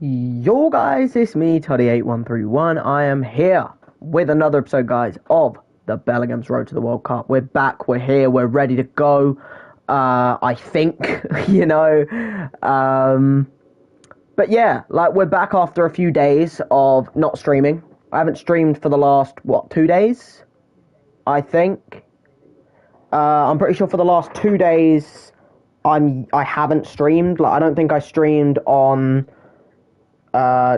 Yo guys, it's me, Toddy8131. I am here with another episode, guys, of the Bellingham's Road to the World Cup. We're back, we're here, we're ready to go. I think, you know. But yeah, like we're back after a few days of not streaming. I haven't streamed for the last, 2 days? I think. I'm pretty sure for the last 2 days I haven't streamed. Like I don't think I streamed on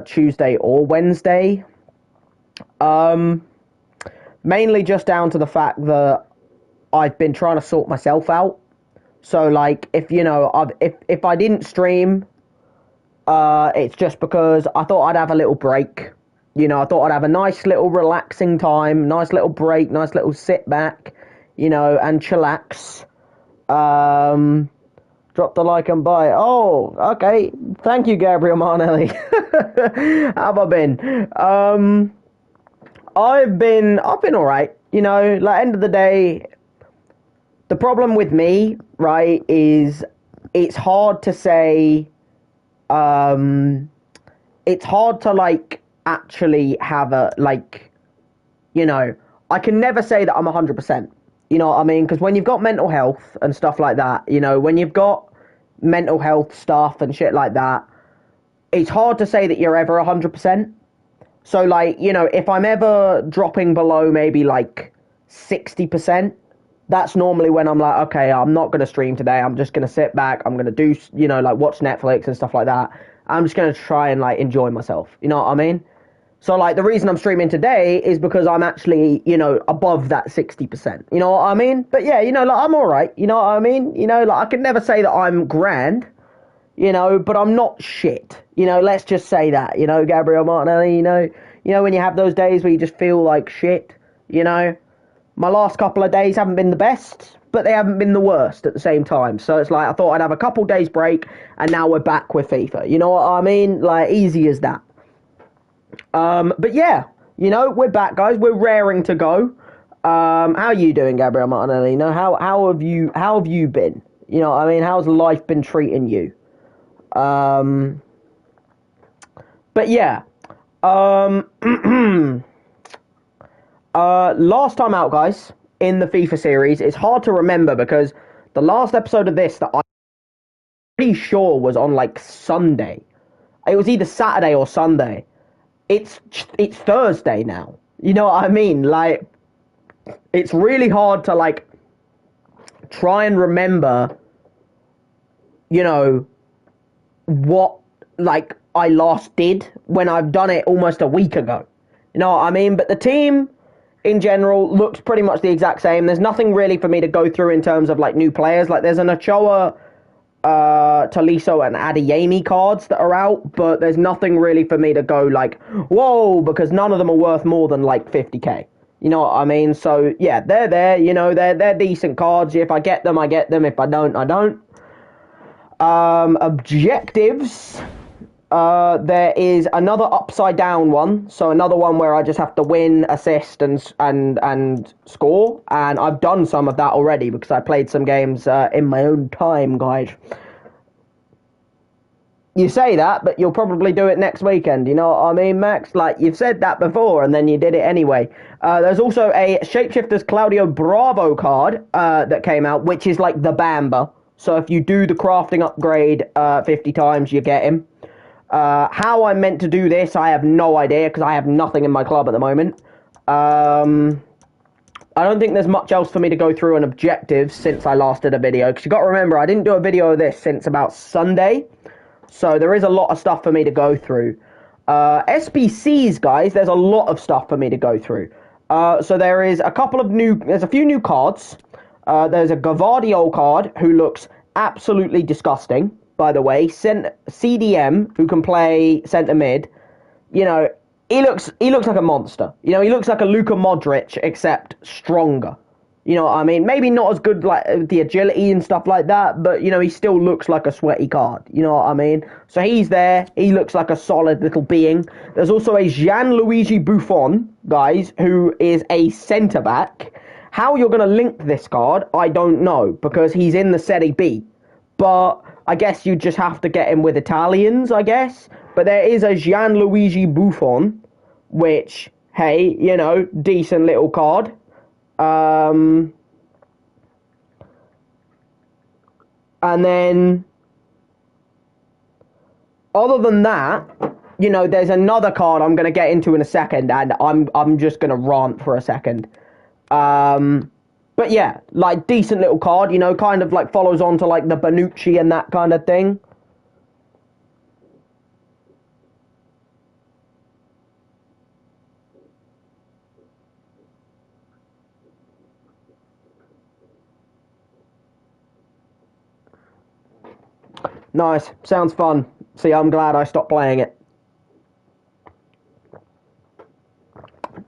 Tuesday or Wednesday. Mainly just down to the fact that I've been trying to sort myself out. So like if if I didn't stream, it's just because I thought I'd have a little break. You know, I thought I'd have a nice little relaxing time, nice little break, nice little sit back, and chillax. Drop the like and buy. Oh, okay. Thank you, Gabriel Martinelli. How have I been? I've been all right. Like end of the day, the problem with me, right, is it's hard to say. It's hard to like actually have a like. I can never say that I'm 100%. You know what I mean? Because when you've got mental health and stuff like that, when you've got mental health stuff and shit like that, it's hard to say that you're ever 100%. So, like, if I'm ever dropping below maybe like 60%, that's normally when I'm like, okay, I'm not going to stream today. I'm just going to sit back. I'm going to do, like watch Netflix and stuff like that. I'm just going to try and like enjoy myself. You know what I mean? So, like, the reason I'm streaming today is because I'm actually, above that 60%. You know what I mean? But, yeah, like, I'm all right. You know what I mean? Like, I can never say that I'm grand, but I'm not shit. Let's just say that, Gabriel Martinelli, when you have those days where you just feel like shit, My last couple of days haven't been the best, but they haven't been the worst at the same time. So, it's like, I thought I'd have a couple days break, and now we're back with FIFA. You know what I mean? Like, easy as that. But yeah, we're back, guys. We're raring to go. How are you doing, Gabriel Martinelli? How have you been? I mean, how's life been treating you? But yeah, last time out, guys, in the FIFA series, it's hard to remember because the last episode of this that I'm pretty sure was on like Sunday. It was either Saturday or Sunday. It's Thursday now. You know what I mean? Like, it's really hard to, like, try and remember, what, like, I last did when I've done it almost a week ago. You know what I mean? But the team, in general, looks pretty much the exact same. There's nothing really for me to go through in terms of, like, new players. Like, there's an Ochoa, Tolisso and Adeyemi cards that are out, but there's nothing really for me to go like, whoa, because none of them are worth more than like 50k. You know what I mean? So yeah, they're there. They're decent cards. If I get them, I get them. If I don't, I don't. Objectives. There is another upside down one, so another one where I just have to win, assist, and score. And I've done some of that already because I played some games in my own time, guys. You say that, but you'll probably do it next weekend. You know what I mean, Max? Like, you've said that before, and then you did it anyway. There's also a Shapeshifters Claudio Bravo card that came out, which is like the Bamba. So if you do the crafting upgrade 50 times, you get him. How I'm meant to do this, I have no idea, because I have nothing in my club at the moment. I don't think there's much else for me to go through on objectives since I last did a video, because you got to remember, I didn't do a video of this since about Sunday, so there is a lot of stuff for me to go through. SBCs, guys, there's a lot of stuff for me to go through. So there's a few new cards. There's a Gavadio card, who looks absolutely disgusting. By the way, CDM, who can play centre mid, he looks like a monster. He looks like a Luka Modric, except stronger. You know what I mean? Maybe not as good like the agility and stuff like that, but he still looks like a sweaty card. You know what I mean? So he's there. He looks like a solid little being. There's also a Gianluigi Buffon, guys, who is a centre back. How you're going to link this card, I don't know, because he's in the Serie B. But I guess you just have to get him with Italians, I guess. But there is a Gianluigi Buffon, which, hey, you know, decent little card. And then, other than that, you know, there's another card I'm going to get into in a second, and I'm just going to rant for a second. But yeah, like, decent little card, you know, kind of like follows on to like the Bonucci and that kind of thing. Nice, sounds fun. See, I'm glad I stopped playing it.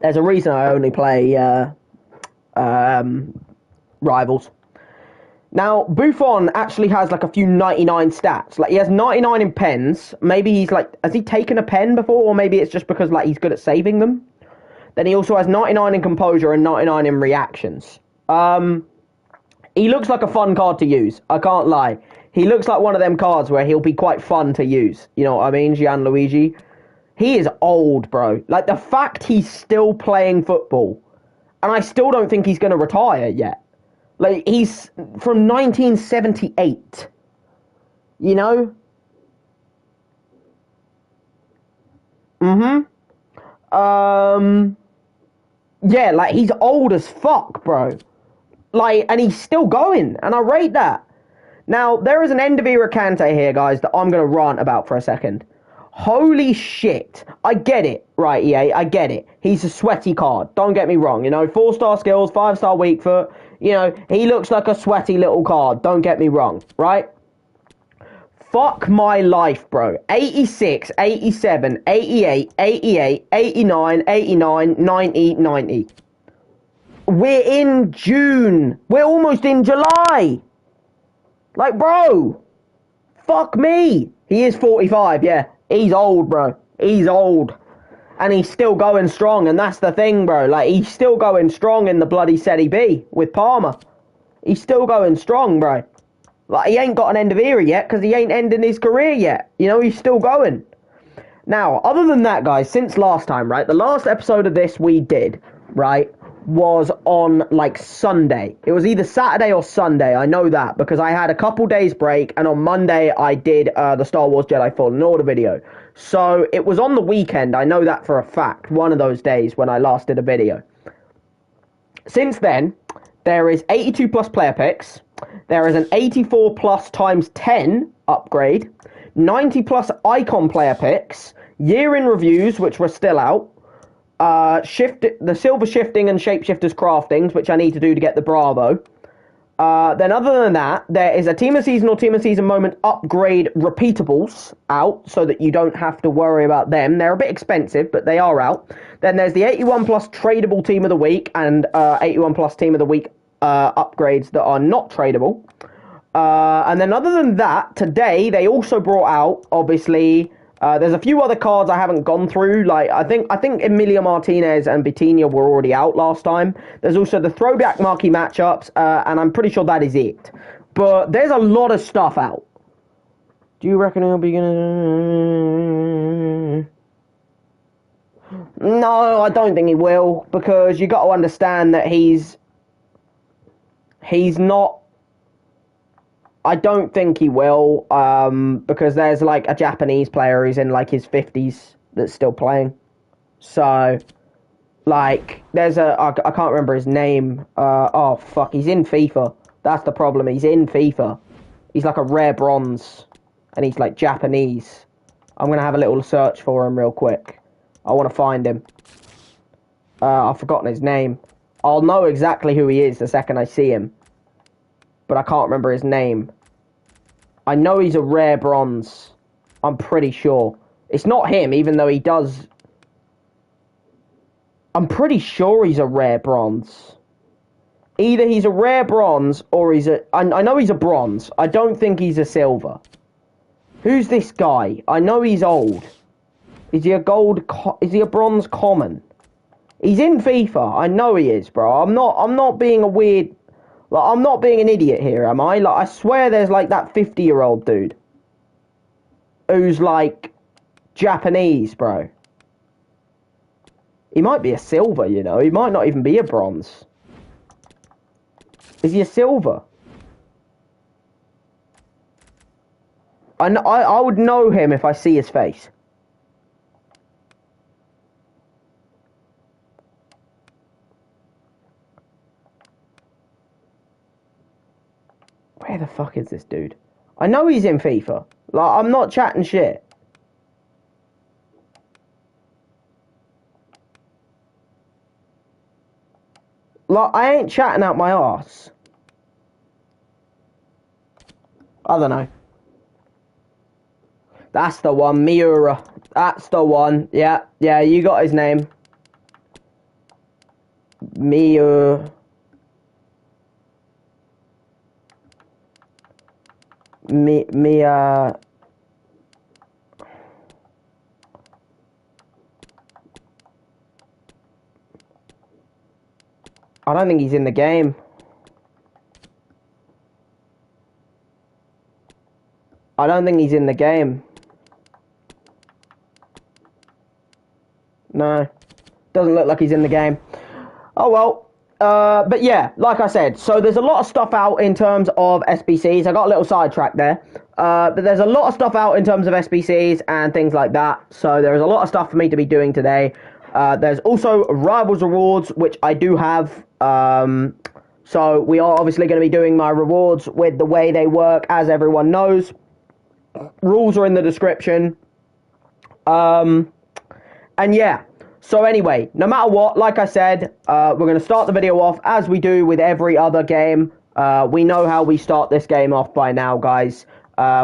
There's a reason I only play Rivals. Now, Buffon actually has like a few 99 stats. Like, he has 99 in pens. Maybe he's like, has he taken a pen before? Or maybe it's just because like he's good at saving them. Then he also has 99 in composure and 99 in reactions. He looks like a fun card to use. I can't lie. He looks like one of them cards where he'll be quite fun to use. You know what I mean? Gianluigi. He is old, bro. Like, the fact he's still playing football. And I still don't think he's going to retire yet. Like, he's from 1978. You know? Yeah, like, he's old as fuck, bro. Like, and he's still going. And I rate that. Now, there is an end of era Kante here, guys, that I'm going to rant about for a second. Holy shit. I get it, right, EA, I get it. He's a sweaty card, don't get me wrong. You know, 4-star skills, 5-star weak foot. You know, he looks like a sweaty little card, don't get me wrong, right? Fuck my life, bro. 86, 87, 88, 88, 89, 89, 90, 90. We're in June. We're almost in July. Like, bro, fuck me. He is 45, yeah. He's old, bro. He's old. And he's still going strong, and that's the thing, bro. Like, he's still going strong in the bloody Serie B with Parma. He's still going strong, bro. Like, he ain't got an end of era yet, because he ain't ending his career yet. You know, he's still going. Now, other than that, guys, since last time, right, the last episode of this we did, right, was on, like, Sunday. It was either Saturday or Sunday, I know that, because I had a couple days break, and on Monday I did the Star Wars Jedi Fallen Order video. So, it was on the weekend, I know that for a fact, one of those days when I last did a video. Since then, there is 82 plus player picks, there is an 84 plus times 10 upgrade, 90 plus icon player picks, year in reviews, which were still out, the silver shifting and shapeshifters craftings, which I need to do to get the Bravo. Then other than that, there is a team of season or team of season moment upgrade repeatables out, so that you don't have to worry about them. They're a bit expensive, but they are out. Then there's the 81 plus tradable team of the week and 81 plus team of the week upgrades that are not tradable. And then other than that, today they also brought out, obviously, there's a few other cards I haven't gone through. Like, I think Emilia Martinez and Bitinha were already out last time. There's also the throwback marquee matchups, and I'm pretty sure that is it. But there's a lot of stuff out. Do you reckon he'll be gonna... No, I don't think he will, because you got to understand that he's not... I don't think he will, because there's, like, a Japanese player who's in, like, his 50s that's still playing. So, like, there's I can't remember his name. Oh, fuck, he's in FIFA. That's the problem, he's in FIFA. He's, like, a rare bronze, and he's, like, Japanese. I'm going to have a little search for him real quick. I want to find him. I've forgotten his name. I'll know exactly who he is the second I see him. But I can't remember his name. I know he's a rare bronze. I'm pretty sure. It's not him, even though he does... I'm pretty sure he's a rare bronze. Either he's a rare bronze, or he's a... I know he's a bronze. I don't think he's a silver. Who's this guy? I know he's old. Is he a gold... Is he a bronze common? He's in FIFA. I know he is, bro. I'm not being a weird... Like, I'm not being an idiot here, am I? Like, I swear there's, like, that 50-year-old dude who's, like, Japanese, bro. He might be a silver, you know. He might not even be a bronze. Is he a silver? I would know him if I see his face. Where the fuck is this dude? I know he's in FIFA. Like, I'm not chatting shit. Like, I ain't chatting out my arse. I don't know. That's the one, Miura. That's the one. Yeah, you got his name. Miura. Mia. I don't think he's in the game. I don't think he's in the game. No. Doesn't look like he's in the game. Oh well. But yeah, like I said, so there's a lot of stuff out in terms of SBCs. I got a little sidetracked there. But there's a lot of stuff out in terms of SBCs and things like that. So there's a lot of stuff for me to be doing today. There's also Rivals Rewards, which I do have. So we are obviously going to be doing my rewards with the way they work, as everyone knows. Rules are in the description. And yeah. So anyway, no matter what, like I said, we're going to start the video off as we do with every other game. We know how we start this game off by now, guys.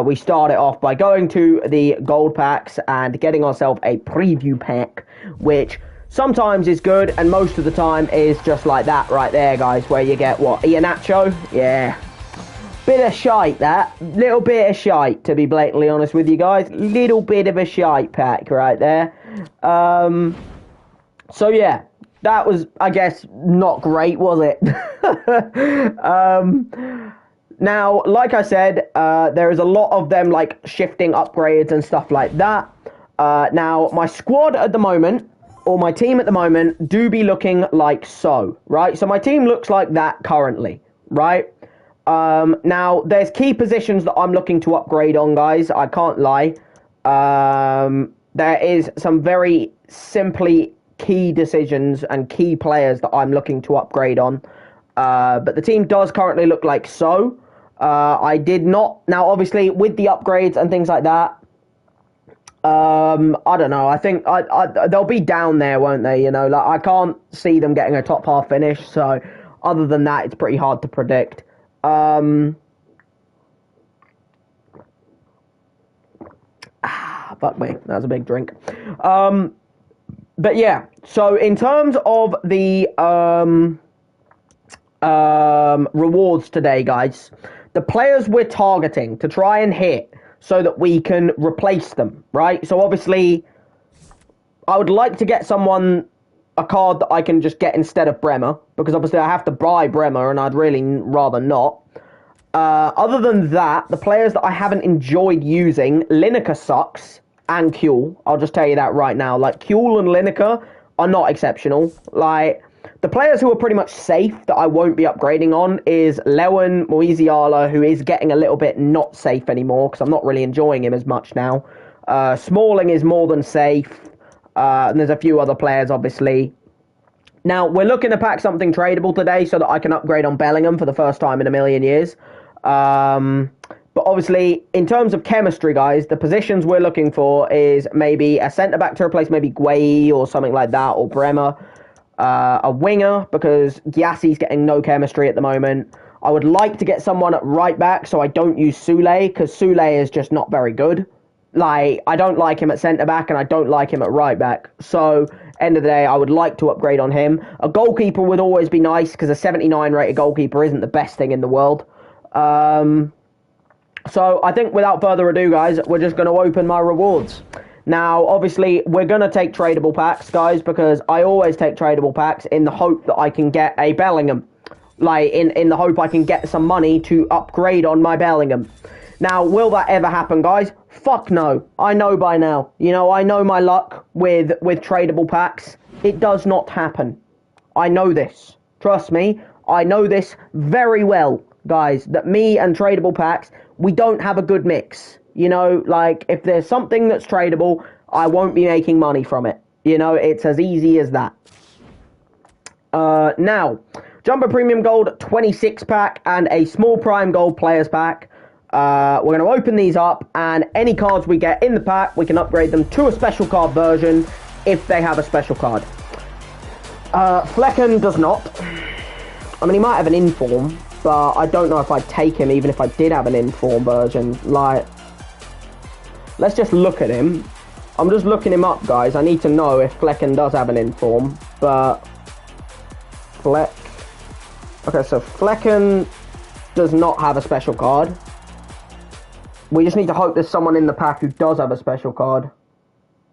We start it off by going to the gold packs and getting ourselves a preview pack, which sometimes is good and most of the time is just like that right there, guys, where you get, what, Iheanacho? Yeah. Bit of shite, that. Little bit of shite, to be blatantly honest with you guys. Little bit of a shite pack right there. So yeah, that was, I guess, not great, was it? Now, like I said, there is a lot of them, like, shifting upgrades and stuff like that. Now, my squad at the moment, or my team at the moment, do be looking like so, right? So my team looks like that currently, right? Now, there's key positions that I'm looking to upgrade on, guys. I can't lie. There is some very simply key decisions and key players that I'm looking to upgrade on. But the team does currently look like so. I did not... Now, obviously, with the upgrades and things like that, I don't know. I think they'll be down there, won't they? You know, like, I can't see them getting a top half finish. So, other than that, it's pretty hard to predict. Fuck me. That was a big drink. But yeah, so in terms of the rewards today, guys, the players we're targeting to try and hit so that we can replace them, right? So obviously, I would like to get a card that I can just get instead of Bremer, because obviously I have to buy Bremer and I'd really rather not. Other than that, the players that I haven't enjoyed using, Lineker sucks. And Kuhl, I'll just tell you that right now. Like, Kuhl and Lineker are not exceptional. Like, the players who are pretty much safe that I won't be upgrading on is Lewan, Moisiala, who is getting a little bit not safe anymore, because I'm not really enjoying him as much now. Smalling is more than safe. And there's a few other players, obviously. Now, we're looking to pack something tradable today so that I can upgrade on Bellingham for the first time in a million years. But obviously, in terms of chemistry, guys, the positions we're looking for is maybe a centre-back to replace maybe Gueye or something like that, or Bremer. A winger, because Gyassi's getting no chemistry at the moment. I would like to get someone at right-back so I don't use Soulé, because Soulé is just not very good. Like, I don't like him at centre-back, and I don't like him at right-back. So, end of the day, I would like to upgrade on him. A goalkeeper would always be nice, because a 79 rated goalkeeper isn't the best thing in the world. So, I think without further ado, guys, we're just going to open my rewards. Now, obviously, we're going to take tradable packs, guys, because I always take tradable packs in the hope that I can get a Bellingham. Like, in the hope I can get some money to upgrade on my Bellingham. Now, will that ever happen, guys? Fuck no. I know by now. You know, I know my luck with tradable packs. It does not happen. I know this. Trust me, I know this very well, guys, that me and tradable packs, we don't have a good mix. You know, like, if there's something that's tradable, I won't be making money from it. You know, it's as easy as that. Now, Jumbo Premium Gold 26 pack and a Small Prime Gold Players pack. We're going to open these up, and any cards we get in the pack, we can upgrade them to a special card version if they have a special card. Flecken does not. I mean, he might have an inform, but I don't know if I'd take him even if I did have an inform version. Like, let's just look at him. I'm just looking him up, guys. I need to know if Flecken does have an inform, but Fleck. Okay, so Flecken does not have a special card. We just need to hope there's someone in the pack who does have a special card.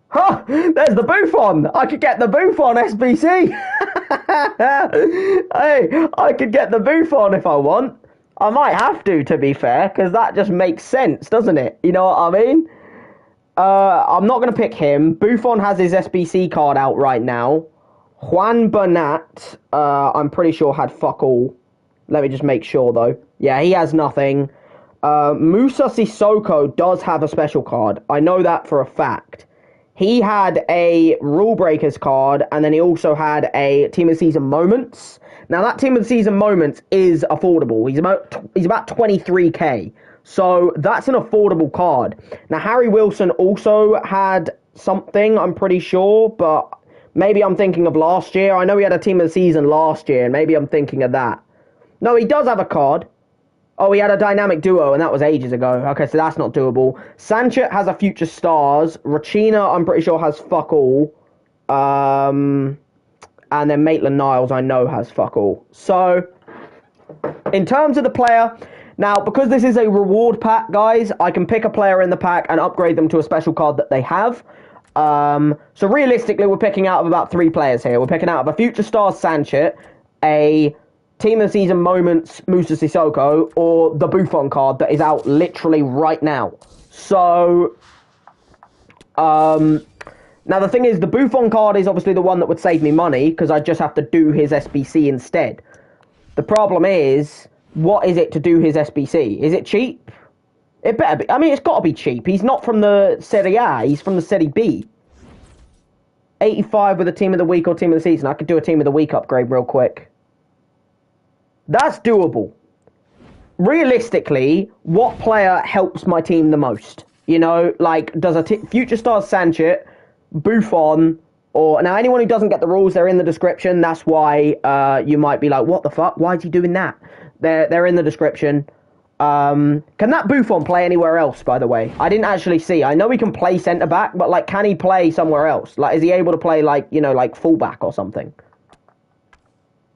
Huh! There's the Buffon! I could get the Buffon SBC! Hey, I could get the Buffon if I want. I might have to be fair, because that just makes sense, doesn't it? You know what I mean? I'm not going to pick him. Buffon has his SBC card out right now. Juan Bernat, I'm pretty sure had fuck all. Let me just make sure, though. Yeah, he has nothing. Musa Sissoko does have a special card. I know that for a fact. He had a Rule Breakers card, and then he also had a Team of the Season Moments. Now, that Team of the Season Moments is affordable. He's about 23k. So, that's an affordable card. Now, Harry Wilson also had something, I'm pretty sure, but maybe I'm thinking of last year. I know he had a Team of the Season last year, and maybe I'm thinking of that. No, he does have a card. Oh, he had a dynamic duo, and that was ages ago. Okay, so that's not doable. Sanchez has a Future Stars. Rachina, I'm pretty sure, has fuck all. And then Maitland-Niles, I know, has fuck all. So, in terms of the player, now, because this is a reward pack, guys, I can pick a player in the pack and upgrade them to a special card that they have. So, realistically, we're picking out of about 3 players here. We're picking out of a Future Stars Sanchez, a Team of the Season Moments Musa Sissoko, or the Buffon card that is out literally right now. So, now the thing is, the Buffon card is obviously the one that would save me money, because I just have to do his SBC instead. The problem is, what is it to do his SBC? Is it cheap? It better be. I mean, it's got to be cheap. He's not from the Serie A, he's from the Serie B. 85 with a Team of the Week or Team of the Season. I could do a Team of the Week upgrade real quick. That's doable. Realistically, what player helps my team the most? You know, like, does a Future Stars Sanchez, Buffon, or... Now, anyone who doesn't get the rules, they're in the description. That's why you might be like, what the fuck? Why is he doing that? They're in the description. Can that Buffon play anywhere else, by the way? I didn't actually see. I know he can play centre-back, but, like, can he play somewhere else? Like, is he able to play, like, you know, like, full-back or something?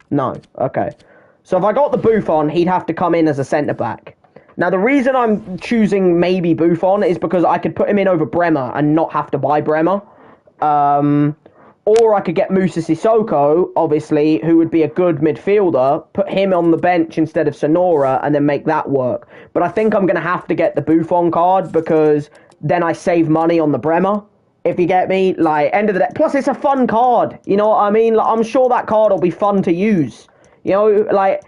No. Okay. So if I got the Buffon, he'd have to come in as a centre-back. Now, the reason I'm choosing maybe Buffon is because I could put him in over Bremer and not have to buy Bremer. Or I could get Musa Sissoko, obviously, who would be a good midfielder, put him on the bench instead of Sonora, and then make that work. But I think I'm going to have to get the Buffon card, because then I save money on the Bremer, if you get me. Like, end of the day. Plus, it's a fun card. You know what I mean? Like, I'm sure that card will be fun to use. You know, like,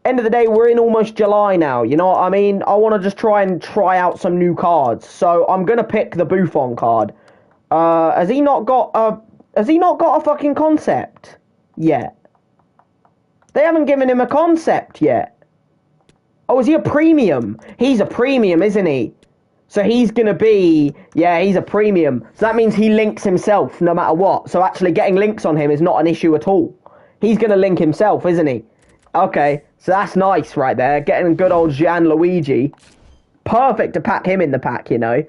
end of the day, we're in almost July now, you know what I mean? I want to just try out some new cards. So, I'm going to pick the Buffon card. Has he not got a fucking concept yet? They haven't given him a concept yet. Oh, is he a premium? He's a premium, isn't he? So he's going to be, yeah, he's a premium. So that means he links himself no matter what. So actually getting links on him is not an issue at all. He's going to link himself, isn't he? Okay, so that's nice right there. Getting good old Gianluigi. Perfect to pack him in the pack, you know.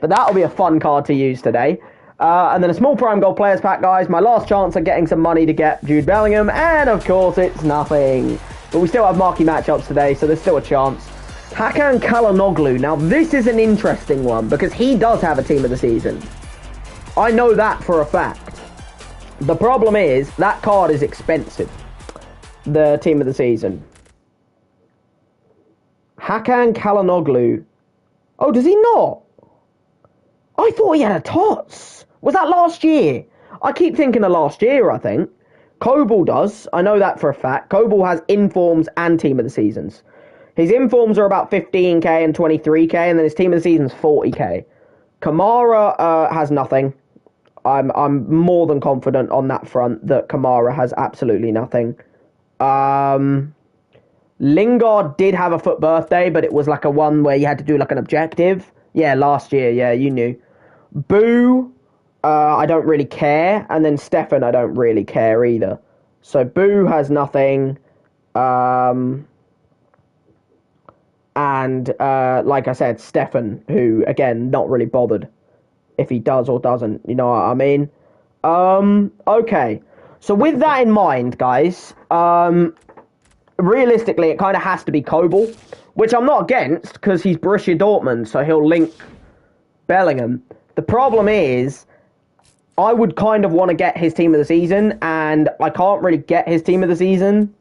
But that'll be a fun card to use today. And then a small Prime Gold Players pack, guys. My last chance at getting some money to get Jude Bellingham. And, of course, it's nothing. But we still have marquee matchups today, so there's still a chance. Hakan Çalhanoğlu. Now, this is an interesting one, because he does have a Team of the Season. I know that for a fact. The problem is, that card is expensive. The Team of the Season. Hakan Çalhanoğlu. Oh, does he not? I thought he had a tots. Was that last year? I keep thinking of last year, I think. Coble does. I know that for a fact. Coble has informs and team of the seasons. His informs are about 15k and 23k, and then his team of the season's 40k. Kamara has nothing. I'm more than confident on that front that Kamara has absolutely nothing. Lingard did have a FUT birthday, but it was like a one where you had to do like an objective. Yeah, last year. Yeah, you knew. Boo, I don't really care. And then Stefan, I don't really care either. So Boo has nothing. And like I said, Stefan, who, again, not really bothered if he does or doesn't. You know what I mean? Okay. So with that in mind, guys, realistically, it kind of has to be Coble, which I'm not against because he's Borussia Dortmund, so he'll link Bellingham. The problem is, I would kind of want to get his team of the season, and I can't really get his team of the season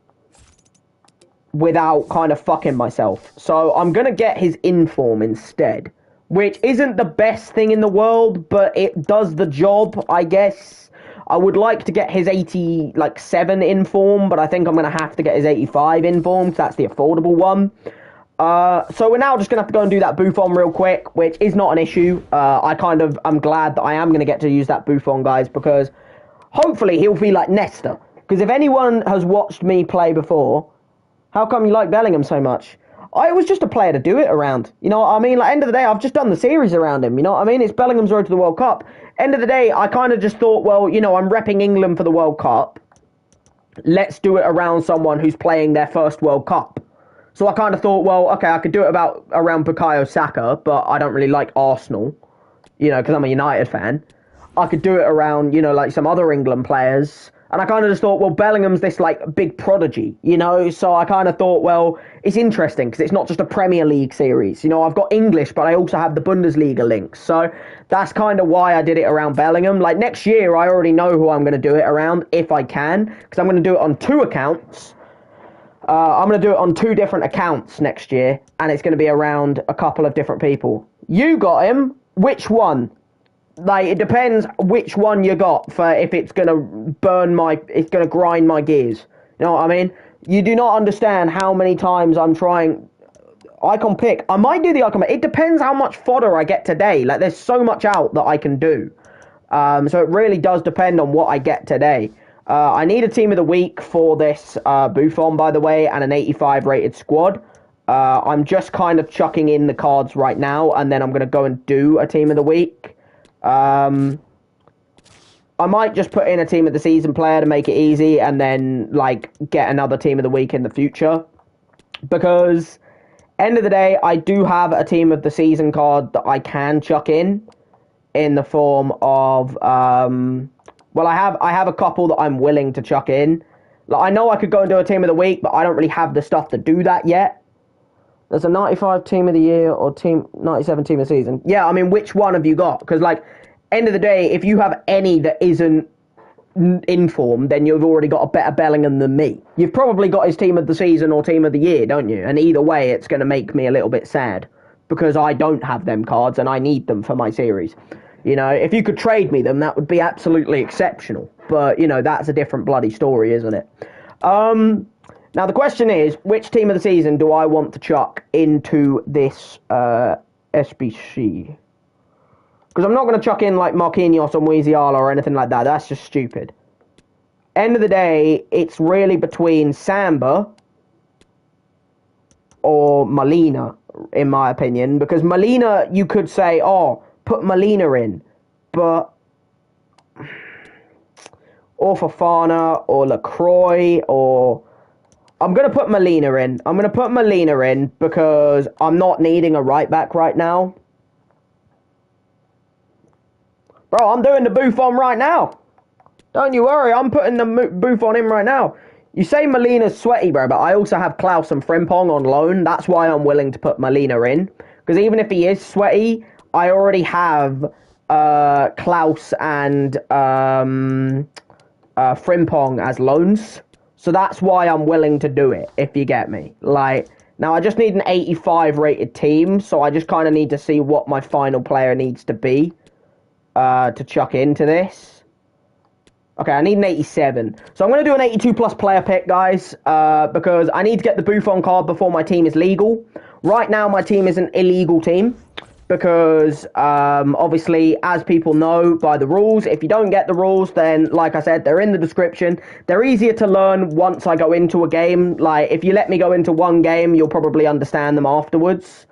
without kind of fucking myself. So I'm going to get his inform instead, which isn't the best thing in the world, but it does the job, I guess. I would like to get his 87 inform, but I think I'm going to have to get his 85 inform, because that's the affordable one. So we're now just going to have to go and do that Buffon real quick, which is not an issue. I'm glad that I am going to get to use that Buffon, guys, because hopefully he'll feel like Nesta. Because if anyone has watched me play before, how come you like Bellingham so much? I was just a player to do it around. You know what I mean? Like, end of the day, I've just done the series around him. You know what I mean? It's Bellingham's road to the World Cup. End of the day, I kind of just thought, well, you know, I'm repping England for the World Cup. Let's do it around someone who's playing their first World Cup. So I kind of thought, well, okay, I could do it around Bukayo Saka, but I don't really like Arsenal, you know, because I'm a United fan. I could do it around, you know, like some other England players. And I kind of just thought, well, Bellingham's this, like, big prodigy, you know? So I kind of thought, well, it's interesting because it's not just a Premier League series. You know, I've got English, but I also have the Bundesliga links. So that's kind of why I did it around Bellingham. Like, next year, I already know who I'm going to do it around, if I can, because I'm going to do it on 2 accounts. I'm going to do it on 2 different accounts next year, and it's going to be around a couple of different people. You got him. Which one? Like, it depends which one you got for if it's going to it's going to grind my gears. You know what I mean? You do not understand how many times I'm trying icon pick. I might do the icon pick. It depends how much fodder I get today. Like, there's so much out that I can do. So it really does depend on what I get today. I need a team of the week for this Buffon, by the way, and an 85 rated squad. I'm just kind of chucking in the cards right now, and then I'm going to go and do a team of the week. I might just put in a team of the season player to make it easy, and then like get another team of the week in the future. Because end of the day, I do have a team of the season card that I can chuck in the form of well, I have a couple that I'm willing to chuck in. Like, I know I could go and do a team of the week, but I don't really have the stuff to do that yet. There's a 95 team of the year or 97 team of the season. Yeah, I mean, which one have you got? Because, like, end of the day, if you have any that isn't informed, then you've already got a better Bellingham than me. You've probably got his team of the season or team of the year, don't you? And either way, it's going to make me a little bit sad because I don't have them cards and I need them for my series. You know, if you could trade me them, that would be absolutely exceptional. But, you know, that's a different bloody story, isn't it? Now, the question is, which team of the season do I want to chuck into this SBC? Because I'm not going to chuck in, like, Marquinhos or Musiala or anything like that. That's just stupid. End of the day, it's really between Samba or Molina, in my opinion. Because Molina, you could say, oh, put Molina in, but or Fofana or LaCroix or I'm going to put Molina in. I'm going to put Molina in because I'm not needing a right back right now. Bro, I'm doing the Buffon right now. Don't you worry, I'm putting the Buffon in right now. You say Molina's sweaty, bro, but I also have Klaus and Frimpong on loan. That's why I'm willing to put Molina in. Because even if he is sweaty, I already have Klaus and Frimpong as loans. So that's why I'm willing to do it, if you get me. Like, Now, I just need an 85 rated team, so I just kind of need to see what my final player needs to be to chuck into this. Okay, I need an 87. So I'm going to do an 82 plus player pick, guys, because I need to get the Buffon card before my team is legal. Right now, my team is an illegal team because, obviously, as people know by the rules, if you don't get the rules, then, like I said, they're in the description. They're easier to learn once I go into a game. Like, if you let me go into one game, you'll probably understand them afterwards.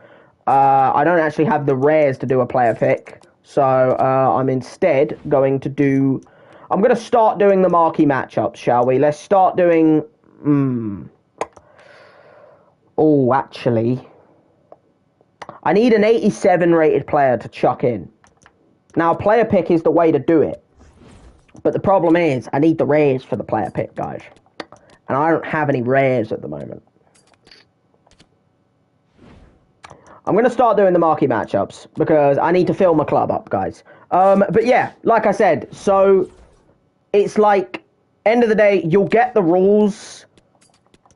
I don't actually have the rares to do a player pick, so I'm instead going to do... I'm going to start doing the marquee matchups, shall we? Let's start doing... Oh, actually... I need an 87 rated player to chuck in. Now, player pick is the way to do it. But the problem is, I need the rares for the player pick, guys. And I don't have any rares at the moment. I'm going to start doing the marquee matchups because I need to fill my club up, guys. But yeah, like I said, so it's like, end of the day, you'll get the rules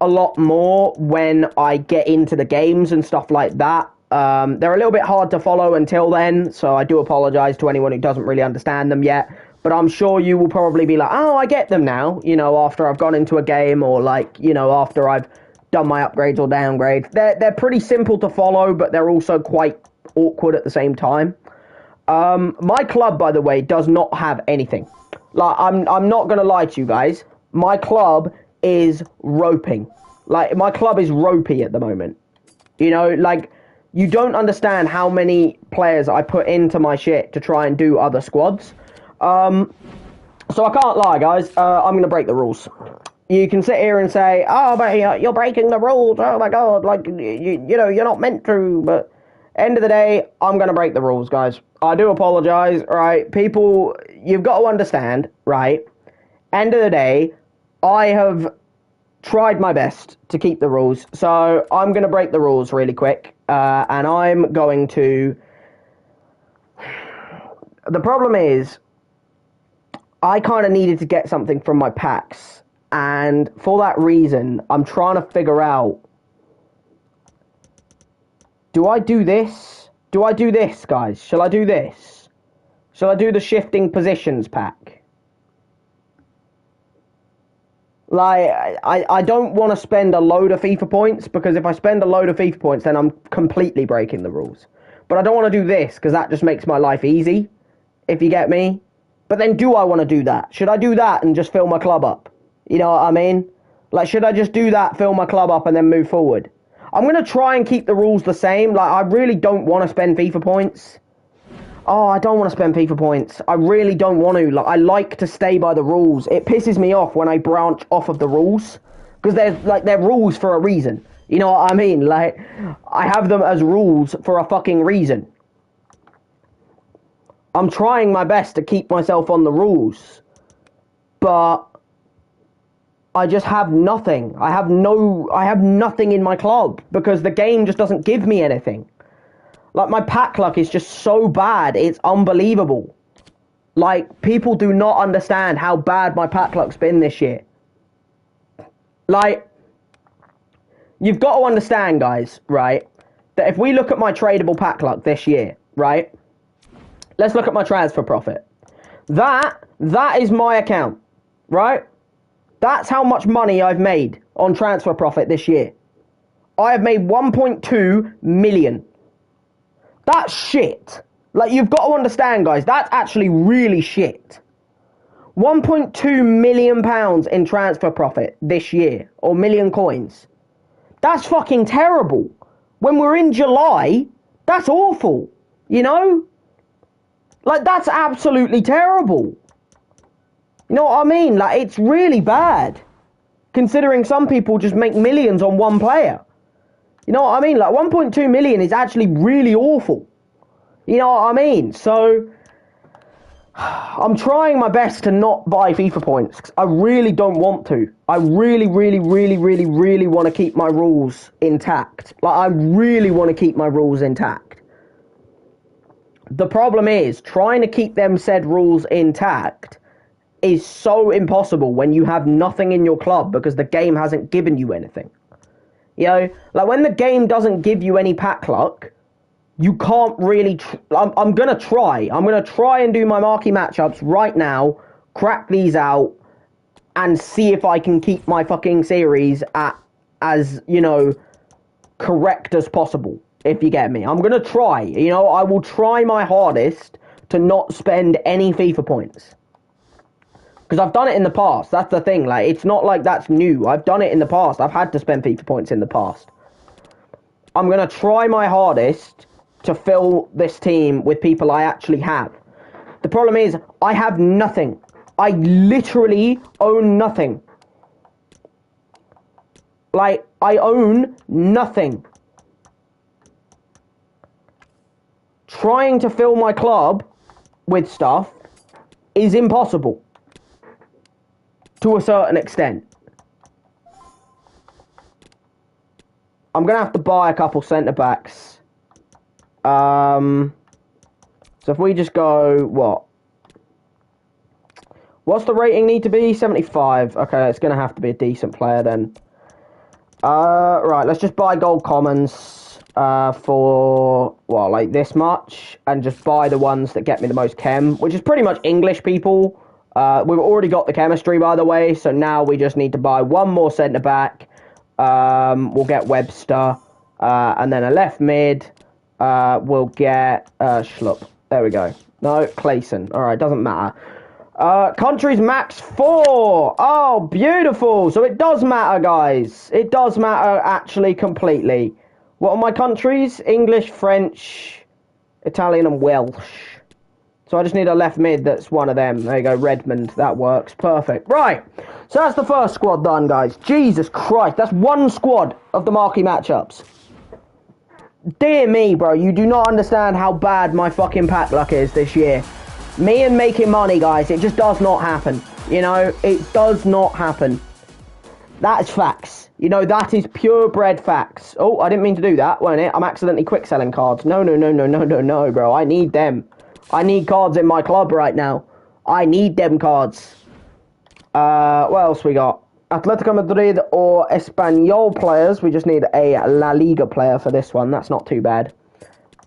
a lot more when I get into the games and stuff like that. They're a little bit hard to follow until then, so I do apologize to anyone who doesn't really understand them yet. But I'm sure you will probably be like, oh, I get them now, you know, after I've gone into a game or like, you know, after I've done my upgrades or downgrades. They're pretty simple to follow, but they're also quite awkward at the same time. My club, by the way, does not have anything. Like, I'm not going to lie to you guys. My club is roping. Like, my club is ropey at the moment. You know, like... You don't understand how many players I put into my shit to try and do other squads. So I can't lie, guys. I'm going to break the rules. You can sit here and say, oh, but you're breaking the rules. Oh, my God. Like, you know, you're not meant to. But end of the day, I'm going to break the rules, guys. I do apologize, right? People, you've got to understand, right? End of the day, I have tried my best to keep the rules. So I'm going to break the rules really quick. And I'm going to... The problem is, I kind of needed to get something from my packs. And for that reason, I'm trying to figure out... Do I do this? Do I do this, guys? Shall I do this? Shall I do the shifting positions pack? Like, I don't want to spend a load of FIFA points, because if I spend a load of FIFA points, then I'm completely breaking the rules. But I don't want to do this, because that just makes my life easy, if you get me. But then do I want to do that? Should I do that and just fill my club up? You know what I mean? Like, should I just do that, fill my club up, and then move forward? I'm going to try and keep the rules the same. Like, I really don't want to spend FIFA points. Oh, I don't want to spend FIFA points. I really don't want to. Like, I like to stay by the rules. It pisses me off when I branch off of the rules, because they're rules for a reason. You know what I mean? Like, I have them as rules for a fucking reason. I'm trying my best to keep myself on the rules, but I just have nothing. I have nothing in my club because the game just doesn't give me anything. Like, my pack luck is just so bad, it's unbelievable. Like, people do not understand how bad my pack luck's been this year. Like, you've got to understand, guys, right, that if we look at my tradable pack luck this year, right, let's look at my transfer profit. That is my account, right? That's how much money I've made on transfer profit this year. I have made 1.2 million. That's shit. Like, you've got to understand, guys, that's actually really shit. 1.2 million pounds in transfer profit this year, or million coins. That's fucking terrible. When we're in July, that's awful, you know? Like, that's absolutely terrible. You know what I mean? Like, it's really bad, considering some people just make millions on one player. You know what I mean? Like, 1.2 million is actually really awful. You know what I mean? So, I'm trying my best to not buy FIFA points, 'cause I really don't want to. I really want to keep my rules intact. Like, I really want to keep my rules intact. The problem is, trying to keep them said rules intact is so impossible when you have nothing in your club because the game hasn't given you anything. You know, like when the game doesn't give you any pack luck, you can't really. I'm gonna try. I'm gonna try and do my marquee matchups right now, crack these out, and see if I can keep my fucking series at as correct as possible. If you get me, I'm gonna try. I will try my hardest to not spend any FIFA points. Because I've done it in the past. That's the thing. Like, it's not like that's new. I've done it in the past. I've had to spend FIFA points in the past. I'm going to try my hardest to fill this team with people I actually have. The problem is, I have nothing. I literally own nothing. Like, I own nothing. Trying to fill my club with stuff is impossible. To a certain extent. I'm going to have to buy a couple centre-backs. So if we just go, what? What's the rating need to be? 75. Okay, it's going to have to be a decent player then. Right, let's just buy gold commons for, well, like this much. And just buy the ones that get me the most chem, which is pretty much English people. We've already got the chemistry, by the way, so now we just need to buy one more centre-back. We'll get Webster, and then a left mid. We'll get Schlupp. There we go. No, Clayson. All right, doesn't matter. Countries max 4. Oh, beautiful. So it does matter, guys. It does matter, actually, completely. What are my countries? English, French, Italian, and Welsh. So I just need a left mid that's one of them. There you go, Redmond. That works. Perfect. Right. So that's the first squad done, guys. Jesus Christ. That's one squad of the marquee matchups. Dear me, bro. You do not understand how bad my fucking pack luck is this year. Me and making money, guys. It just does not happen. It does not happen. That is facts. That is purebred facts. Oh, I didn't mean to do that, wasn't it? I'm accidentally quick selling cards. No, bro. I need them. I need cards in my club right now. I need them cards. What else we got? Atletico Madrid or Espanyol players. We just need a La Liga player for this one. That's not too bad.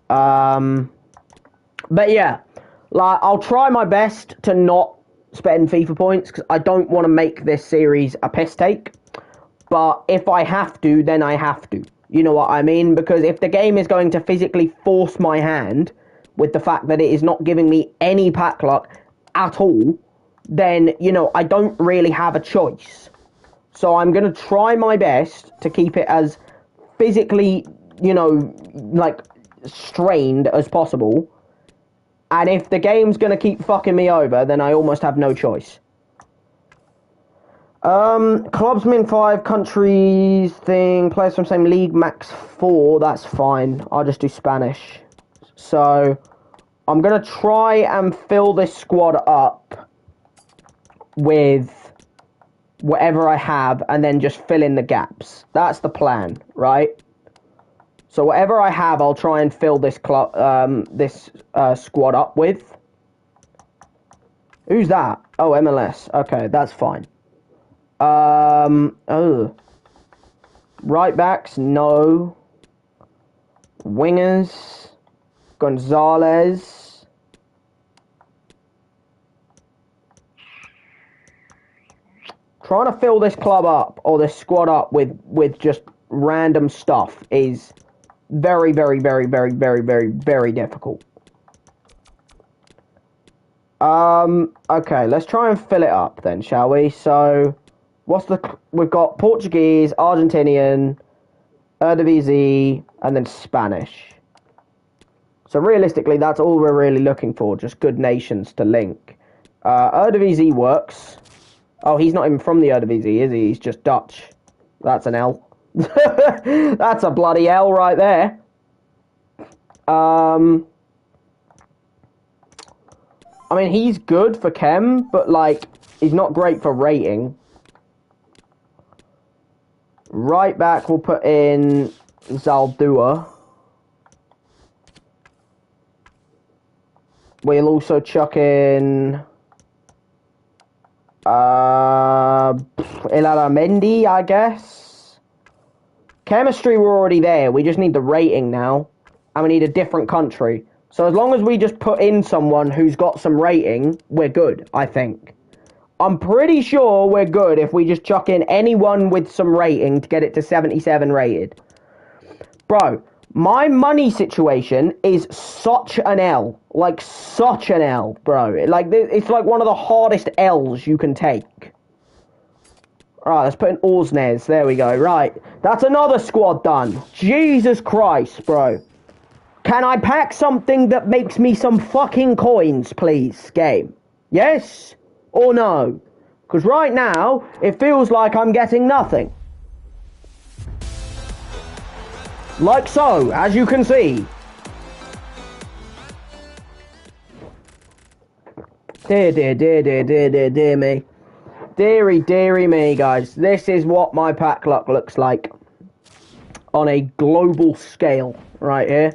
But yeah, like I'll try my best to not spend FIFA points because I don't want to make this series a piss take. But if I have to, then I have to. You know what I mean? Because if the game is going to physically force my hand with the fact that it is not giving me any pack luck at all, then, I don't really have a choice. So I'm going to try my best to keep it as physically, like, strained as possible. And if the game's going to keep fucking me over, then I almost have no choice. Clubs min 5, countries thing, players from same league max 4, that's fine. I'll just do Spanish. So I'm going to try and fill this squad up with whatever I have and then just fill in the gaps. That's the plan, right? So whatever I have, I'll try and fill this squad up with. Who's that? Oh, MLS. Okay, that's fine. Right backs, no. Wingers, Gonzalez. Trying to fill this club up or this squad up with just random stuff is very, very, very, very, very, very, very difficult. Okay, let's try and fill it up then, shall we? So, we've got Portuguese, Argentinian, Eredivisie, and then Spanish. So realistically, that's all we're really looking for, just good nations to link. Eredivisie works. Oh, he's not even from the Eredivisie, is he? He's just Dutch. That's an L. That's a bloody L right there. I mean, he's good for chem, but, like, he's not great for rating. Right back, we'll put in Zaldua. We'll also chuck in Ilaramendi, I guess. Chemistry, we're already there. We just need the rating now. And we need a different country. So as long as we just put in someone who's got some rating, we're good, I think. I'm pretty sure we're good if we just chuck in anyone with some rating to get it to 77 rated. Bro, my money situation is such an L. Like, such an L, bro. Like, it's like one of the hardest L's you can take. Alright, let's put in Orsnes. There we go. Right. That's another squad done. Jesus Christ, bro. Can I pack something that makes me some fucking coins, please, game? Yes or no? Because right now, it feels like I'm getting nothing. Like so, as you can see. Dear me. Deary me, guys. This is what my pack luck looks like. On a global scale, right here.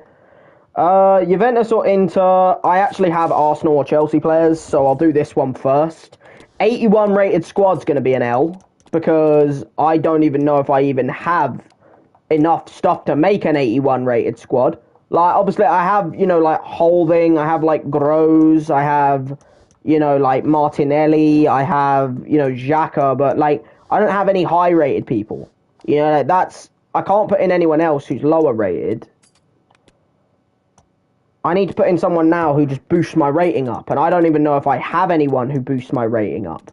Juventus or Inter. I actually have Arsenal or Chelsea players, so I'll do this one first. 81 rated squad's going to be an L, because I don't even know if I even have enough stuff to make an 81 rated squad. Like, obviously, I have, you know, like, Holding, I have, like, Gross, I have, you know, like, Martinelli, I have, you know, Xhaka, but, like, I don't have any high rated people. You know, like, I can't put in anyone else who's lower rated. I need to put in someone now who just boosts my rating up, and I don't even know if I have anyone who boosts my rating up.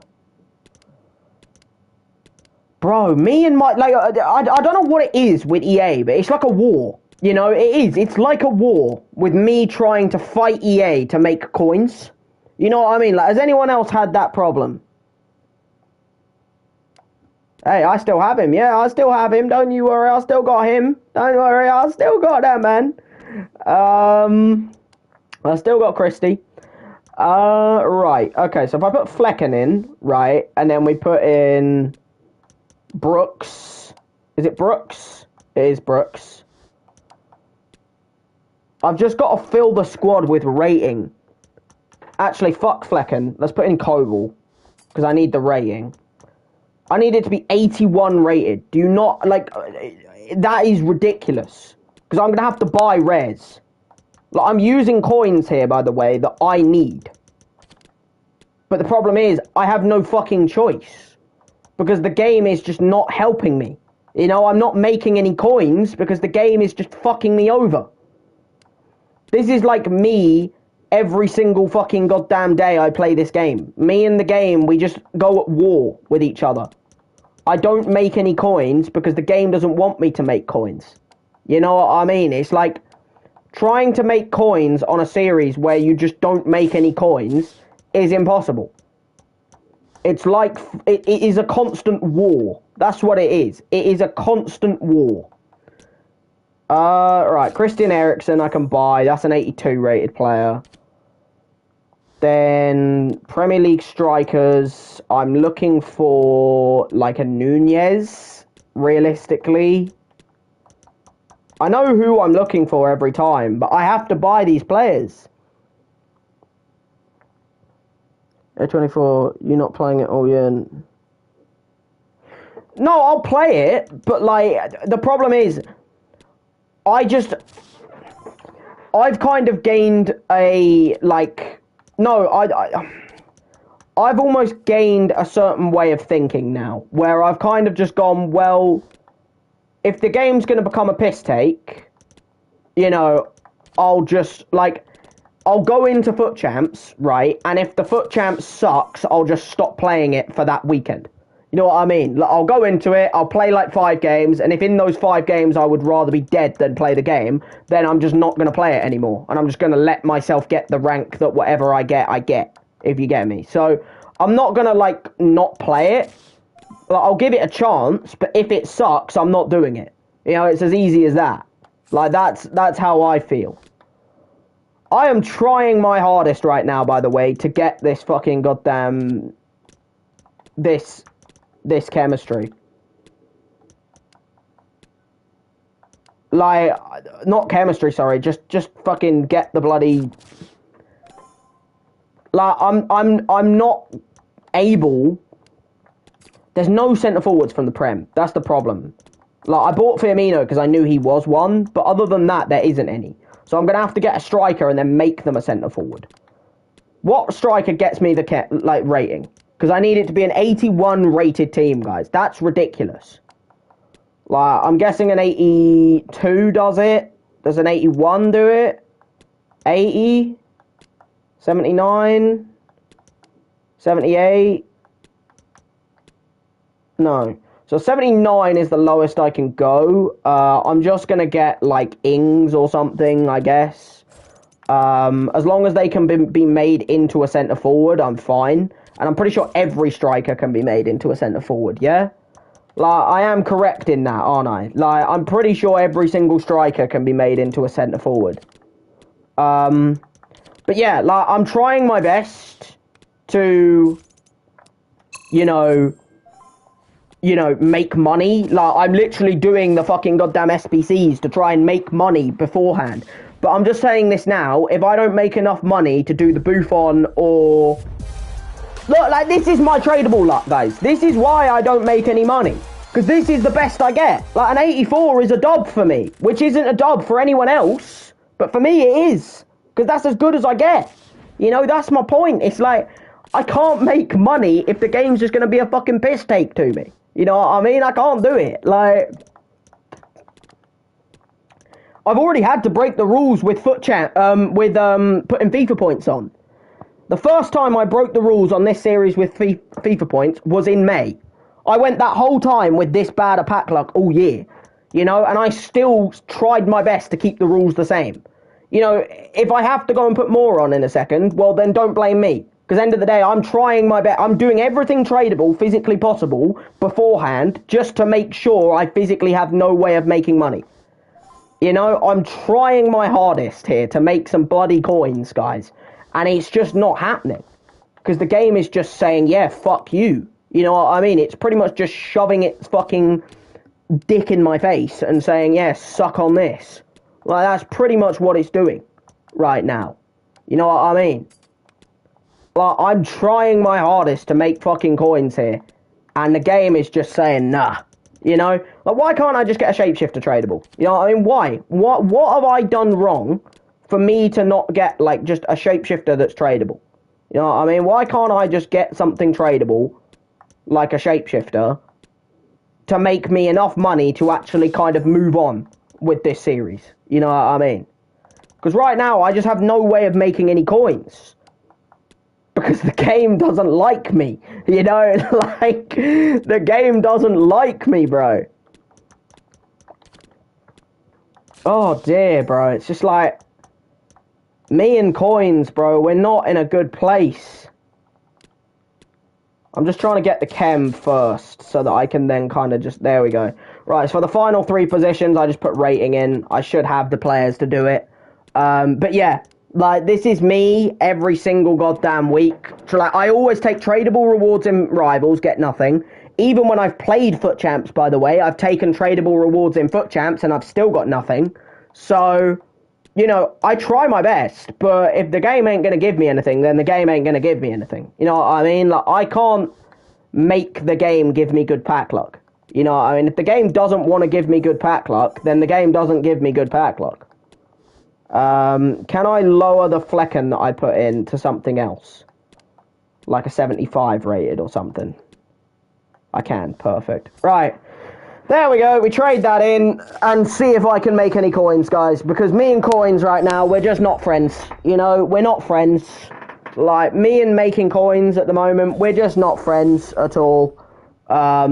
Bro, me and my, like, I don't know what it is with EA, but it's like a war. You know, it is. It's like a war with me trying to fight EA to make coins. You know what I mean? Like, has anyone else had that problem? Hey, I still have him. Yeah, I still have him. Don't you worry, I still got him. Don't worry, I still got that, man. I still got Christie. Right. Okay, so if I put Flecken in, right, and then we put in Brooks. Is it Brooks? It is Brooks. I've just got to fill the squad with rating. Actually, fuck Flecken. Let's put in Koval, because I need the rating. I need it to be 81 rated. Do you not, like, that is ridiculous. Because I'm going to have to buy rares. Like, I'm using coins here, by the way, that I need. But the problem is, I have no fucking choice. Because the game is just not helping me. You know, I'm not making any coins because the game is just fucking me over. This is like me every single fucking goddamn day I play this game. Me and the game, we just go at war with each other. I don't make any coins because the game doesn't want me to make coins. You know what I mean? It's like trying to make coins on a series where you just don't make any coins is impossible. It's like, it is a constant war. That's what it is. It is a constant war. Right, Christian Eriksen I can buy. That's an 82 rated player. Then Premier League strikers, I'm looking for like a Nunez, realistically. I know who I'm looking for every time, but I have to buy these players. A24, you're not playing it all yet. No, I'll play it, but like, the problem is, I've kind of gained a, like, no, I've almost gained a certain way of thinking now, where I've kind of just gone, well, if the game's going to become a piss take, you know, I'll just, like, I'll go into Foot Champs, right, and if the Foot Champs sucks, I'll just stop playing it for that weekend. You know what I mean? Like, I'll go into it, I'll play like 5 games, and if in those 5 games I would rather be dead than play the game, then I'm just not going to play it anymore. And I'm just going to let myself get the rank that whatever I get, if you get me. So, I'm not going to, like, not play it. Like, I'll give it a chance, but if it sucks, I'm not doing it. You know, it's as easy as that. Like, that's how I feel. I am trying my hardest right now, by the way, to get this fucking goddamn... This chemistry. Like, not chemistry, sorry, just fucking get the bloody... Like, I'm not able... There's no centre forwards from the Prem. That's the problem. Like, I bought Firmino because I knew he was one, but other than that, there isn't any. So I'm going to have to get a striker and then make them a centre-forward. What striker gets me the rating? Because I need it to be an 81 rated team, guys. That's ridiculous. Like, I'm guessing an 82 does it. Does an 81 do it? 80? 79? 78? No. So 79 is the lowest I can go. I'm just going to get, like, Ings or something, I guess. As long as they can be made into a centre-forward, I'm fine. And I'm pretty sure every striker can be made into a centre-forward, yeah? Like, I am correct in that, aren't I? Like, I'm pretty sure every single striker can be made into a centre-forward. But yeah, like, I'm trying my best to, you know, make money. Like, I'm literally doing the fucking goddamn SBCs to try and make money beforehand. But I'm just saying this now, if I don't make enough money to do the Buffon or... Look, like, this is my tradable luck, guys. This is why I don't make any money. Because this is the best I get. Like, an 84 is a dub for me, which isn't a dub for anyone else. But for me, it is. Because that's as good as I get. You know, that's my point. It's like, I can't make money if the game's just going to be a fucking piss take to me. You know what I mean? I can't do it. Like... I've already had to break the rules with putting FIFA points on. The first time I broke the rules on this series with FIFA points was in May. I went that whole time with this bad a pack luck all year, you know, and I still tried my best to keep the rules the same. You know, if I have to go and put more on in a second, well, then don't blame me. Because end of the day, I'm trying my best. I'm doing everything tradable, physically possible, beforehand, just to make sure I physically have no way of making money. You know, I'm trying my hardest here to make some bloody coins, guys. And it's just not happening. Because the game is just saying, yeah, fuck you. You know what I mean? It's pretty much just shoving its fucking dick in my face and saying, yeah, suck on this. Like, that's pretty much what it's doing right now. You know what I mean? Like, I'm trying my hardest to make fucking coins here. And the game is just saying, nah. You know, like, why can't I just get a shapeshifter tradable? You know what I mean? Why? What have I done wrong for me to not get, like, just a shapeshifter that's tradable? You know what I mean? Why can't I just get something tradable, like a shapeshifter, to make me enough money to actually kind of move on with this series? You know what I mean? Because right now, I just have no way of making any coins. Because the game doesn't like me, you know, like, the game doesn't like me, bro. Oh dear, bro, it's just like, me and coins, bro, we're not in a good place. I'm just trying to get the chem first, so that I can then kind of just, there we go. Right, so for the final 3 positions, I just put rating in. I should have the players to do it. But yeah. Like, this is me every single goddamn week. So, like, I always take tradable rewards in Rivals, get nothing. Even when I've played Foot Champs, by the way, I've taken tradable rewards in Foot Champs and I've still got nothing. So, you know, I try my best, but if the game ain't going to give me anything, then the game ain't going to give me anything. You know what I mean? Like, I can't make the game give me good pack luck. You know what I mean? If the game doesn't want to give me good pack luck, then the game doesn't give me good pack luck. Can I lower the Flecken that I put in to something else? Like a 75 rated or something. I can, perfect. Right, there we go, we trade that in and see if I can make any coins, guys. Because me and coins right now, we're just not friends. You know, we're not friends. Like, me and making coins at the moment, we're just not friends at all. I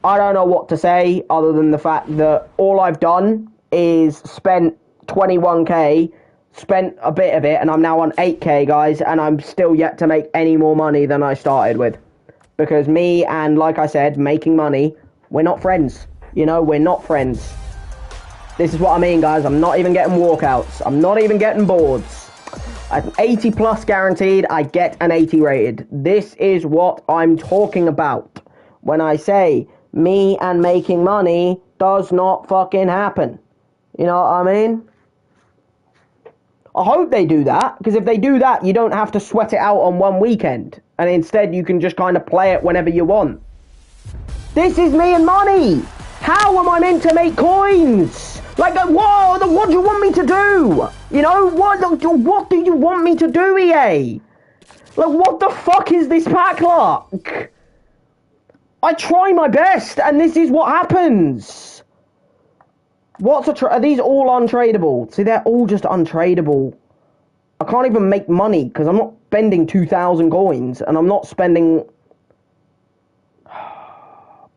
don't know what to say other than the fact that all I've done is spent 21k, spent a bit of it, and I'm now on 8k, guys, and I'm still yet to make any more money than I started with. Because me and, like I said, making money, we're not friends. You know, we're not friends. This is what I mean, guys. I'm not even getting walkouts. I'm not even getting boards. At 80 plus guaranteed, I get an 80 rated. This is what I'm talking about when I say me and making money does not fucking happen. You know what I mean? I hope they do that, because if they do that, you don't have to sweat it out on one weekend. And instead, you can just kind of play it whenever you want. This is me and money! How am I meant to make coins? Like, what do you want me to do? You know, what do you want me to do, EA? Like, what the fuck is this pack luck? I try my best, and this is what happens. Are these all untradeable? See, they're all just untradeable. I can't even make money, because I'm not spending 2,000 coins, and I'm not spending...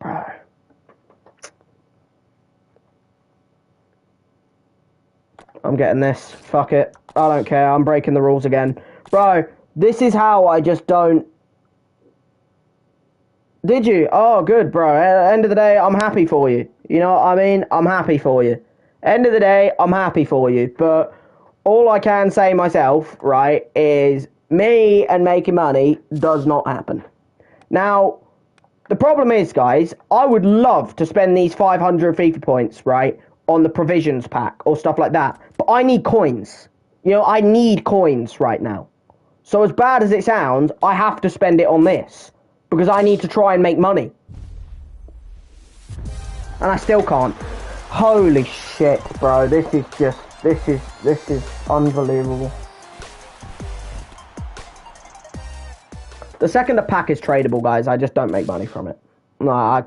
Bro. I'm getting this. Fuck it. I don't care. I'm breaking the rules again. Bro, this is how I just don't... Did you? Oh, good, bro. At the end of the day, I'm happy for you. You know what I mean? I'm happy for you. End of the day, I'm happy for you. But all I can say myself, right, is me and making money does not happen. Now, the problem is, guys, I would love to spend these 500 FIFA points, right, on the provisions pack or stuff like that. But I need coins. You know, I need coins right now. So as bad as it sounds, I have to spend it on this. Because I need to try and make money. And I still can't. Holy shit, bro. This is unbelievable. The second the pack is tradable, guys, I just don't make money from it. No, I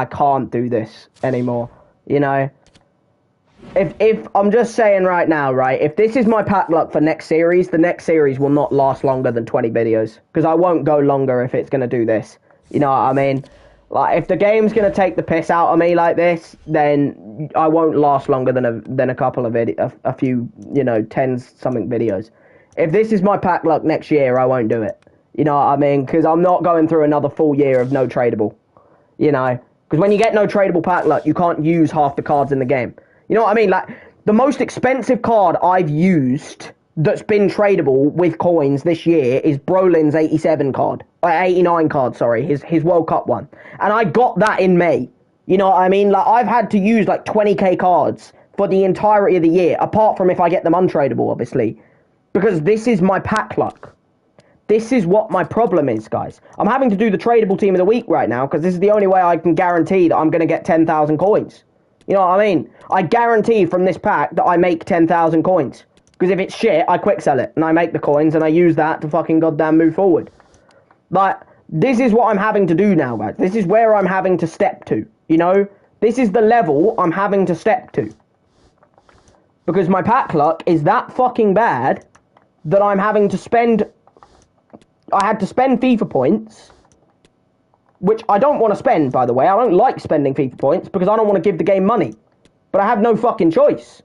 can't do this anymore. You know? If I'm just saying right now, right, if this is my pack luck for next series, the next series will not last longer than 20 videos. Because I won't go longer if it's going to do this. You know what I mean? Like, if the game's going to take the piss out of me like this, then I won't last longer than a couple of a few, you know, 10-something videos. If this is my pack luck next year, I won't do it. You know what I mean? Because I'm not going through another full year of no tradable. You know? Because when you get no tradable pack luck, you can't use half the cards in the game. You know what I mean? Like, the most expensive card I've used that's been tradable with coins this year is Brolin's 87 card. 89 card, sorry. His World Cup one. And I got that in May. You know what I mean? Like, I've had to use, like, 20k cards for the entirety of the year. Apart from if I get them untradeable, obviously. Because this is my pack luck. This is what my problem is, guys. I'm having to do the tradable team of the week right now because this is the only way I can guarantee that I'm going to get 10,000 coins. You know what I mean? I guarantee from this pack that I make 10,000 coins. Because if it's shit, I quick sell it. And I make the coins and I use that to fucking goddamn move forward. Like, this is what I'm having to do now, guys. This is where I'm having to step to. You know? This is the level I'm having to step to. Because my pack luck is that fucking bad that I'm having to spend... I had to spend FIFA points, which I don't want to spend, by the way. I don't like spending FIFA points because I don't want to give the game money. But I have no fucking choice.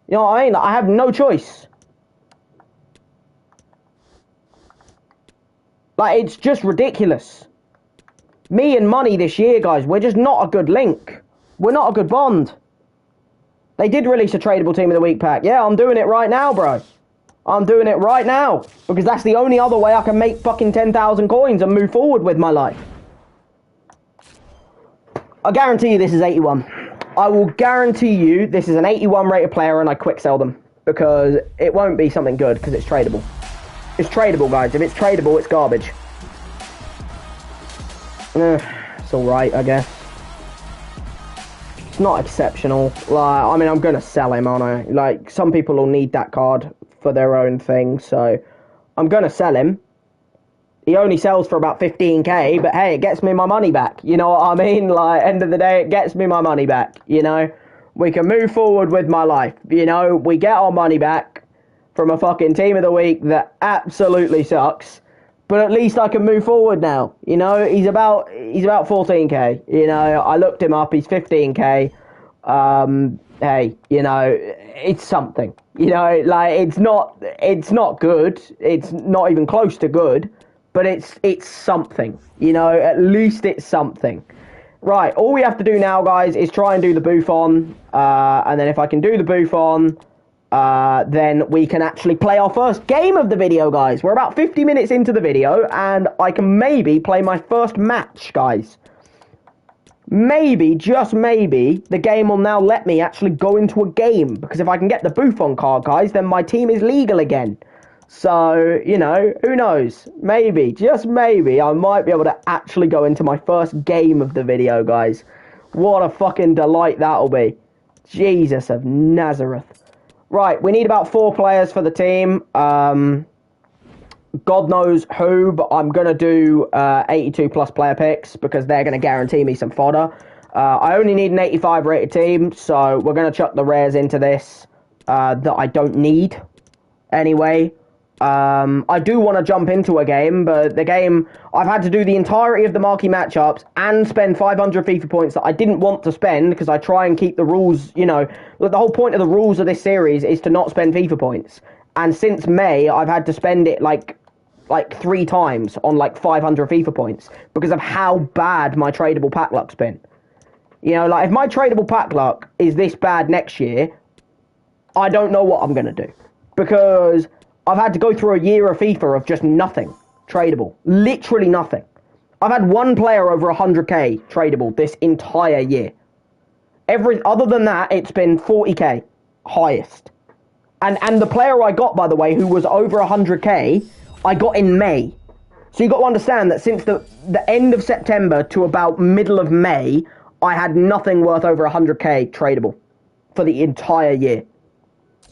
You know what I mean? I have no choice. Like, it's just ridiculous. Me and money this year, guys, we're just not a good link. We're not a good bond. They did release a tradable team of the week pack. Yeah, I'm doing it right now, bro. I'm doing it right now. Because that's the only other way I can make fucking 10,000 coins and move forward with my life. I guarantee you this is 81. I will guarantee you this is an 81 rated player and I quick sell them. Because it won't be something good because it's tradable. It's tradable, guys. If it's tradable, it's garbage. It's alright, I guess. It's not exceptional. Like, I mean, I'm going to sell him, aren't I? Like, some people will need that card for their own thing, so I'm going to sell him. He only sells for about 15k, but hey, it gets me my money back. You know what I mean? Like, end of the day, it gets me my money back, you know? We can move forward with my life, you know? We get our money back from a fucking team of the week that absolutely sucks, but at least I can move forward now, you know? He's about 14k, you know? I looked him up, he's 15k. Hey, you know, it's something, you know, like, it's not good, it's not even close to good, but it's something, you know, at least it's something. Right, all we have to do now, guys, is try and do the Buffon, and then if I can do the Buffon, then we can actually play our first game of the video, guys. We're about 50 minutes into the video, and I can maybe play my first match, guys. Maybe, just maybe, the game will now let me actually go into a game. Because if I can get the Buffon card, guys, then my team is legal again. So, you know, who knows? Maybe, just maybe, I might be able to actually go into my first game of the video, guys. What a fucking delight that'll be. Jesus of Nazareth. Right, we need about 4 players for the team. God knows who, but I'm going to do 82 plus player picks because they're going to guarantee me some fodder. I only need an 85 rated team, so we're going to chuck the rares into this that I don't need anyway. I do want to jump into a game, but the game, I've had to do the entirety of the marquee matchups and spend 500 FIFA points that I didn't want to spend because I try and keep the rules, you know, the whole point of the rules of this series is to not spend FIFA points. And since May, I've had to spend it like 3 times on like 500 FIFA points because of how bad my tradable pack luck's been. You know, like if my tradable pack luck is this bad next year, I don't know what I'm going to do because I've had to go through a year of FIFA of just nothing tradable. Literally nothing. I've had 1 player over 100k tradable this entire year. Other than that, it's been 40k highest. And the player I got, by the way, who was over 100k, I got in May. So you got to understand that since the end of September to about middle of May, I had nothing worth over 100k tradable for the entire year.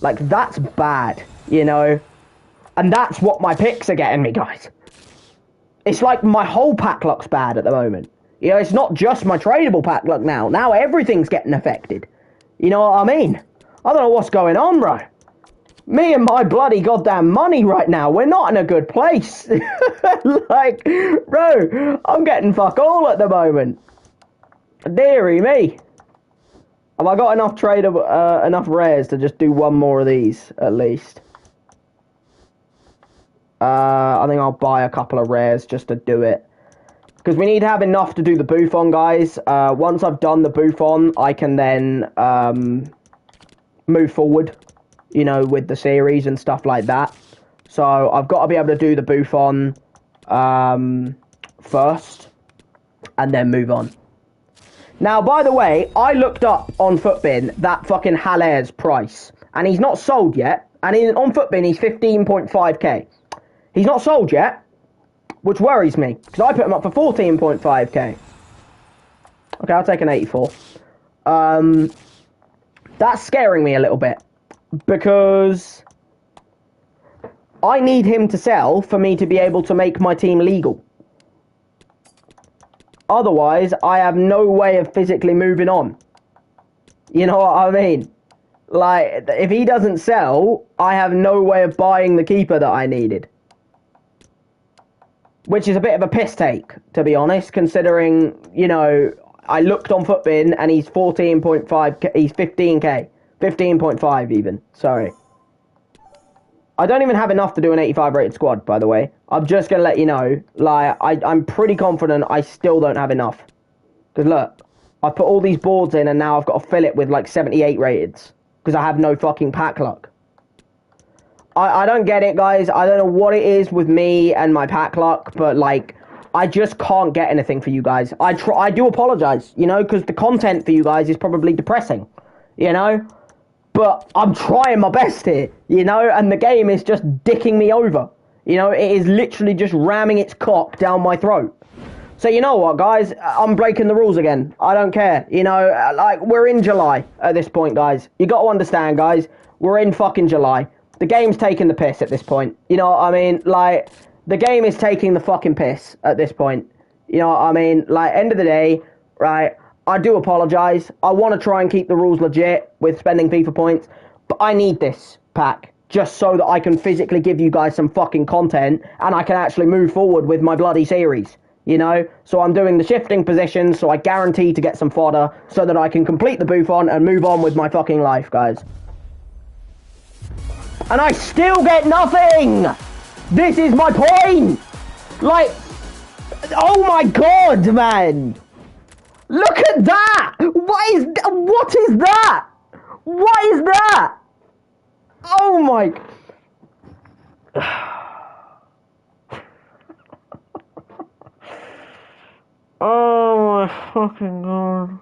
Like, that's bad, you know? And that's what my picks are getting me, guys. It's like my whole pack luck's bad at the moment. You know, it's not just my tradable pack luck now. Now everything's getting affected. You know what I mean? I don't know what's going on, bro. Me and my bloody goddamn money right now, we're not in a good place. Like, bro, I'm getting fuck all at the moment. Dearie me. Have I got enough enough rares to just do 1 more of these, at least? I think I'll buy a couple of rares just to do it. Because we need to have enough to do the Buffon, guys. Once I've done the Buffon, I can then move forward, you know, with the series and stuff like that. So I've got to be able to do the Buffon first and then move on. Now, by the way, I looked up on Footbin that fucking Haller's price, and he's not sold yet. And on Footbin, he's 15.5k. He's not sold yet, which worries me, because I put him up for 14.5k. Okay, I'll take an 84. That's scaring me a little bit, because I need him to sell for me to be able to make my team legal. Otherwise, I have no way of physically moving on. You know what I mean? Like, if he doesn't sell, I have no way of buying the keeper that I needed. Which is a bit of a piss take, to be honest, considering, you know, I looked on Footbin and he's 14.5, he's 15k. 15.5 even, sorry. I don't even have enough to do an 85 rated squad, by the way. I'm just going to let you know, like, I'm pretty confident I still don't have enough. Because look, I put all these boards in and now I've got to fill it with like 78 rateds. Because I have no fucking pack luck. I don't get it, guys. I don't know what it is with me and my pack luck, but like, I just can't get anything for you guys. I do apologize, you know, because the content for you guys is probably depressing, you know? But I'm trying my best here, you know, and the game is just dicking me over. You know, it is literally just ramming its cock down my throat. So you know what, guys? I'm breaking the rules again. I don't care. You know, like, we're in July at this point, guys. You got to understand, guys. We're in fucking July. The game's taking the piss at this point. You know what I mean? Like, the game is taking the fucking piss at this point. You know what I mean? Like, end of the day, right, I do apologise. I want to try and keep the rules legit with spending FIFA points, but I need this pack just so that I can physically give you guys some fucking content and I can actually move forward with my bloody series, you know? So I'm doing the shifting positions so I guarantee to get some fodder so that I can complete the Buffon and move on with my fucking life, guys. And I still get nothing! This is my point! Like, oh my god, man! Look at that! What is that? What is that? Oh my... Oh my fucking god.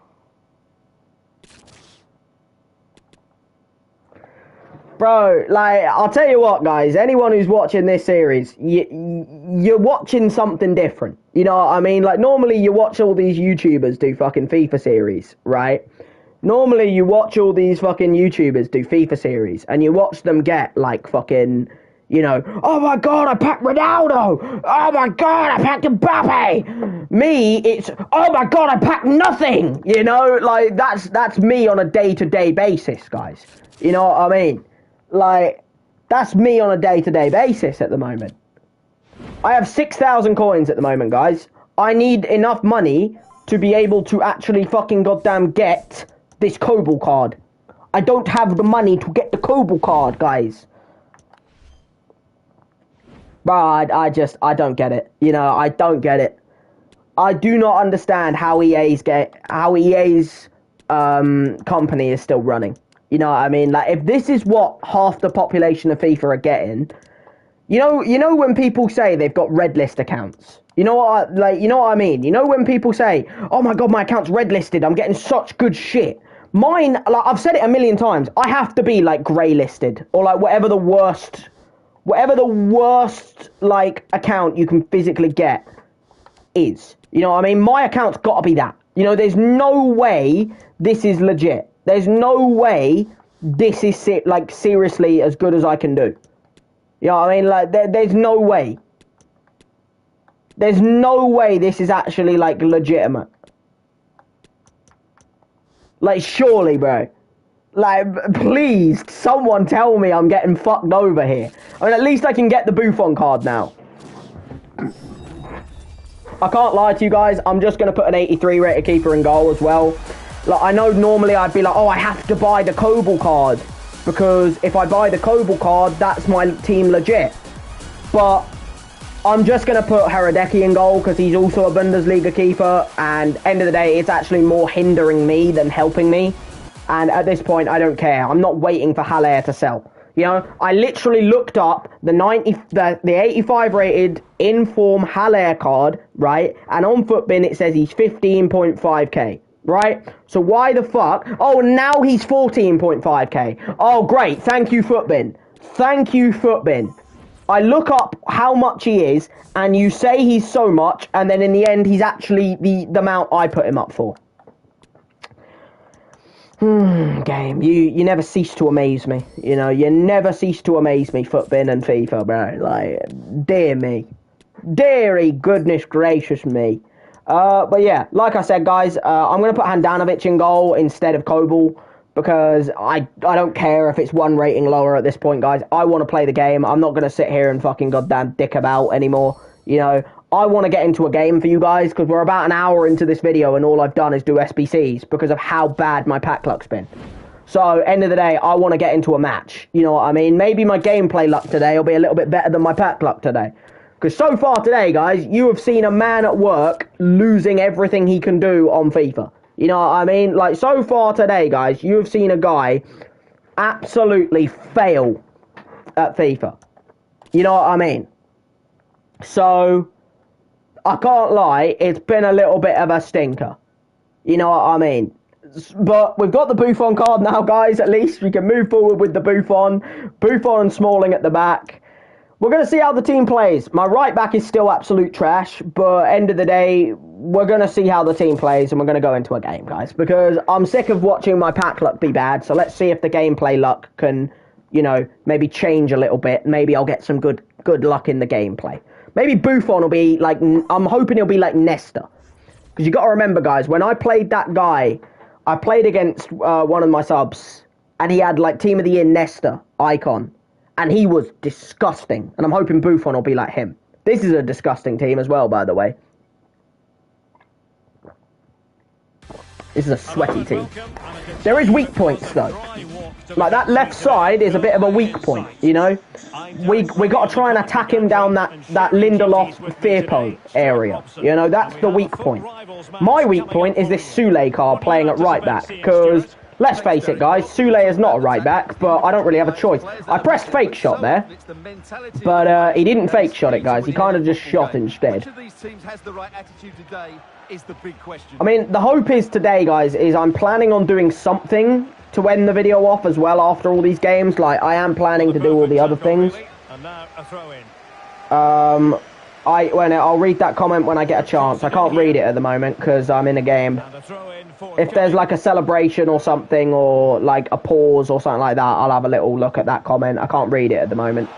Bro, like, I'll tell you what, guys. Anyone who's watching this series, you're watching something different. You know what I mean? Like, normally you watch all these YouTubers do fucking FIFA series, right? Normally you watch all these fucking YouTubers do FIFA series, and you watch them get, like, fucking, you know, oh my god, I packed Ronaldo! Oh my god, I packed Mbappe! Me, it's, oh my god, I packed nothing! You know, like, that's me on a day-to-day basis, guys. You know what I mean? Like, that's me on a day-to-day basis at the moment. I have 6,000 coins at the moment, guys. I need enough money to be able to actually fucking goddamn get this Cobble card. I don't have the money to get the Cobble card, guys. But I don't get it. You know, I don't get it. I do not understand how EA's company is still running. You know what I mean? Like, if this is what half the population of FIFA are getting, you know when people say they've got red list accounts. You know what I mean? You know when people say, "Oh my god, my account's red listed. I'm getting such good shit." Mine, like, I've said it a million times. I have to be like grey listed or like whatever the worst like account you can physically get is. You know what I mean? My account's got to be that. You know, there's no way this is legit. There's no way this is like seriously as good as I can do. You know what I mean? Like, there's no way. There's no way this is actually, like, legitimate. Like, surely, bro. Like, please, someone tell me I'm getting fucked over here. I mean, at least I can get the Buffon card now. I can't lie to you guys. I'm just going to put an 83 rated keeper in goal as well. Like, I know normally I'd be like, oh, I have to buy the Cobble card. Because if I buy the Cobble card, that's my team legit. But I'm just going to put Hatricks in goal because he's also a Bundesliga keeper. And end of the day, it's actually more hindering me than helping me. And at this point, I don't care. I'm not waiting for Haller to sell. You know, I literally looked up the 85 rated in-form Haller card, right? And on Footbin, it says he's 15.5k. Right? So why the fuck? Oh, now he's 14.5k. Oh, great. Thank you, Footbin. Thank you, Footbin. I look up how much he is, and you say he's so much, and then in the end, he's actually the amount I put him up for. Game. You never cease to amaze me. You know, you never cease to amaze me, Footbin and FIFA, bro. Like, dear me. Deary goodness gracious me. But yeah, like I said, guys, I'm going to put Handanovic in goal instead of Cobble because I don't care if it's one rating lower at this point, guys. I want to play the game. I'm not going to sit here and fucking goddamn dick about anymore. You know, I want to get into a game for you guys because we're about an hour into this video and all I've done is do SBCs because of how bad my pack luck's been. So, end of the day, I want to get into a match. You know what I mean? Maybe my gameplay luck today will be a little bit better than my pack luck today. Because so far today, guys, you have seen a man at work losing everything he can do on FIFA. You know what I mean? Like, so far today, guys, you have seen a guy absolutely fail at FIFA. You know what I mean? So, I can't lie, it's been a little bit of a stinker. You know what I mean? But we've got the Buffon card now, guys, at least. We can move forward with the Buffon. Buffon and Smalling at the back. We're going to see how the team plays. My right back is still absolute trash, but end of the day, we're going to see how the team plays, and we're going to go into a game, guys, because I'm sick of watching my pack luck be bad, so let's see if the gameplay luck can, you know, maybe change a little bit. Maybe I'll get some good luck in the gameplay. Maybe Buffon will be like, I'm hoping he'll be like Nesta. Because you got to remember, guys, when I played that guy, I played against one of my subs, and he had like Team of the Year Nesta icon. And he was disgusting. And I'm hoping Buffon will be like him. This is a disgusting team as well, by the way. This is a sweaty team. There is weak points, though. Like, that left side is a bit of a weak point, you know? We got to try and attack him down that Lindelof-Firpo area. You know, that's the weak point. My weak point is this Sule card playing at right back. Because, let's face it, guys, Sule is not a right back, but I don't really have a choice. I pressed fake shot there, but he didn't fake shot it, guys. He kind of just shot instead. is the big question. I mean, the hope is today, guys, is I'm planning on doing something to end the video off as well after all these games. Like, I am planning to do all the other things. And now a throw in. I'll read that comment when I get a chance. I can't read it at the moment because I'm in a game. If there's like a celebration or something, or like a pause or something like that, I'll have a little look at that comment. I can't read it at the moment.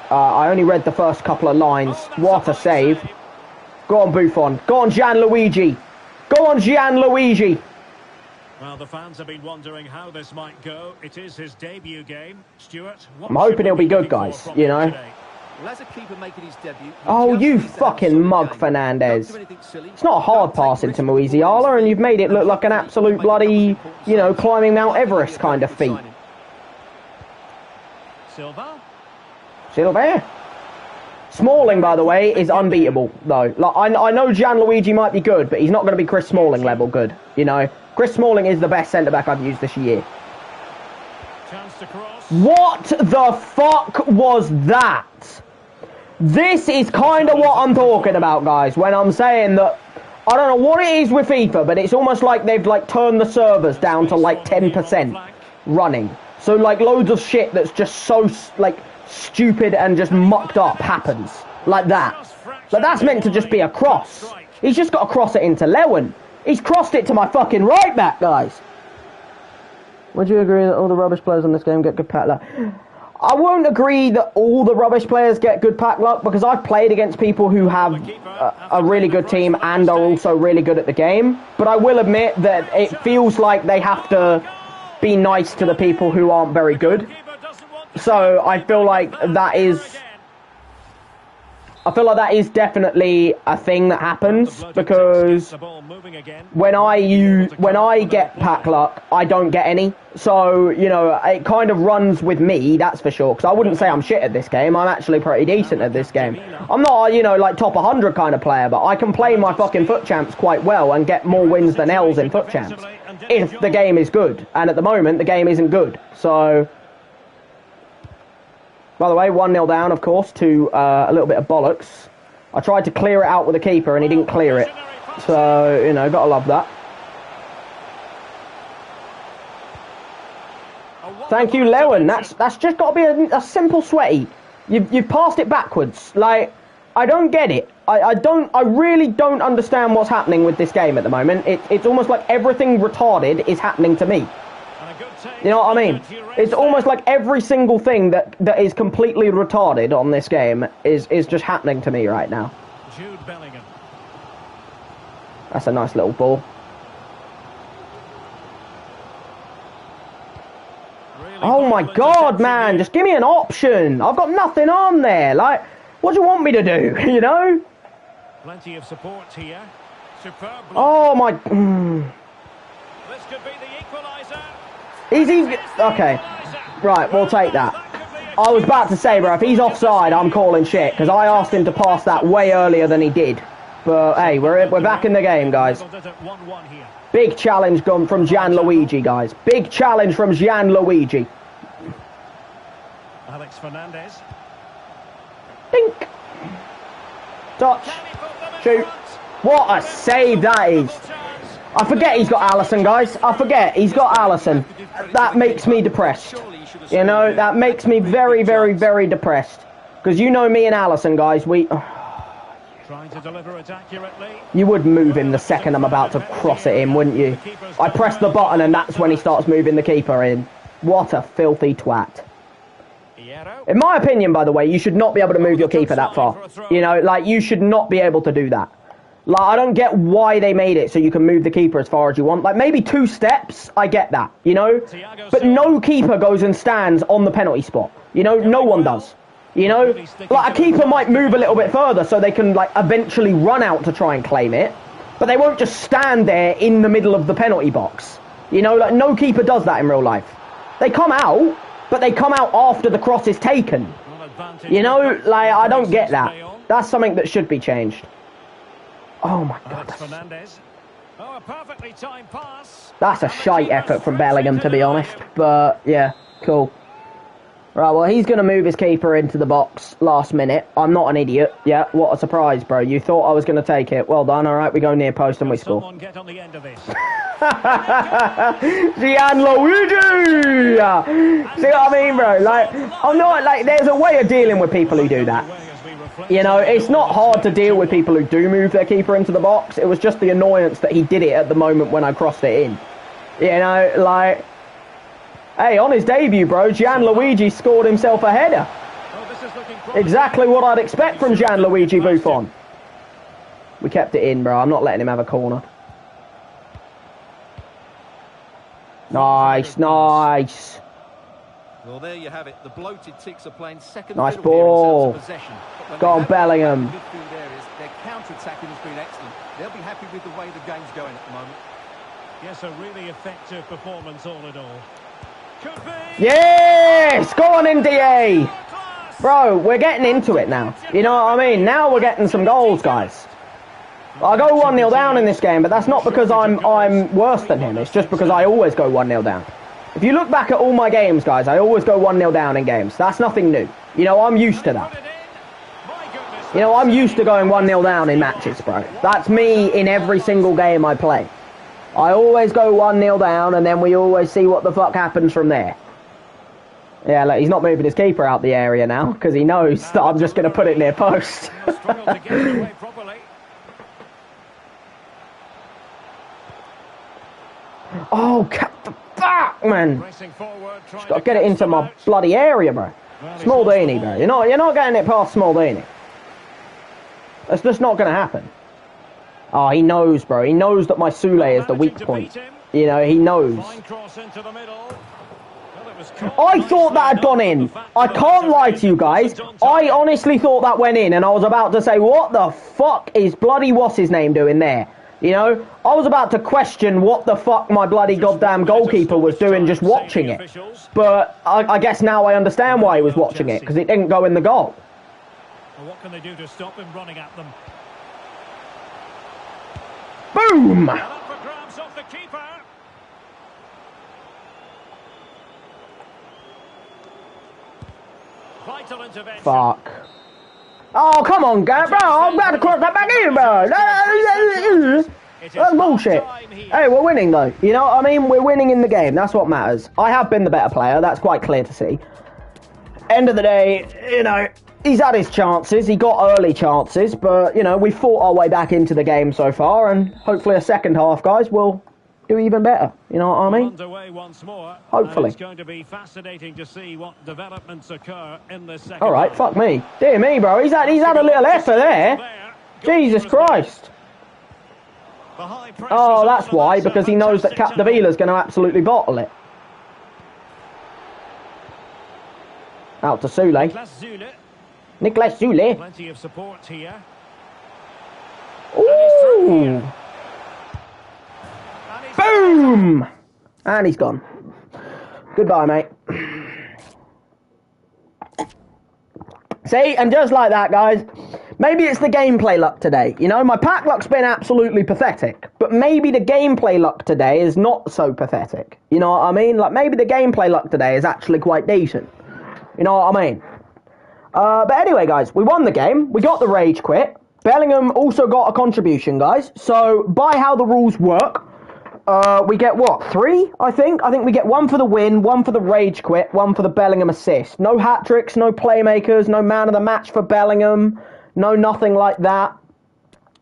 I only read the first couple of lines. What a save. Go on, Buffon. Go on, Gianluigi. Go on, Gianluigi. Well, the fans have been wondering how this might go. It is his debut game. Stuart, I'm hoping he'll be good, guys, you know. Well, as a keeper making his debut, oh, you fucking mug, Fernandez. It's not a hard pass into Musiala, and you've made it look like an absolute bloody, you know, climbing Mount Everest kind of feat. Silva. Smalling, by the way, is unbeatable, though. Like, I know Gianluigi might be good, but he's not going to be Chris Smalling level good, you know. Chris Smalling is the best centre-back I've used this year. What the fuck was that? This is kind of what I'm talking about, guys, when I'm saying that, I don't know what it is with FIFA, but it's almost like they've, like, turned the servers down to, like, 10% running. So, like, loads of shit that's just so, like, stupid and just mucked up happens. Like that. Like, that's meant to just be a cross. He's just got to cross it into Lewan. He's crossed it to my fucking right back, guys. Would you agree that all the rubbish players in this game get good pack luck? I won't agree that all the rubbish players get good pack luck, because I've played against people who have a really good team and are also really good at the game. But I will admit that it feels like they have to be nice to the people who aren't very good. So I feel like that is... definitely a thing that happens, because when I get pack luck, I don't get any. So, you know, it kind of runs with me, that's for sure, because I wouldn't say I'm shit at this game. I'm actually pretty decent at this game. I'm not, you know, like top 100 kind of player, but I can play my fucking foot champs quite well and get more wins than L's in foot champs if the game is good. And at the moment, the game isn't good. So... By the way, 1-0 down, of course, to a little bit of bollocks. I tried to clear it out with the keeper, and he didn't clear it. So, you know, gotta love that. Thank you, Lewan. That's just got to be a simple sweaty. You've passed it backwards. Like, I don't get it. I really don't understand what's happening with this game at the moment. It's almost like everything retarded is happening to me. You know what I mean? It's almost like every single thing that is completely retarded on this game is just happening to me right now. Bellingham. That's a nice little ball. Oh my god, man, just give me an option. I've got nothing on there. Like, what do you want me to do, you know? Plenty of support here. Superb. Oh my... This could be the equaliser. Easy. Okay. Right, we'll take that. I was about to say, bro, if he's offside, I'm calling shit, because I asked him to pass that way earlier than he did. But, hey, we're back in the game, guys. Big challenge from Gianluigi, guys. Big challenge from Gianluigi. Alex Fernandez. Dink. Touch. Shoot. What a save that is. I forget he's got Alisson, guys. I forget he's got Alisson. That makes me depressed. You know, that makes me very, very, very depressed. Because you know me and Alisson, guys, we... Trying to deliver it accurately. You would move him the second I'm about to cross it in, wouldn't you? I press the button and that's when he starts moving the keeper in. What a filthy twat. In my opinion, by the way, you should not be able to move your keeper that far. You know, like, you should not be able to do that. Like, I don't get why they made it so you can move the keeper as far as you want. Like, maybe 2 steps, I get that, you know? But no keeper goes and stands on the penalty spot. You know, no one does. You know? Like, a keeper might move a little bit further so they can, like, eventually run out to try and claim it. But they won't just stand there in the middle of the penalty box. You know, like, no keeper does that in real life. They come out, but they come out after the cross is taken. You know? Like, I don't get that. That's something that should be changed. Oh my god. That's a shite effort from Bellingham, to be honest. But, yeah, cool. Right, well, he's going to move his keeper into the box last minute. I'm not an idiot. Yeah, what a surprise, bro. You thought I was going to take it. Well done. All right, we go near post and we score. Someone get on the end of this. Gianluigi! See what I mean, bro? Like, I'm not, like, there's a way of dealing with people who do that. You know, it's not hard to deal with people who do move their keeper into the box. It was just the annoyance that he did it at the moment when I crossed it in. You know, like... Hey, on his debut, bro, Gianluigi scored himself a header. Exactly what I'd expect from Gianluigi Buffon. We kept it in, bro. I'm not letting him have a corner. Nice, nice. Well, there you have it. The bloated ticks are playing second. Nice ball. Go on, Bellingham. Their counter-attacking has been excellent. They'll be happy with the way the game's going at the moment. Yes, a really effective performance all in all. Yes! Go on, NDA! Bro, we're getting into it now. You know what I mean? Now we're getting some goals, guys. I go 1-0 down in this game, but that's not because I'm worse than him. It's just because I always go 1-0 down. If you look back at all my games, guys, I always go 1-0 down in games. That's nothing new. You know, I'm used to that. You know, I'm used to going 1-0 down in matches, bro. That's me in every single game I play. I always go 1-0 down, and then we always see what the fuck happens from there. Yeah, look, he's not moving his keeper out the area now, because he knows that I'm just going to put it near post. Oh, cut the fuck, man. Just got to get it into my bloody area, bro. Smaldini, bro. You're not getting it past Smaldini. That's just not going to happen. Oh, he knows, bro. He knows that my Sule is the weak point. You know, he knows. I thought that had gone in. I can't lie to you guys. I honestly thought that went in, and I was about to say, what the fuck is bloody what's his name doing there? You know, I was about to question what the fuck my bloody goddamn goalkeeper was doing just watching it. But I guess now I understand why he was watching it, because it didn't go in the goal. Well, what can they do to stop him running at them? Boom! Fuck. Oh, come on, guys, bro. I'm about to cross that back in, bro. That's bullshit. Hey, we're winning, though. You know what I mean? We're winning in the game. That's what matters. I have been the better player. That's quite clear to see. End of the day, you know, he's had his chances. He got early chances, but, you know, we fought our way back into the game so far, and hopefully a second half, guys, will do even better. You know what I mean? Hopefully. It's going to be fascinating to see what developments occur in this second. All right, fuck me. Dear me, bro. He's had a little effort there. Jesus Christ. Oh, that's why, because he knows that Capdevila's going to absolutely bottle it. Out to Sule. Nicolas Sule. Plenty of support here. Ooh. Boom! And he's gone. Goodbye, mate. See, and just like that, guys, maybe it's the gameplay luck today. You know, my pack luck's been absolutely pathetic, but maybe the gameplay luck today is not so pathetic. You know what I mean? Like, maybe the gameplay luck today is actually quite decent. You know what I mean? But anyway, guys, we won the game. We got the rage quit. Bellingham also got a contribution, guys. So, by how the rules work, we get, what, 3, I think? I think we get 1 for the win, 1 for the rage quit, 1 for the Bellingham assist. No hat-tricks, no playmakers, no man of the match for Bellingham, no nothing like that.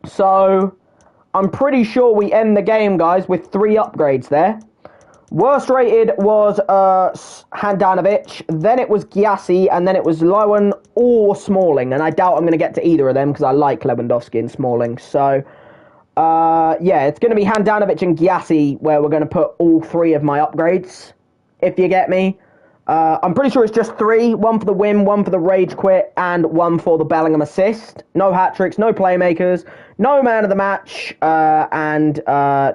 So, I'm pretty sure we end the game, guys, with 3 upgrades there. Worst rated was Handanovic, then it was Gyasi, and then it was Lowen or Smalling. And I doubt I'm going to get to either of them because I like Lewandowski and Smalling. So, yeah, it's going to be Handanovic and Gyasi where we're going to put all 3 of my upgrades, if you get me. I'm pretty sure it's just 3, 1 for the win, 1 for the rage quit, and 1 for the Bellingham assist. No hat-tricks, no playmakers, no man of the match, and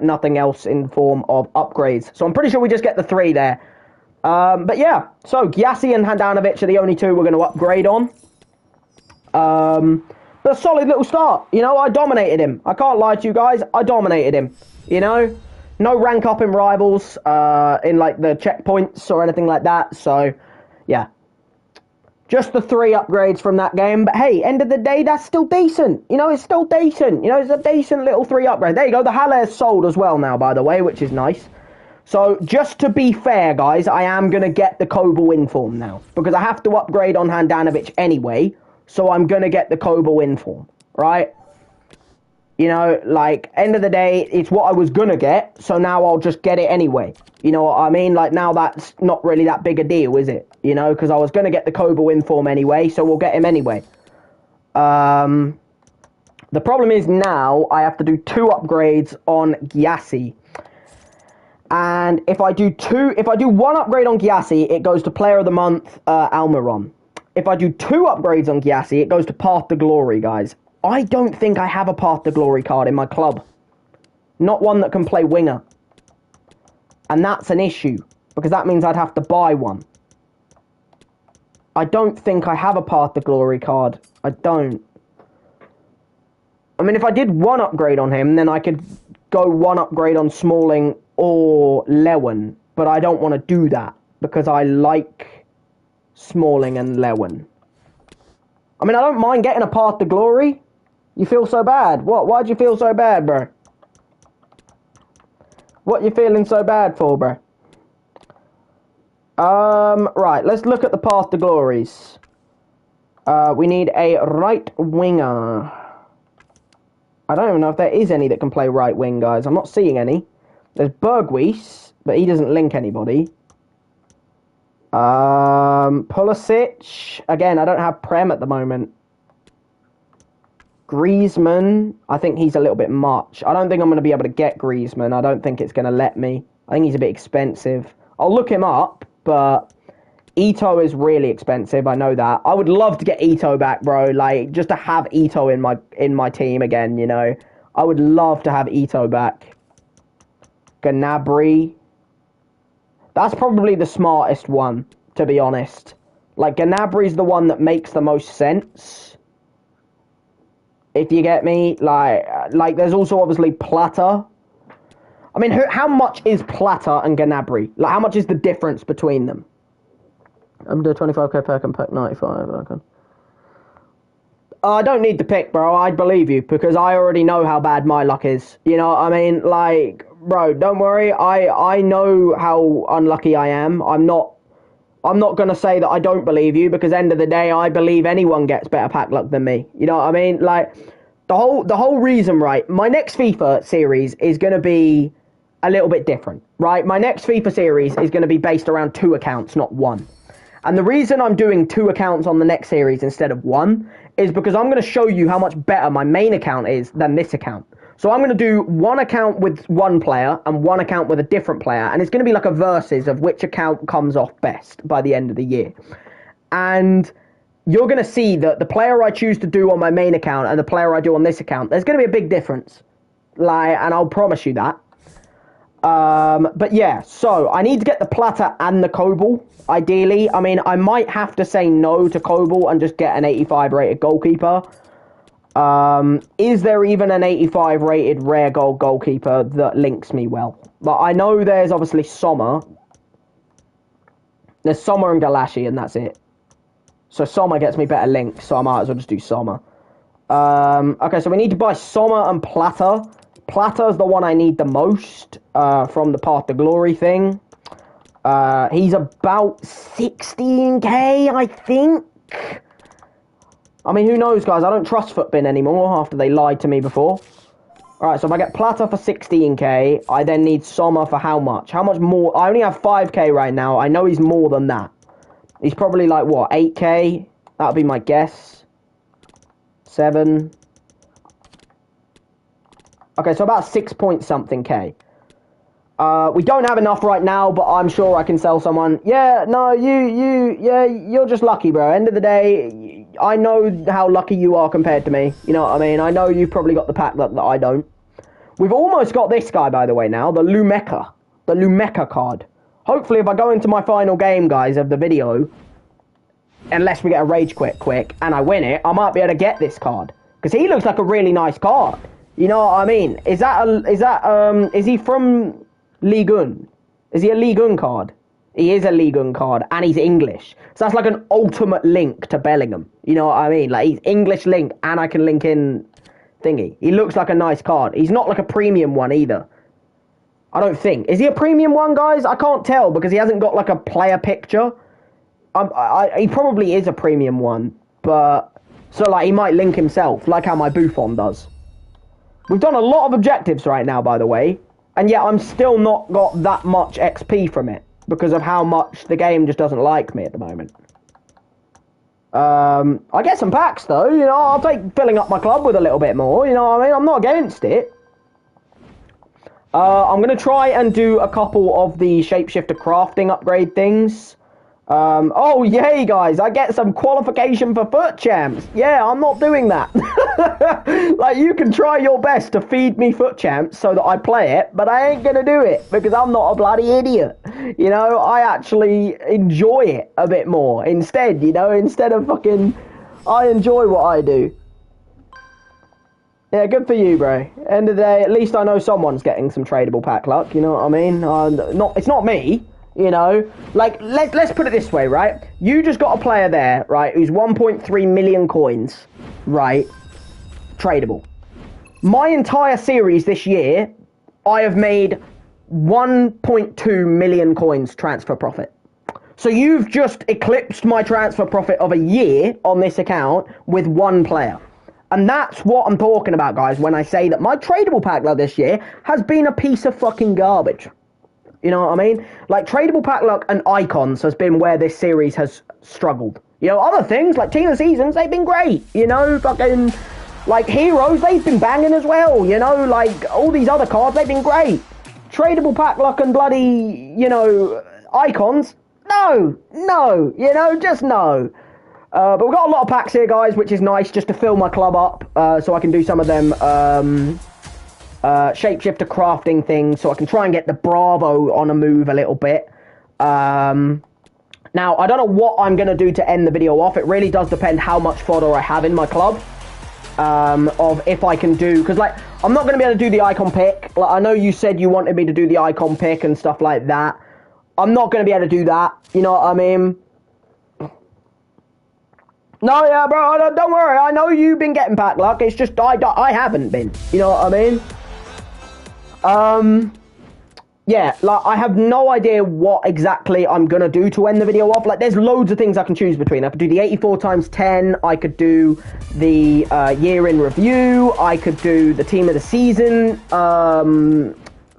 nothing else in form of upgrades. So I'm pretty sure we just get the 3 there. But yeah, so Gyasi and Handanovic are the only 2 we're going to upgrade on. But a solid little start. You know, I dominated him. I can't lie to you guys. I dominated him. You know? No rank up in rivals, in like the checkpoints or anything like that. So, yeah. Just the 3 upgrades from that game. But hey, end of the day, that's still decent. You know, it's still decent. You know, it's a decent little 3 upgrade. There you go. The Haller's sold as well now, by the way, which is nice. So, just to be fair, guys, I am going to get the Kobel Inform now. Because I have to upgrade on Handanovic anyway. So, I'm going to get the Kobel Inform. Right? You know, like, end of the day, it's what I was going to get. So, now I'll just get it anyway. You know what I mean? Like, now that's not really that big a deal, is it? You know, because I was going to get the Kobel Inform anyway. So, we'll get him anyway. The problem is now I have to do 2 upgrades on Gyasi. And if I do 1 upgrade on Gyasi, it goes to Player of the Month, Almiron. If I do 2 upgrades on Gyasi, it goes to Path to Glory, guys. I don't think I have a Path to Glory card in my club. Not one that can play winger. And that's an issue, because that means I'd have to buy one. I don't think I have a Path to Glory card. I don't. I mean, if I did 1 upgrade on him, then I could go 1 upgrade on Smalling or Lewen. But I don't want to do that, because I like Smalling and Lewen. I mean, I don't mind getting a Path to Glory. You feel so bad? What? Why'd you feel so bad, bro? What you feeling so bad for, bro? Right, let's look at the Path to Glories. We need a right winger. I don't even know if there is any that can play right wing, guys. I'm not seeing any. There's Berghuis, but he doesn't link anybody. Pulisic. Again, I don't have Prem at the moment. Griezmann. I think he's a little bit much. I don't think I'm going to be able to get Griezmann. I don't think it's going to let me. I think he's a bit expensive. I'll look him up, but Ito is really expensive. I know that. I would love to get Ito back, bro. Like, just to have Ito in my team again, you know. I would love to have Ito back. Gnabry. That's probably the smartest one, to be honest. Like, Gnabry's the one that makes the most sense. If you get me. Like there's also obviously Plata. I mean, how much is Plata and Gnabry? Like, how much is the difference between them? I'm doing 25k pack and pack 95. Okay. I don't need the pick, bro. I believe you, because I already know how bad my luck is. You know what I mean? Like, bro, don't worry. I know how unlucky I am. I'm not going to say that I don't believe you, because end of the day, I believe anyone gets better pack luck than me. You know what I mean? Like, the whole reason, right? My next FIFA series is going to be a little bit different, right? My next FIFA series is going to be based around 2 accounts, not 1. And the reason I'm doing 2 accounts on the next series instead of 1 is because I'm going to show you how much better my main account is than this account. So I'm going to do 1 account with 1 player and 1 account with a different player. And it's going to be like a versus of which account comes off best by the end of the year. And you're going to see that the player I choose to do on my main account and the player I do on this account, there's going to be a big difference. And I'll promise you that. But yeah, so I need to get the Plata and the Kobel, ideally. I mean, I might have to say no to Kobel and just get an 85 rated goalkeeper. Is there even an 85 rated rare gold goalkeeper that links me well? But I know there's obviously Sommer. There's Sommer and Galashi, and that's it. So Sommer gets me better links, so I might as well just do Sommer. Okay, so we need to buy Sommer and Plata. Plata's the one I need the most from the Path to Glory thing. He's about 16k, I think. I mean, who knows, guys? I don't trust Footbin anymore after they lied to me before. Alright, so if I get Plata for 16k, I then need Sommer for how much? How much more? I only have 5k right now. I know he's more than that. He's probably like, what, 8k? That would be my guess. 7. Okay, so about 6 point something k. We don't have enough right now, but I'm sure I can sell someone. Yeah, no, you're just lucky, bro. End of the day, I know how lucky you are compared to me. You know what I mean? I know you've probably got the pack luck that I don't. We've almost got this guy, by the way, now. The Lumeka card. Hopefully, if I go into my final game, guys, of the video, unless we get a rage quit quick, and I win it, I might be able to get this card. Because he looks like a really nice card. You know what I mean? Is he from Ligue 1? Is he a Ligue 1 card? He is a Ligue 1 card, and he's English. So that's like an ultimate link to Bellingham. You know what I mean? Like, he's English link, and I can link in thingy. He looks like a nice card. He's not like a premium one either. I don't think. Is he a premium one, guys? I can't tell because he hasn't got like a player picture. He probably is a premium one, but... So, like, he might link himself, like how my Buffon does. We've done a lot of objectives right now, by the way, and yet I'm still not got that much XP from it because of how much the game just doesn't like me at the moment. I get some packs, though. You know, I'll take filling up my club with a little bit more. You know what I mean? I'm not against it. I'm going to try and do a couple of the shapeshifter crafting upgrade things. Oh, yay, guys, I get some qualification for foot champs. Yeah, I'm not doing that. Like, you can try your best to feed me foot champs so that I play it, but I ain't gonna do it because I'm not a bloody idiot. You know, I actually enjoy it a bit more instead, you know, instead of fucking... I enjoy what I do. Yeah, good for you, bro. End of the day, at least I know someone's getting some tradable pack luck, you know what I mean? It's not me. You know, like, let's put it this way, right? You just got a player there, right, who's 1.3 million coins, right, tradable. My entire series this year, I have made 1.2 million coins transfer profit. So you've just eclipsed my transfer profit of a year on this account with one player. And that's what I'm talking about, guys, when I say that my tradable pack luck this year has been a piece of fucking garbage. You know what I mean? Like, tradable pack luck and icons has been where this series has struggled. You know, other things, like team of the seasons, they've been great. You know, fucking, like, heroes, they've been banging as well. You know, like, all these other cards, they've been great. Tradable pack luck and bloody, you know, icons, no, you know, just no. But we've got a lot of packs here, guys, which is nice, just to fill my club up, so I can do some of them, shapeshifter crafting things, so I can try and get the Bravo on a move a little bit. Now, I don't know what I'm going to do to end the video off. It really does depend how much fodder I have in my club, of if I can do, because, like, I'm not going to be able to do the icon pick. Like, I know you said you wanted me to do the icon pick and stuff like that. I'm not going to be able to do that, you know what I mean? No, yeah, bro, don't worry, I know you've been getting pack luck, it's just I haven't been, you know what I mean? Yeah, like, I have no idea what exactly I'm gonna do to end the video off. Like, there's loads of things I can choose between. I could do the 84 times 10, I could do the year in review, I could do the team of the season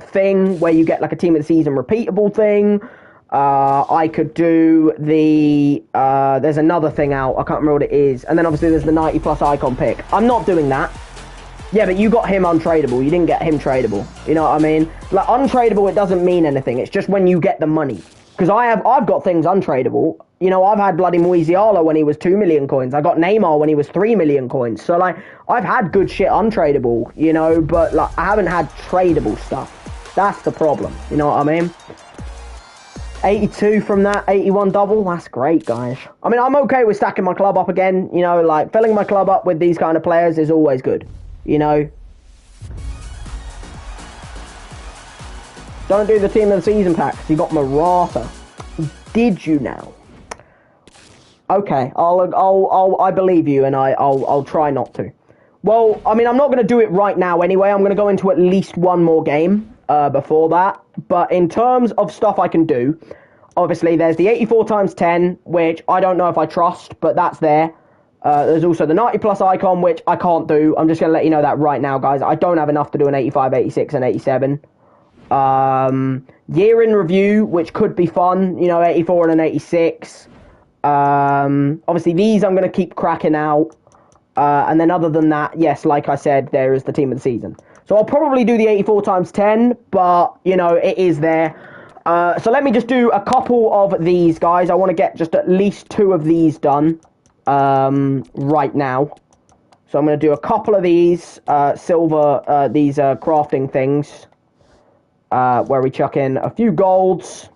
thing, where you get like a team of the season repeatable thing. I could do the, there's another thing out, I can't remember what it is, and then obviously there's the 90 plus icon pick. I'm not doing that. Yeah, but you got him untradable. You didn't get him tradable. You know what I mean? Like, untradable, it doesn't mean anything. It's just when you get the money. Because I've got things untradable. You know, I've had bloody Musiala when he was 2 million coins. I got Neymar when he was 3 million coins. So, like, I've had good shit untradable, you know, but, like, I haven't had tradable stuff. That's the problem. You know what I mean? 82 from that, 81 double. That's great, guys. I mean, I'm okay with stacking my club up again. You know, like, filling my club up with these kind of players is always good. You know, don't do the team of the season packs. You got Morata. Did you now? Okay, I believe you, and I'll try not to. Well, I mean, I'm not going to do it right now anyway. I'm going to go into at least one more game before that. But in terms of stuff I can do, obviously there's the 84 times 10, which I don't know if I trust, but that's there. There's also the 90 plus icon, which I can't do. I'm just going to let you know that right now, guys. I don't have enough to do an 85, 86, and 87. Year in review, which could be fun. You know, 84 and an 86. Obviously, these I'm going to keep cracking out. And then other than that, yes, like I said, there is the team of the season. So I'll probably do the 84 times 10, but, you know, it is there. So let me just do a couple of these, guys. I want to get just at least 2 of these done. Right now. So I'm going to do a couple of these silver, these crafting things, where we chuck in a few golds.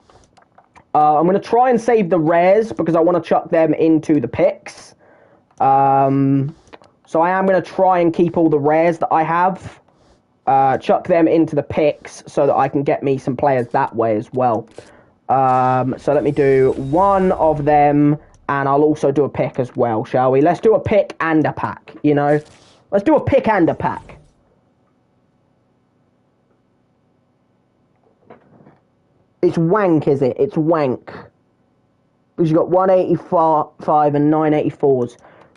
I'm going to try and save the rares because I want to chuck them into the picks. So I am going to try and keep all the rares that I have, chuck them into the picks so that I can get me some players that way as well. So let me do one of them, and I'll also do a pick as well, shall we? Let's do a pick and a pack, you know? Let's do a pick and a pack. It's wank, is it? It's wank. Because you've got 185 and 984s.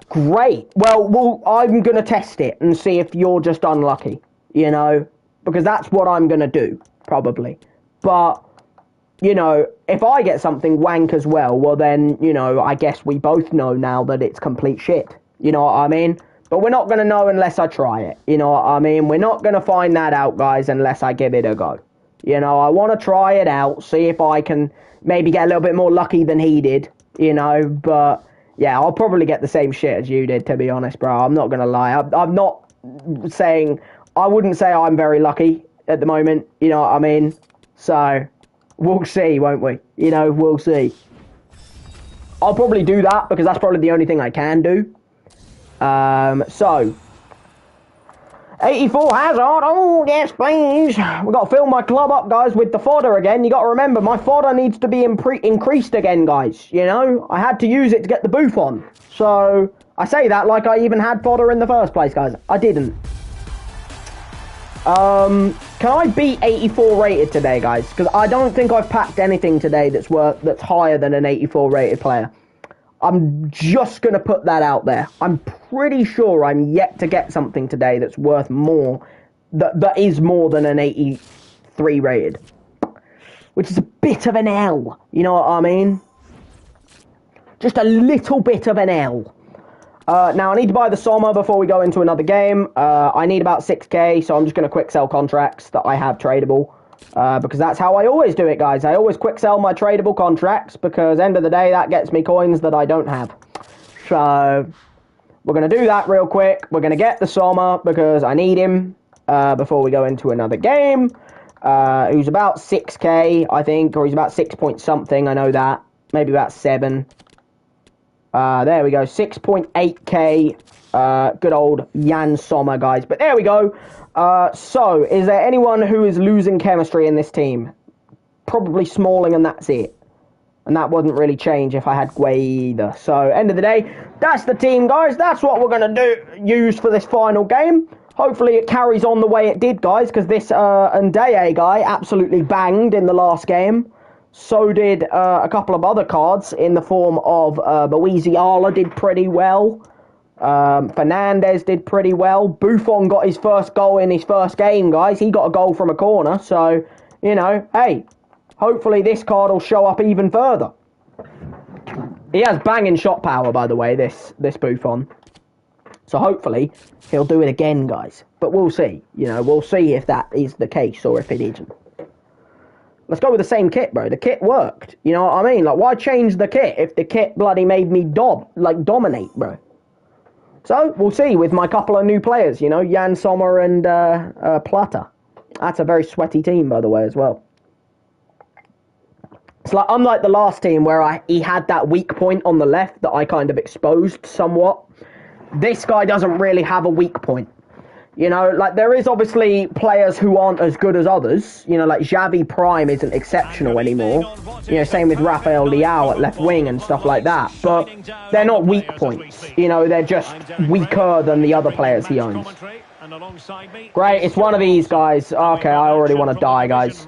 Great. Well, I'm going to test it and see if you're just unlucky, you know? Because that's what I'm going to do, probably. But, you know, if I get something wank as well, well then, you know, I guess we both know now that it's complete shit. You know what I mean? But we're not going to know unless I try it. You know what I mean? We're not going to find that out, guys, unless I give it a go. You know, I want to try it out, see if I can maybe get a little bit more lucky than he did, you know, but yeah, I'll probably get the same shit as you did, to be honest, bro. I'm not going to lie. I'm not saying, I wouldn't say I'm very lucky at the moment, you know what I mean? So, we'll see, won't we? You know, we'll see. I'll probably do that because that's probably the only thing I can do. So, 84 Hazard, oh yes please. We've got to fill my club up, guys, with the fodder again. You got to remember, my fodder needs to be increased again, guys, you know. I had to use it to get the Buffon. So, I say that like I even had fodder in the first place, guys. I didn't. Can I beat 84 rated today, guys? Because I don't think I've packed anything today that's higher than an 84 rated player. I'm just going to put that out there. I'm pretty sure I'm yet to get something today that's worth more, that is more than an 83 rated. Which is a bit of an L, you know what I mean? Just a little bit of an L. Now, I need to buy the Sommer before we go into another game. I need about 6k, so I'm just going to quick sell contracts that I have tradable. Because that's how I always do it, guys. I always quick sell my tradable contracts because end of the day, that gets me coins that I don't have. So, we're going to do that real quick. We're going to get the Sommer because I need him before we go into another game. Who's about 6k, I think, or he's about 6 point something, I know that. Maybe about 7. There we go, 6.8k. Good old Jan Sommer, guys. But there we go. So, is there anyone who is losing chemistry in this team? Probably Smalling, and that's it. And that wouldn't really change if I had Guay either. So, end of the day, that's the team, guys. That's what we're going to use for this final game. Hopefully it carries on the way it did, guys, because this Ndaye guy absolutely banged in the last game. So did a couple of other cards in the form of Louisiana did pretty well. Fernandez did pretty well. Buffon got his first goal in his first game, guys. He got a goal from a corner. So, you know, hey, hopefully this card will show up even further. He has banging shot power, by the way, this Buffon. So hopefully he'll do it again, guys. But we'll see. You know, we'll see if that is the case or if it isn't. Let's go with the same kit, bro. The kit worked. You know what I mean? Like, why change the kit if the kit bloody made me dominate, bro? So, we'll see with my couple of new players, you know, Jan Sommer and Plata. That's a very sweaty team, by the way, as well. It's like, unlike the last team where he had that weak point on the left that I kind of exposed somewhat, this guy doesn't really have a weak point. You know, like, there is obviously players who aren't as good as others. You know, like, Xavi Prime isn't exceptional anymore. You know, same with Rafael Leao at left wing and stuff like that. But they're not weak points. You know, they're just weaker than the other players he owns. Great, it's one of these guys. Okay, I already want to die, guys.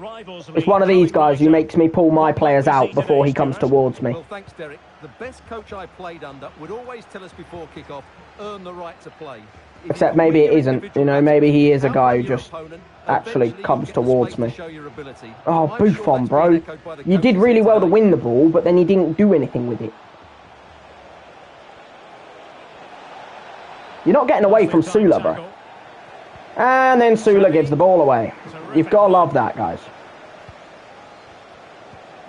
It's one of these guys who makes me pull my players out before he comes towards me. Well, thanks, Derek. The best coach I played under would always tell us before kick-off, earn the right to play. Except maybe it isn't, you know, maybe he is a guy who just actually comes towards me. Oh, Buffon, bro. You did really well to win the ball, but then you didn't do anything with it. You're not getting away from Sula, bro. And then Sula gives the ball away. You've got to love that, guys.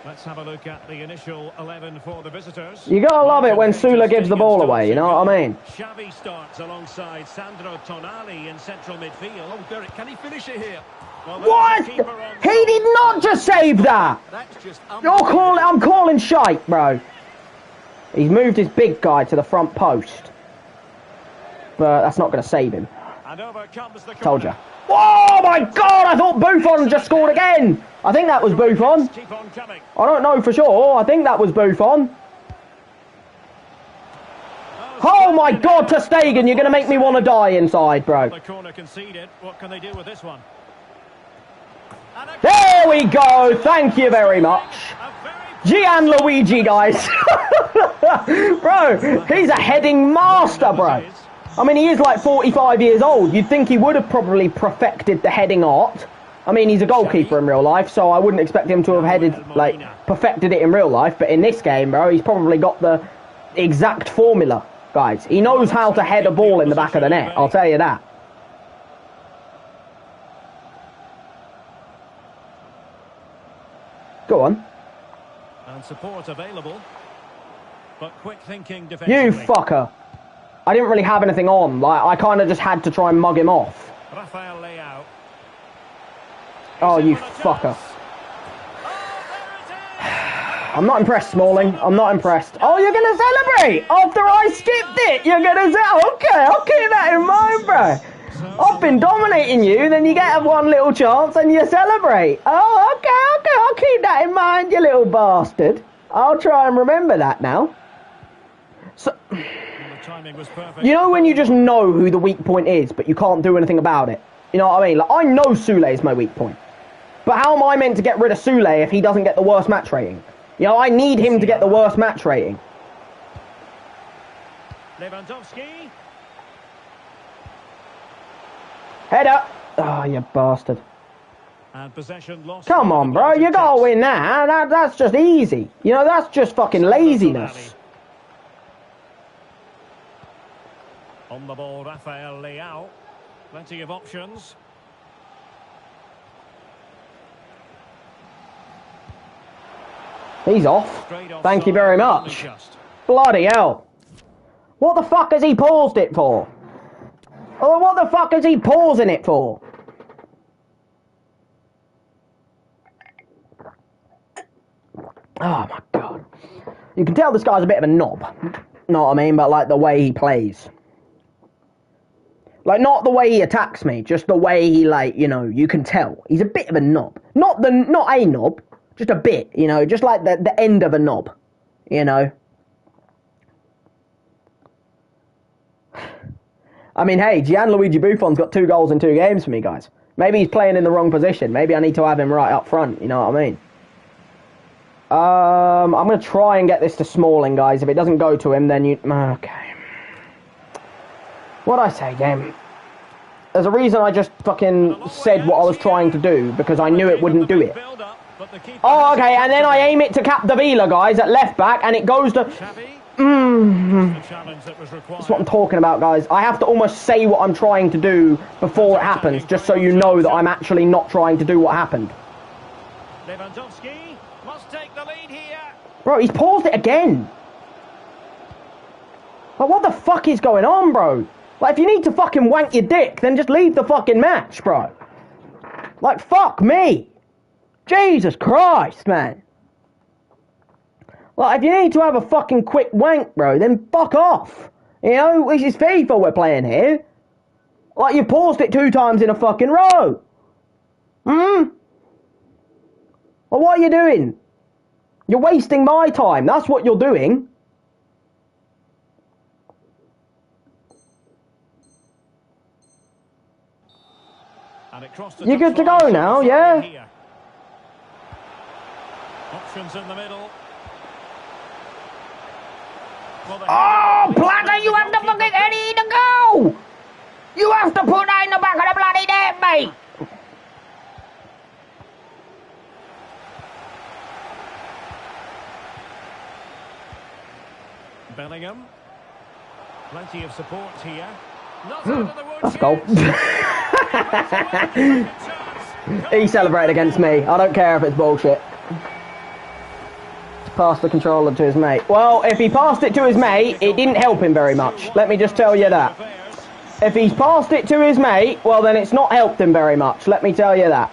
Let's have a look at the initial 11 for the visitors. You gotta love it when Sula gives the ball away, you know what I mean? Xavi starts alongside Sandro Tonali in central midfield. Oh, Derek, can he finish it here? Well, What? He did not just save that! That's just I'm calling shite, bro. He's moved his big guy to the front post. But that's not going to save him. And over comes the Told corner. you. Oh my God! I thought Buffon just scored again. I think that was Buffon. Keep on coming. I don't know for sure. I think that was Buffon. Oh my God, Ter Stegen, you're going to make me want to die inside, bro. The corner conceded. What can they do with this one? There we go. Thank you very much. Gianluigi, guys. Bro, he's a heading master, bro. I mean, he is like 45 years old. You'd think he would have probably perfected the heading art. I mean, he's a goalkeeper in real life, so I wouldn't expect him to have headed, like, perfected it in real life. But in this game, bro, he's probably got the exact formula, guys. He knows how to head a ball in the back of the net, I'll tell you that. Go on. And support available. But quick thinking You defensively. fucker. I didn't really have anything on. Like, I kind of just had to try and mug him off. Rafael Leao. Oh, you fucker. I'm not impressed, Smalling. I'm not impressed. Oh, you're going to celebrate after I skipped it. You're going to say, okay, I'll keep that in mind, bro. I've been dominating you, then you get one little chance and you celebrate. Oh, okay, I'll keep that in mind, you little bastard. I'll try and remember that now. So, Timing was perfect. you know when you just know who the weak point is, but you can't do anything about it? You know what I mean? Like, I know Sule is my weak point. But how am I meant to get rid of Sule if he doesn't get the worst match rating? You know, I need him to get the worst match rating. Lewandowski. Head up. Oh, you bastard. And possession lost. Come on, bro. You gotta win that. That's just easy. You know, that's just fucking laziness. On the ball, Rafael Leao. Plenty of options. He's off. Straight off Thank you side, very only much. just. Bloody hell. What the fuck has he paused it for? Oh, what the fuck is he pausing it for? Oh my God. You can tell this guy's a bit of a knob. Know what I mean? But like the way he plays. Like not the way he attacks me, just the way he, like, you know, you can tell. He's a bit of a knob. Not a knob, just a bit, you know, just like the end of a knob. You know? I mean, hey, Gianluigi Buffon's got 2 goals in 2 games for me, guys. Maybe he's playing in the wrong position. Maybe I need to have him right up front, you know what I mean? I'm going to try and get this to Smalling, guys. If it doesn't go to him, then you... Okay. What'd I say, game? There's a reason I just fucking said what I was trying to do, because I knew it wouldn't do it. Oh, okay, and then I aim it to Capdevila, guys, at left back, and it goes to... That's what I'm talking about, guys. I have to almost say what I'm trying to do before it happens, just so you know that I'm actually not trying to do what happened. Lewandowski must take the lead here. Bro, he's paused it again. Like, what the fuck is going on, bro? Like, if you need to fucking wank your dick, then just leave the fucking match, bro. Like, fuck me. Jesus Christ, man. Like, if you need to have a fucking quick wank, bro, then fuck off. You know, this is FIFA we're playing here. Like, you paused it 2 times in a fucking row. Well, what are you doing? You're wasting my time. That's what you're doing. You're good to go now, yeah? Options in the middle. Oh, Platter, you have to fucking ready to go! You have to put that in the back of the bloody net, mate! Bellingham. Plenty of support here. Not out of the woods. Let's go. He celebrated against me. I don't care if it's bullshit. Passed the controller to his mate. Well, if he passed it to his mate, it didn't help him very much. Let me just tell you that. If he's passed it to his mate, well, then it's not helped him very much. Let me tell you that.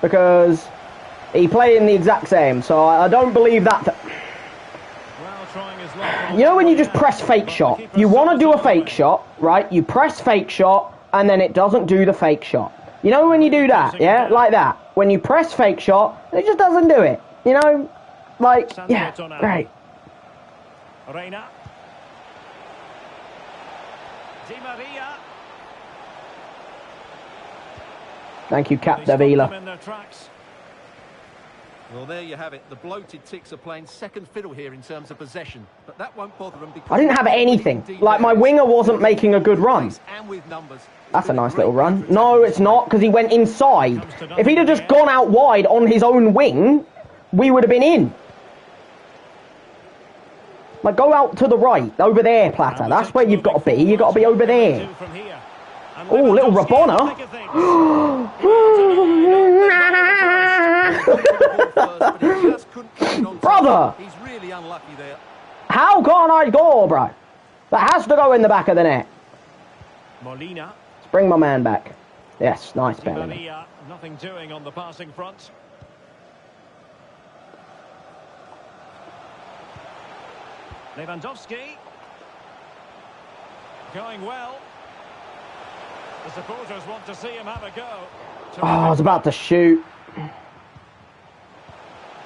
Because he played in the exact same, so I don't believe that. You know when you just press fake shot? You want to do a fake shot, right? You press fake shot, and then it doesn't do the fake shot. You know when you do that, yeah? Like that. When you press fake shot, it just doesn't do it. You know? Like, yeah, great. Reina. Di Maria. Thank you, Capdevila. Well, there you have it. The bloated ticks are playing second fiddle here in terms of possession, but that won't bother them because I didn't have anything. Like, my winger wasn't making a good run. And with numbers. That's a nice little run. No, it's not, because he went inside. If he'd have just gone out wide on his own wing, we would have been in. Like, go out to the right, over there, Plata. That's where you've got to be. You've got to be over there. Oh, little Rabona. Brother! He's really unlucky there. How can't I go, bro? That has to go in the back of the net. Molina. Let's bring my man back. Yes, nice Bellingham. Nothing doing on the passing front. Lewandowski. Going well. The supporters want to see him have a go. Oh, I was about to shoot.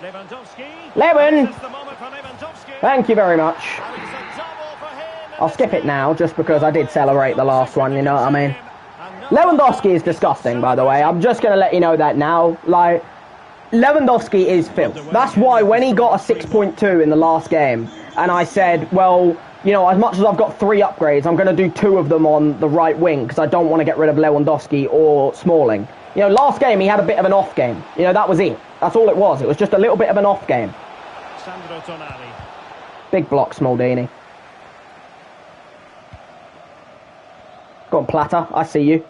Lewandowski. Lewin! This is the moment for Lewandowski. Thank you very much. And it's a double for him. I'll skip it now, just because I did celebrate the last one, you know what I mean? Lewandowski is disgusting, by the way. I'm just going to let you know that now. Like, Lewandowski is filth. That's why when he got a 6.2 in the last game, and I said, well, you know, as much as I've got 3 upgrades, I'm going to do 2 of them on the right wing, because I don't want to get rid of Lewandowski or Smalling. You know, last game he had a bit of an off game. You know, that was it. That's all it was. It was just a little bit of an off game. Sandro Tonali. Big block, Smaldini. Go on, Plata. I see you.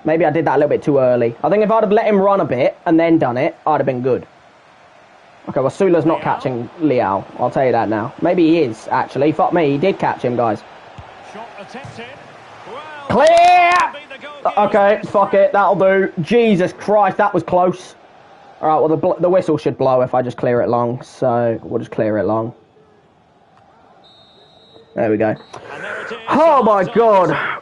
Maybe I did that a little bit too early. I think if I'd have let him run a bit and then done it, I'd have been good. Okay, well, Sula's not catching Leao. I'll tell you that now. Maybe he is, actually. Fuck me, he did catch him, guys. Shot attempted. Well, Clear! Okay, fuck it, that'll do. Jesus Christ, that was close. Alright, well, the whistle should blow if I just clear it long, so we'll just clear it long. There we go. Oh my god.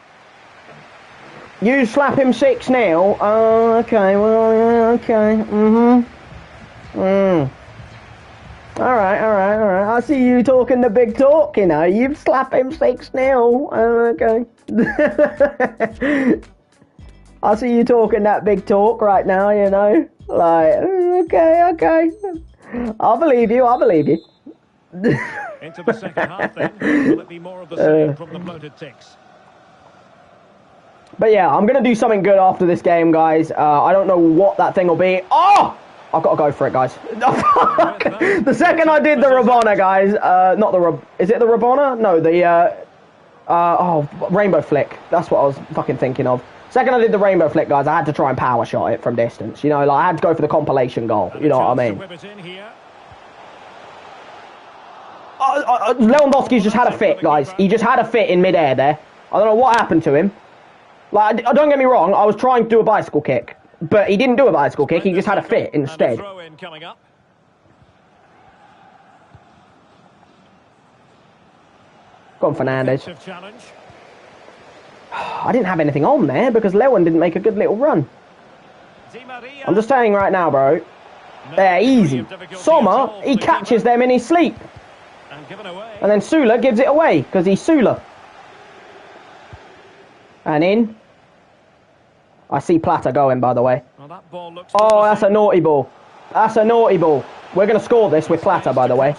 You slap him 6-0? Oh, okay, well, okay. Alright. I see you talking the big talk, you know. You slap him 6-0. Oh, okay. I see you talking that big talk right now, you know. Like, okay. I'll believe you. Into the second half then. Will it be more of the same from the bloated ticks? But yeah, I'm going to do something good after this game, guys. I don't know what that thing will be. Oh! I've got to go for it, guys. The second I did the Rabona, guys. Not the Is it the Rabona? No, the... Rainbow Flick. That's what I was fucking thinking of. Second I did the Rainbow Flick, guys, I had to try and power shot it from distance. You know, like, I had to go for the compilation goal. You know what I mean? Lewandowski's just had a fit, guys. He just had a fit in midair there. I don't know what happened to him. Like, don't get me wrong, I was trying to do a bicycle kick. But he didn't do a bicycle kick, he just had a fit instead. Go on, Fernandes. I didn't have anything on there because Lewin didn't make a good little run. I'm just saying right now, bro. There, easy. Sommer, he catches them in his sleep. And then Sula gives it away because he's Sula. And in. I see Plata going, by the way. Oh, that's a naughty ball. That's a naughty ball. We're going to score this with Plata, by the way.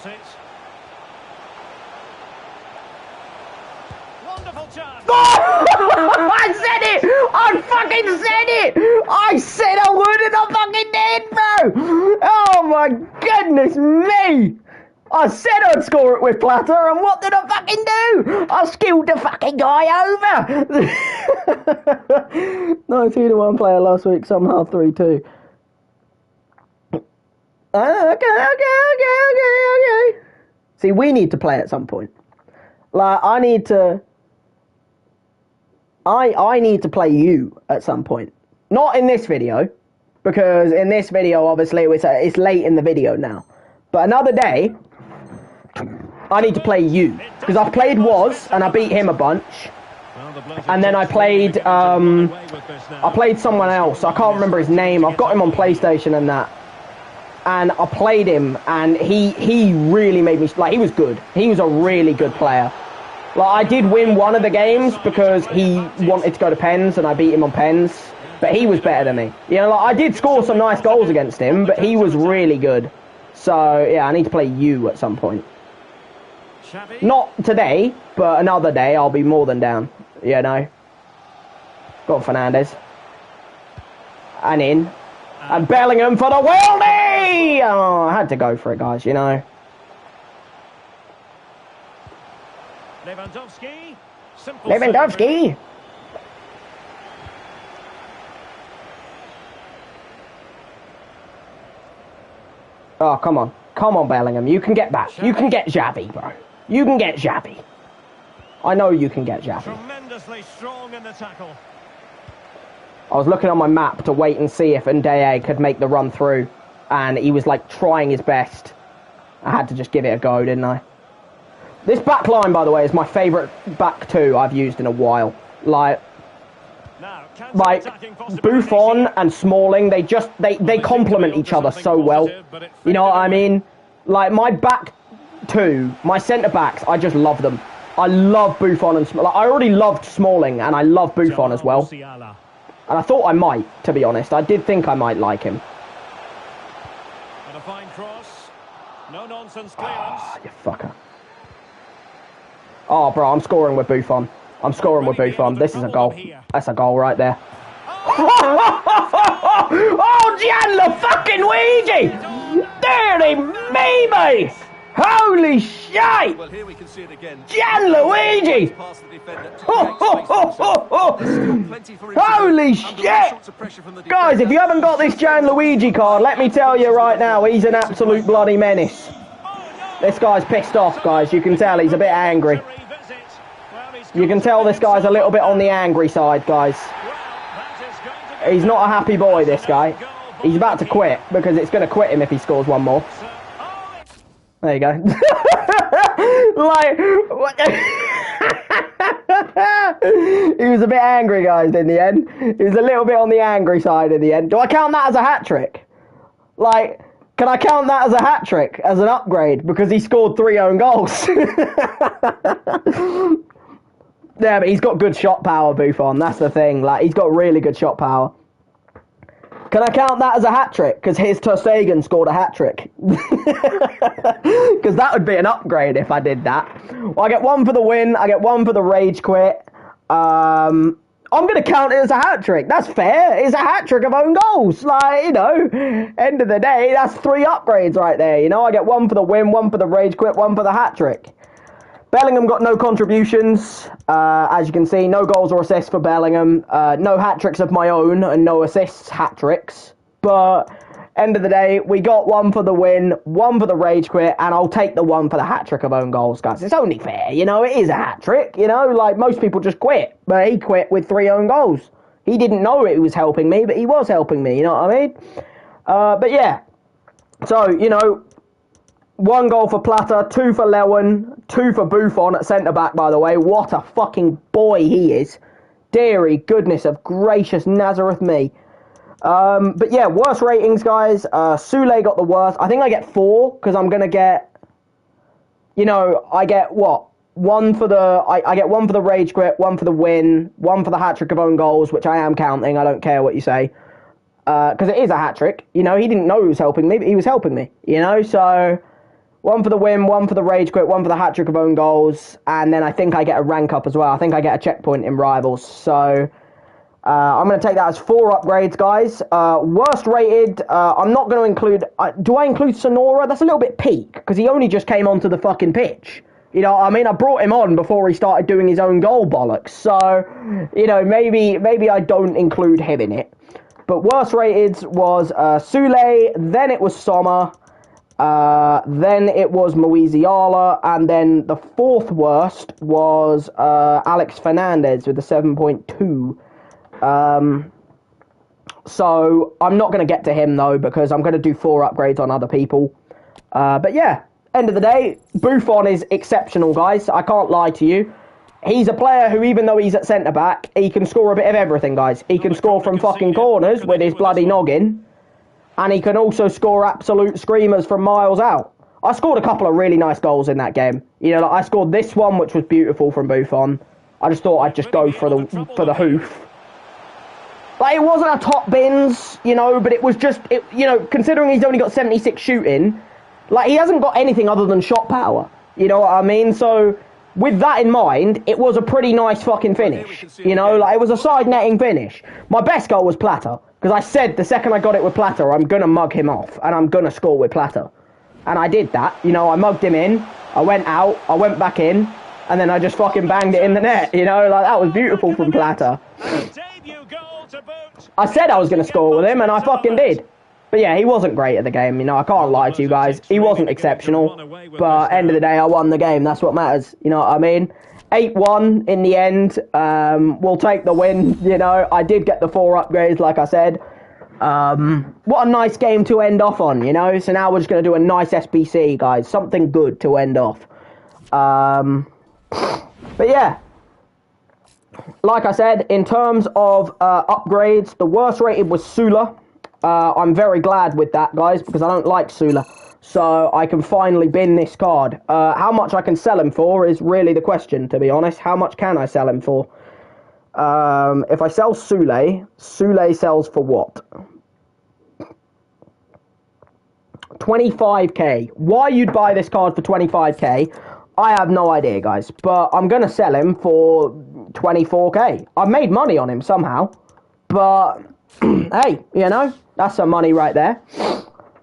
I said it! I fucking said it! I said I would and I fucking did, bro! Oh my goodness me! I said I'd score it with Plata, and what did I fucking do? I skilled the fucking guy over! 9-2-1 player last week, somehow 3-2. Okay. See, we need to play at some point. Like, I need to play you at some point. Not in this video, because in this video, obviously, it's late in the video now. But another day, I need to play you. Because I've played Woz, and I beat him a bunch. And then I played someone else. I can't remember his name. I've got him on PlayStation and that. And I played him, and he really made me, like, he was good. He was a really good player. Like, I did win one of the games because he wanted to go to pens, and I beat him on pens. But he was better than me. You know, like, I did score some nice goals against him, but he was really good. So, yeah, I need to play you at some point. Not today, but another day I'll be more than down. You know. Got Fernandez. And in. And Bellingham for the worldie! Oh, I had to go for it, guys, you know. Lewandowski! Oh, come on. Come on, Bellingham. You can get back. You can get Xavi, bro. You can get Xavi. I know you can get Xavi. Tremendously strong in the tackle. I was looking on my map to wait and see if Ndeye could make the run through, and he was like trying his best. I had to just give it a go, didn't I? This back line, by the way, is my favourite back two I've used in a while. Like Buffon and Smalling, they complement each other so well. You know what I mean? Like my back two, my centre backs, I just love them. I love Buffon and Smalling. Like, I already loved Smalling, and I love Buffon as well. And I thought I might, to be honest. I did think I might like him. And a fine cross. No nonsense clearance. Oh, you fucker. Oh, bro, I'm scoring with Buffon. I'm scoring with Buffon. This is a goal. That's a goal right there. Oh, Gianlu fucking Luigi! Dearly me, mate! Holy shit! Well, here we can see it again. Gianluigi! Holy shit! Guys, if you haven't got this Gianluigi card, let me tell you right now, he's an absolute bloody menace. This guy's pissed off, guys. You can tell he's a bit angry. You can tell this guy's a little bit on the angry side, guys. He's not a happy boy, this guy. He's about to quit, because it's going to quit him if he scores one more. There you go. Like, what? He was a bit angry, guys, in the end. He was a little bit on the angry side in the end. Do I count that as a hat-trick? Like, can I count that as a hat-trick, as an upgrade? Because he scored 3 own goals. Yeah, but he's got good shot power, Buffon. That's the thing. Like, he's got really good shot power. Can I count that as a hat-trick? Because his Ter Stegen scored a hat-trick. Because that would be an upgrade if I did that. Well, I get 1 for the win. I get 1 for the rage quit. I'm going to count it as a hat-trick. That's fair. It's a hat-trick of own goals. Like, you know, end of the day, that's 3 upgrades right there. You know, I get 1 for the win, 1 for the rage quit, 1 for the hat-trick. Bellingham got no contributions, as you can see, no goals or assists for Bellingham, no hat-tricks of my own, and no assists, hat-tricks, but end of the day, we got 1 for the win, 1 for the rage quit, and I'll take the 1 for the hat-trick of own goals, guys. It's only fair, you know, it is a hat-trick, you know, like, most people just quit, but he quit with 3 own goals. He didn't know it was helping me, but he was helping me, you know what I mean? But yeah, so, you know, 1 goal for Plata, 2 for Lewan, 2 for Buffon at centre-back, by the way. What a fucking boy he is. Deary goodness of gracious Nazareth me. But yeah, worst ratings, guys. Sule got the worst. I think I get 4, because I'm going to get, you know, I get, what? 1 for the, I get 1 for the rage quit, 1 for the win, 1 for the hat-trick of own goals, which I am counting. I don't care what you say. Because it is a hat-trick. You know, he didn't know he was helping me, but he was helping me. You know, so 1 for the win, 1 for the rage quit, 1 for the hat-trick of own goals, and then I think I get a rank up as well. I think I get a checkpoint in Rivals. So I'm going to take that as 4 upgrades, guys. Worst rated, I'm not going to include... do I include Sonora? That's a little bit peak, because he only just came onto the fucking pitch. You know what I mean? I brought him on before he started doing his own goal bollocks. So, you know, maybe I don't include him in it. But worst rated was Sule, then it was Sommer, then it was Muiziala, and then the 4th worst was Alex Fernandez with a 7.2. So I'm not going to get to him, though, because I'm going to do 4 upgrades on other people. But yeah, end of the day, Buffon is exceptional, guys. I can't lie to you. he's a player who, even though he's at centre-back, he can score a bit of everything, guys. He can score from fucking corners with his bloody noggin, and he can also score absolute screamers from miles out. I scored a couple of really nice goals in that game. You know, like I scored this one, which was beautiful from Buffon. I just thought I'd just go for the hoof. Like, it wasn't a top bins, you know, but it was just, you know, considering he's only got 76 shooting, like, he hasn't got anything other than shot power. You know what I mean? So, with that in mind, it was a pretty nice fucking finish. You know, like, it was a side netting finish. My best goal was Plata, because I said the second I got it with Plata, I'm going to mug him off, and I'm going to score with Plata. And I did that. You know, I mugged him in, I went out, I went back in, and then I just fucking banged it in the net. You know, like, that was beautiful from Plata. I said I was going to score with him, and I fucking did. But yeah, he wasn't great at the game, you know, I can't lie to you guys. He wasn't exceptional, but end of the day, I won the game. That's what matters, you know what I mean? 8-1 in the end. We'll take the win, you know. I did get the 4 upgrades, like I said. What a nice game to end off on, you know? So now we're just going to do a nice SBC, guys. Something good to end off. But yeah. Like I said, in terms of upgrades, the worst rated was Sula. I'm very glad with that, guys, because I don't like Sula. So I can finally bin this card. How much I can sell him for is really the question, to be honest. How much can I sell him for? If I sell Sule sells for what? 25k. Why you'd buy this card for 25k, I have no idea, guys. But I'm going to sell him for 24k. I've made money on him somehow. But, hey, you know, that's some money right there.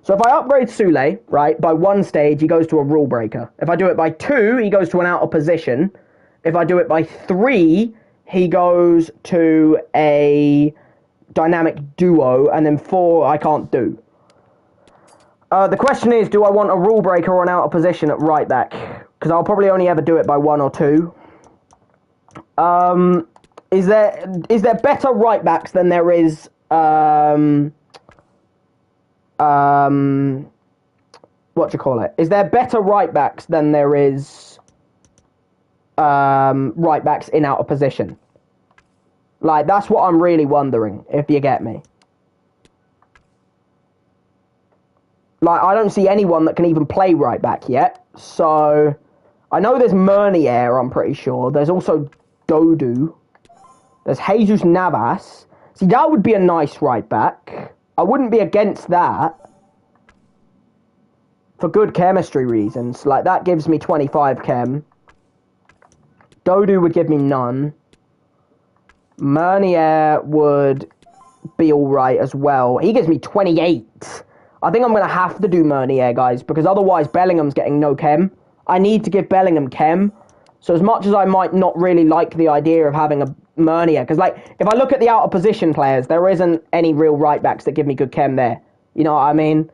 So if I upgrade Sule, right, by 1 stage, he goes to a rule breaker. If I do it by 2, he goes to an out of position. If I do it by 3, he goes to a dynamic duo. And then 4, I can't do. The question is, do I want a rule breaker or an out of position at right back? Because I'll probably only ever do it by 1 or 2. Is there better right backs than there is what do you call it? Is there better right backs than there is right backs in out of position? Like, that's what I'm really wondering, if you get me. Like, I don't see anyone that can even play right back yet. So, I know there's Mernier, I'm pretty sure. There's also Dodu. There's Jesus Navas. See, that would be a nice right back. I wouldn't be against that. For good chemistry reasons. Like, that gives me 25 chem. Dodu would give me none. Mernier would be alright as well. He gives me 28. I think I'm going to have to do Mernier, guys, because otherwise Bellingham's getting no chem. I need to give Bellingham chem. So as much as I might not really like the idea of having a Mernier, because, like, if I look at the out of position players, there isn't any real right backs that give me good chem there. You know what I mean?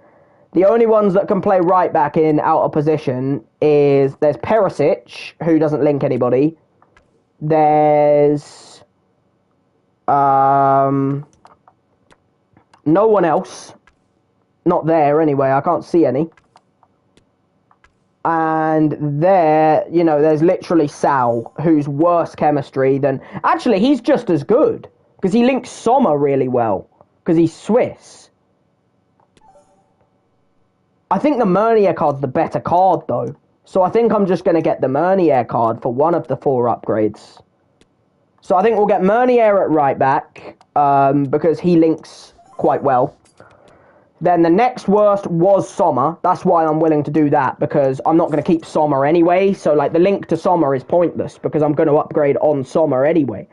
The only ones that can play right back in out of position is, there's Perisic, who doesn't link anybody. There's no one else. Not there, anyway. I can't see any. And there, you know, there's literally Sal, who's worse chemistry than... Actually, he's just as good, because he links Sommer really well, because he's Swiss. I think the Mernier card's the better card, though. So I think I'm just going to get the Mernier card for one of the 4 upgrades. So I think we'll get Mernier at right back, because he links quite well. Then the next worst was Sommer. That's why I'm willing to do that, because I'm not going to keep Sommer anyway. So, like, the link to Sommer is pointless, because I'm going to upgrade on Sommer anyway.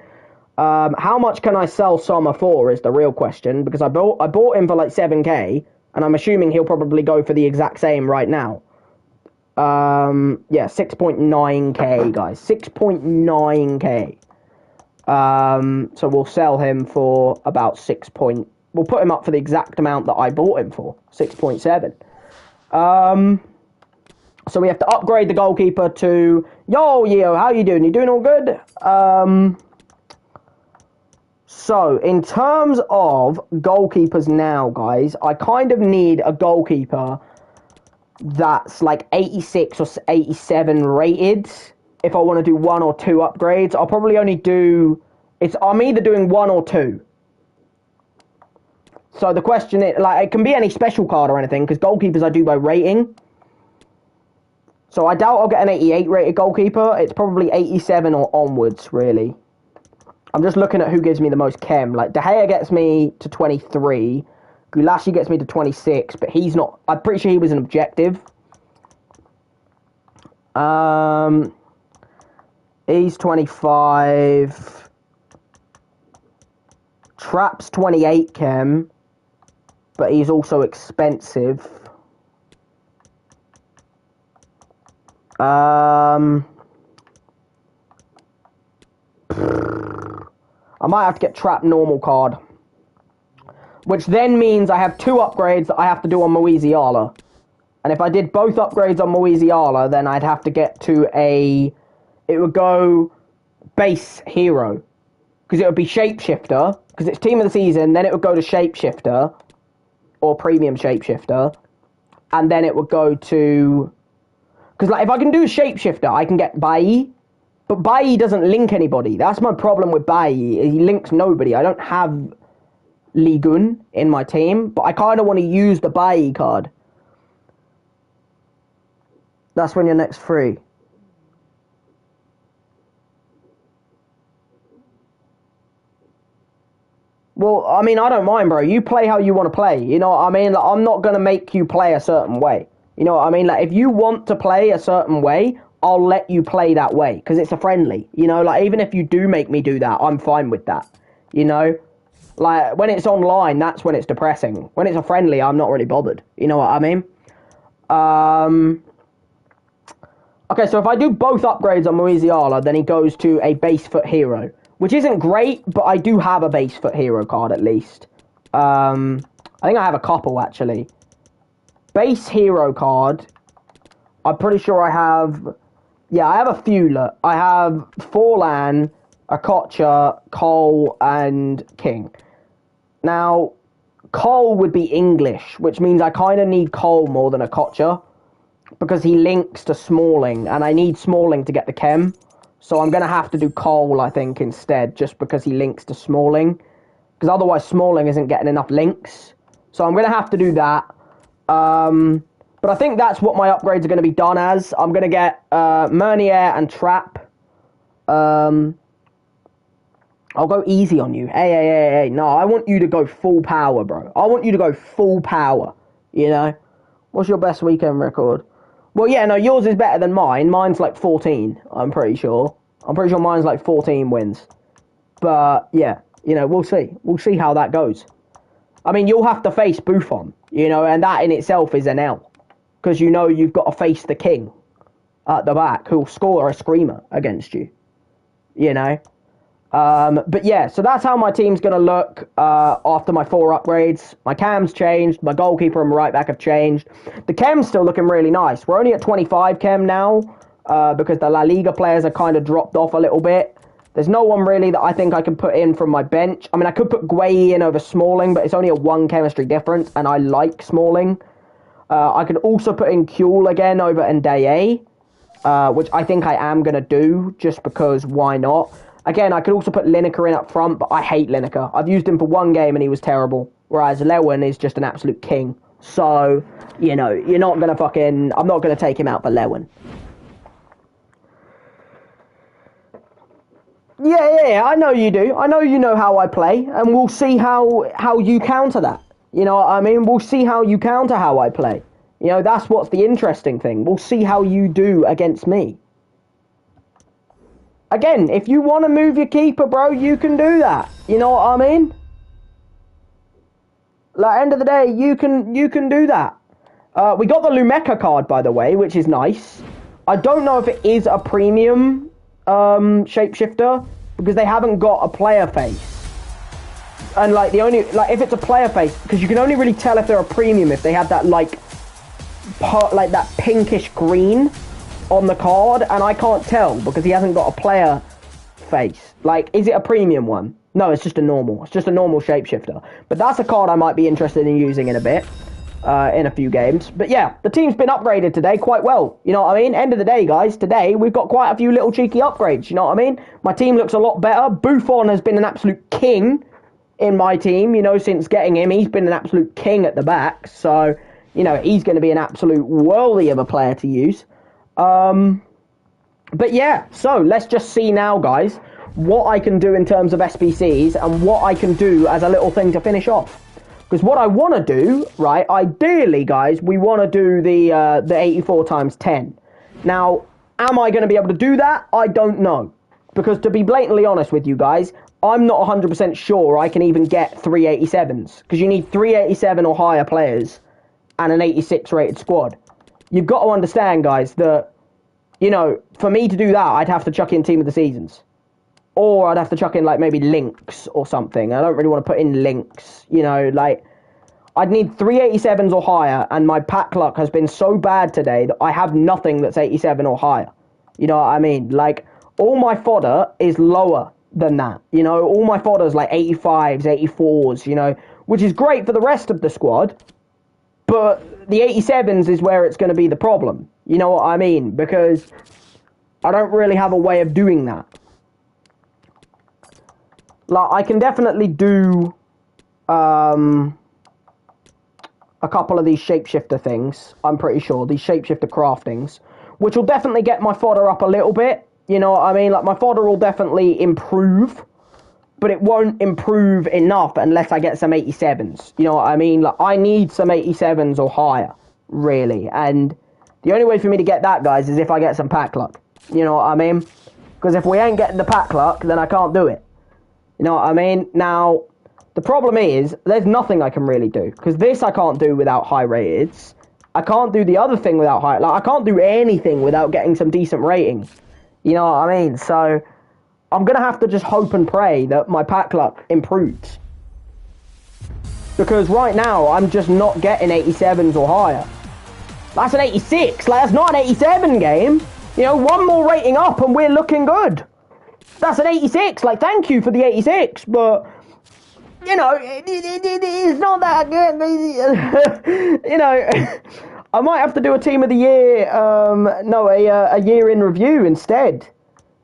How much can I sell Sommer for is the real question, because I bought him for, like, 7k, and I'm assuming he'll probably go for the exact same right now. Yeah, 6.9k, guys. 6.9k. So we'll sell him for about 6. We'll put him up for the exact amount that I bought him for, 6.7. So we have to upgrade the goalkeeper to... Yo, how you doing? You doing all good? So, in terms of goalkeepers now, guys, I kind of need a goalkeeper that's like 86 or 87 rated. if I want to do 1 or 2 upgrades. I'll probably only do... I'm either doing 1 or 2. So the question is, like, it can be any special card or anything, because goalkeepers I do by rating. So I doubt I'll get an 88 rated goalkeeper. It's probably 87 or onwards, really. I'm just looking at who gives me the most chem. Like, De Gea gets me to 23. Gulashi gets me to 26, but he's not... I'm pretty sure he was an objective. He's 25. Trap's 28 chem, but he's also expensive. I might have to get Trap normal card, which then means I have 2 upgrades that I have to do on Moisiala. And if I did both upgrades on Moisiala, then I'd have to get to a... It would go base hero. Because it would be Shapeshifter. Because it's team of the season. Then it would go to Shapeshifter. Or premium Shapeshifter. And then it would go to... Because like, if I can do Shapeshifter, I can get Bailly. But Bailly doesn't link anybody. That's my problem with Bailly. He links nobody. I don't have Ligun in my team. But I kind of want to use the Bailly card. That's when you're next free. Well, I mean, I don't mind, bro. You play how you want to play. You know what I mean? Like, I'm not going to make you play a certain way. You know what I mean? Like, if you want to play a certain way, I'll let you play that way. Because it's a friendly. You know, like, even if you do make me do that, I'm fine with that. You know? Like, when it's online, that's when it's depressing. When it's a friendly, I'm not really bothered. You know what I mean? Okay, so if I do both upgrades on Moisiala, then he goes to a base foot hero. Which isn't great, but I do have a base foot hero card at least. I think I have a couple, actually. Base hero card. I'm pretty sure I have... Yeah, I have a few, look. I have Forlan, Okocha, Cole, and King. Now, Cole would be English, which means I kind of need Cole more than Okocha. Because he links to Smalling, and I need Smalling to get the chem. So I'm going to have to do Cole, I think, instead, just because he links to Smalling. Because otherwise Smalling isn't getting enough links. So I'm going to have to do that. But I think that's what my upgrades are going to be done as. I'm going to get Meunier and Trap. I'll go easy on you. Hey. No, I want you to go full power, bro. I want you to go full power, you know? What's your best weekend record? Well, yeah, no, yours is better than mine. Mine's like 14, I'm pretty sure. I'm pretty sure mine's like 14 wins. But, yeah, you know, we'll see. We'll see how that goes. I mean, you'll have to face Buffon, you know, and that in itself is an L. Because, you know, you've got to face the king at the back who'll score a screamer against you, you know. But, yeah, so that's how my team's going to look after my 4 upgrades. My cam's changed. My goalkeeper and my right back have changed. The chem's still looking really nice. We're only at 25 chem now because the La Liga players are kind of dropped off a little bit. There's no one really that I think I can put in from my bench. I mean, I could put Gueye in over Smalling, but it's only a 1 chemistry difference, and I like Smalling. I could also put in Kuhl again over Ndaye, which I think I am going to do just because why not? Again, I could also put Lineker in up front, but I hate Lineker. I've used him for 1 game and he was terrible. Whereas Lewin is just an absolute king. So, you know, you're not going to fucking... I'm not going to take him out for Lewin. Yeah, I know you do. I know you know how I play. And we'll see how you counter that. You know what I mean? We'll see how you counter how I play. You know, that's what's the interesting thing. We'll see how you do against me. Again, if you want to move your keeper, bro, you can do that. You know what I mean? Like, end of the day, you can do that. We got the Lumeka card, by the way, which is nice. I don't know if it is a premium shapeshifter, because they haven't got a player face. And, like, if it's a player face, because you can only really tell if they're a premium if they have that, like that pinkish green on the card, and I can't tell because he hasn't got a player face. Like, is it a premium one? No, it's just a normal. It's just a normal shapeshifter. But that's a card I might be interested in using in a bit. in a few games. But yeah, the team's been upgraded today quite well. You know what I mean? End of the day, guys, today we've got quite a few little cheeky upgrades. You know what I mean? My team looks a lot better. Buffon has been an absolute king in my team, you know, since getting him. He's been an absolute king at the back. So, you know, he's going to be an absolute worldly of a player to use. But yeah, so let's just see now, guys, what I can do in terms of SBCs and what I can do as a little thing to finish off. Because what I want to do, right, ideally, guys, we want to do the 84 times 10. Now, am I going to be able to do that? I don't know. Because to be blatantly honest with you guys, I'm not 100% sure I can even get 387s. Because you need 387 or higher players and an 86 rated squad. You've got to understand, guys, that, you know, for me to do that, I'd have to chuck in Team of the Seasons. Or I'd have to chuck in, like, maybe links or something. I don't really want to put in links, you know, like, I'd need 387s or higher, and my pack luck has been so bad today that I have nothing that's 87 or higher. You know what I mean? Like, all my fodder is lower than that, you know, all my fodder's like 85s, 84s, you know, which is great for the rest of the squad, but the 87s is where it's going to be the problem. You know what I mean? Because I don't really have a way of doing that. Like, I can definitely do a couple of these shapeshifter things, I'm pretty sure, these shapeshifter craftings, which will definitely get my fodder up a little bit, you know what I mean? Like, my fodder will definitely improve, but it won't improve enough unless I get some 87s, you know what I mean? Like, I need some 87s or higher, really, and the only way for me to get that, guys, is if I get some pack luck, you know what I mean? Because if we ain't getting the pack luck, then I can't do it. You know what I mean? Now, the problem is, there's nothing I can really do. Because this I can't do without high rateds. I can't do the other thing without high... Like, I can't do anything without getting some decent ratings. You know what I mean? So, I'm going to have to just hope and pray that my pack luck improves. Because right now, I'm just not getting 87s or higher. That's an 86. Like, that's not an 87 game. You know, one more rating up and we're looking good. That's an 86. Like, thank you for the 86, but, you know, it's not that good. You know, I might have to do a Team of the Year, a year in review instead.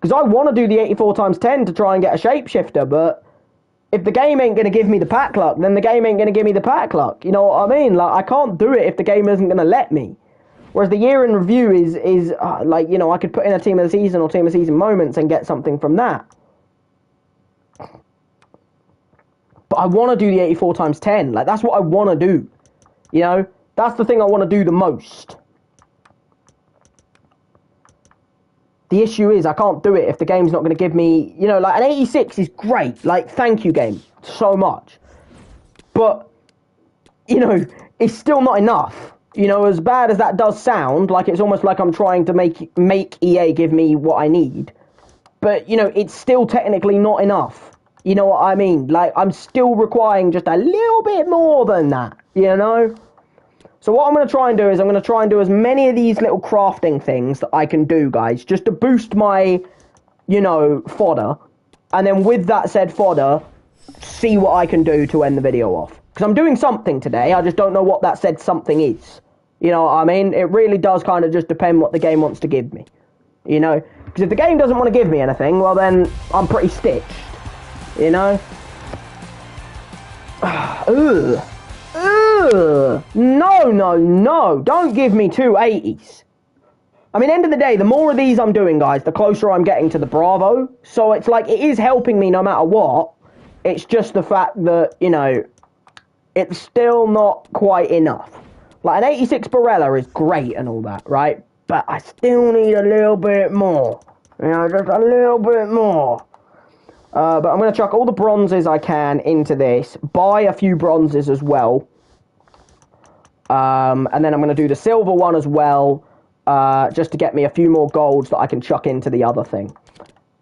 Because I want to do the 84 times 10 to try and get a shapeshifter, but if the game ain't going to give me the pack luck, then the game ain't going to give me the pack luck. You know what I mean? Like, I can't do it if the game isn't going to let me. Whereas the year in review is like, you know, I could put in a Team of the Season or Team of the Season moments and get something from that. But I want to do the 84 times 10. Like, that's what I want to do. You know? That's the thing I want to do the most. The issue is I can't do it if the game's not going to give me... You know, like, an 86 is great. Like, thank you, game, so much. But, you know, it's still not enough. You know, as bad as that does sound, like, it's almost like I'm trying to make EA give me what I need. But, you know, it's still technically not enough. You know what I mean? Like, I'm still requiring just a little bit more than that, you know? So what I'm going to try and do is I'm going to try and do as many of these little crafting things that I can do, guys, just to boost my, you know, fodder. And then with that said fodder, see what I can do to end the video off. Because I'm doing something today, I just don't know what that said something is. You know what I mean? It really does kind of just depend what the game wants to give me. You know? Because if the game doesn't want to give me anything, well then, I'm pretty stitched. You know? Ugh. Ugh. No. Don't give me two 80s. I mean, end of the day, the more of these I'm doing, guys, the closer I'm getting to the Bravo. So it's like, it is helping me no matter what. It's just the fact that, you know, it's still not quite enough. Like, an 86 Barella is great and all that, right? But I still need a little bit more. You know, just a little bit more. But I'm going to chuck all the bronzes I can into this. Buy a few bronzes as well. And then I'm going to do the silver one as well. Just to get me a few more golds that I can chuck into the other thing.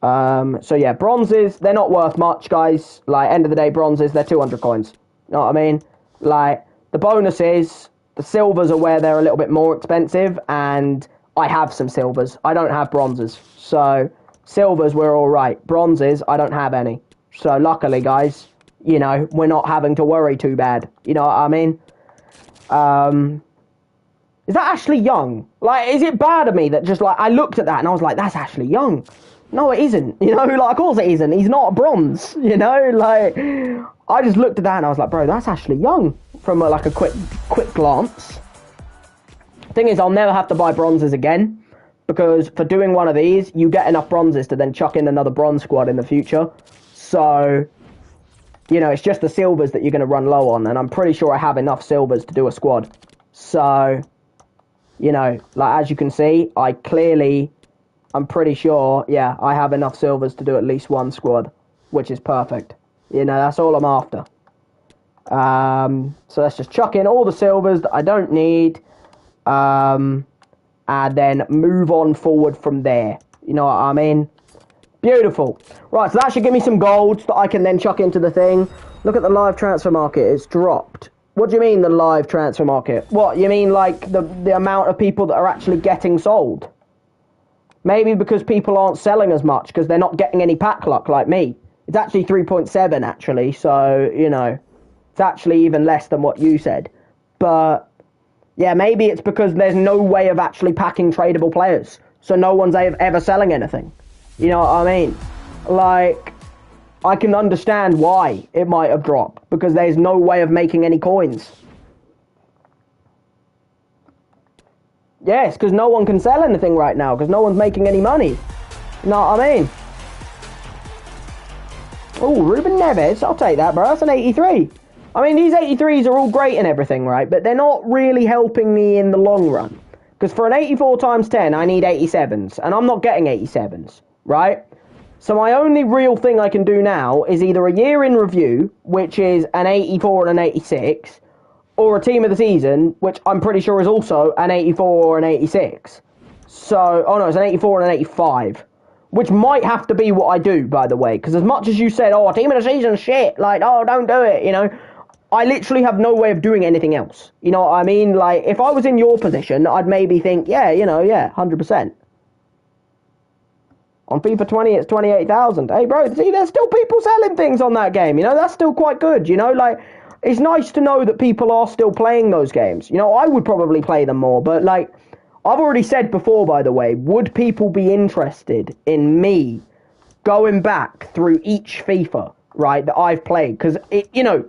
So yeah, bronzes, they're not worth much, guys. Like, end of the day, bronzes, they're 200 coins. You know what I mean? Like, the bonus is, the silvers are where they're a little bit more expensive, and I have some silvers. I don't have bronzes. So, silvers, we're alright. Bronzes, I don't have any. So, luckily, guys, you know, we're not having to worry too bad. You know what I mean? Is that Ashley Young? Like, is it bad of me that just, like, I looked at that and I was like, that's Ashley Young. No, it isn't. You know, like, of course it isn't. He's not a bronze, you know? Like, I just looked at that and I was like, bro, that's Ashley Young from, like, a quick glance. Thing is, I'll never have to buy bronzes again because for doing one of these, you get enough bronzes to then chuck in another bronze squad in the future. So, you know, it's just the silvers that you're going to run low on, and I'm pretty sure I have enough silvers to do a squad. So, you know, like, as you can see, I'm pretty sure, yeah, I have enough silvers to do at least one squad, which is perfect. You know, that's all I'm after. So let's just chuck in all the silvers that I don't need, and then move on forward from there. You know what I mean? Beautiful. Right, so that should give me some golds that I can then chuck into the thing. Look at the live transfer market. It's dropped. What do you mean, the live transfer market? What, you mean like the amount of people that are actually getting sold? Maybe because people aren't selling as much because they're not getting any pack luck like me. It's actually 3.7 actually, so, you know, it's actually even less than what you said. But, yeah, maybe it's because there's no way of actually packing tradable players. So no one's ever selling anything. You know what I mean? Like, I can understand why it might have dropped, because there's no way of making any coins. Yes, because no one can sell anything right now, because no one's making any money. You know what I mean? Oh, Ruben Neves, I'll take that, bro. That's an 83. I mean, these 83s are all great and everything, right? But they're not really helping me in the long run. Because for an 84 times 10, I need 87s, and I'm not getting 87s, right? So my only real thing I can do now is either a year in review, which is an 84 and an 86, or a team of the season, which I'm pretty sure is also an 84 or an 86. So, oh no, it's an 84 and an 85, which might have to be what I do, by the way, because as much as you said, oh, team of the season shit, like, oh, don't do it, you know, I literally have no way of doing anything else. You know what I mean? Like, if I was in your position, I'd maybe think, yeah, you know, yeah, 100%. On FIFA 20, it's 28,000. Hey, bro, see, there's still people selling things on that game. You know, that's still quite good. You know, like, it's nice to know that people are still playing those games. You know, I would probably play them more. But, like, I've already said before, by the way, would people be interested in me going back through each FIFA, right, that I've played? Because, you know,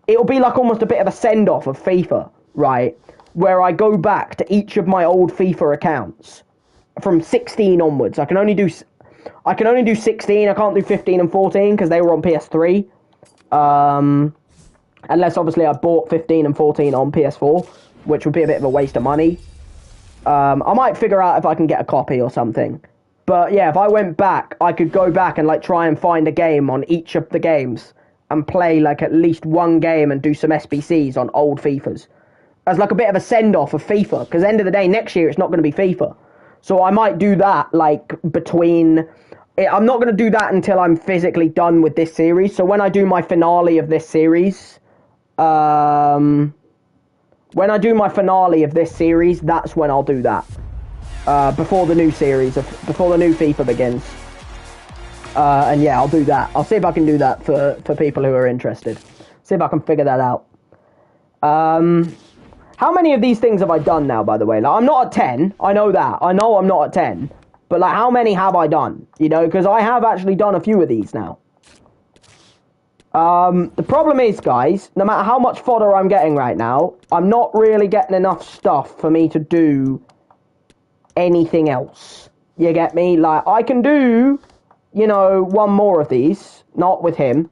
it'll be like almost a bit of a send-off of FIFA, right, where I go back to each of my old FIFA accounts from 16 onwards. I can only do 16. I can't do 15 and 14 because they were on PS3. Unless, obviously, I bought 15 and 14 on PS4, which would be a bit of a waste of money. I might figure out if I can get a copy or something. But, yeah, if I went back, I could go back and, like, try and find a game on each of the games and play, like, at least one game and do some SBCs on old FIFAs. As, like, a bit of a send-off of FIFA. Because, end of the day, next year, it's not going to be FIFA. So I might do that, like, between... I'm not going to do that until I'm physically done with this series. So when I do my finale of this series... when I do my finale of this series, that's when I'll do that. Before the new series, before the new FIFA begins. And yeah, I'll do that. I'll see if I can do that for people who are interested. See if I can figure that out. How many of these things have I done now, by the way? Like, I'm not at 10. I know that. I know I'm not at 10. But, like, how many have I done? You know, because I have actually done a few of these now. The problem is, guys, no matter how much fodder I'm getting right now, I'm not really getting enough stuff for me to do anything else. You get me? Like, I can do, you know, one more of these. Not with him.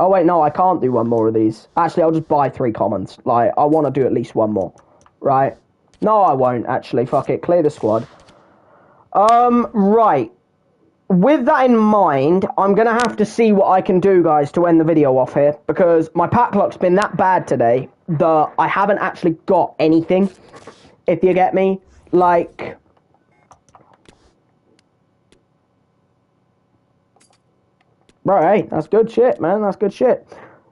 Oh, wait, no, I can't do one more of these. Actually, I'll just buy 3 commons. Like, I want to do at least one more. Right? No, I won't, actually. Fuck it. Clear the squad. Right. With that in mind, I'm going to have to see what I can do, guys, to end the video off here. Because my pack luck's been that bad today that I haven't actually got anything. If you get me. Like... Right, hey, that's good shit, man. That's good shit.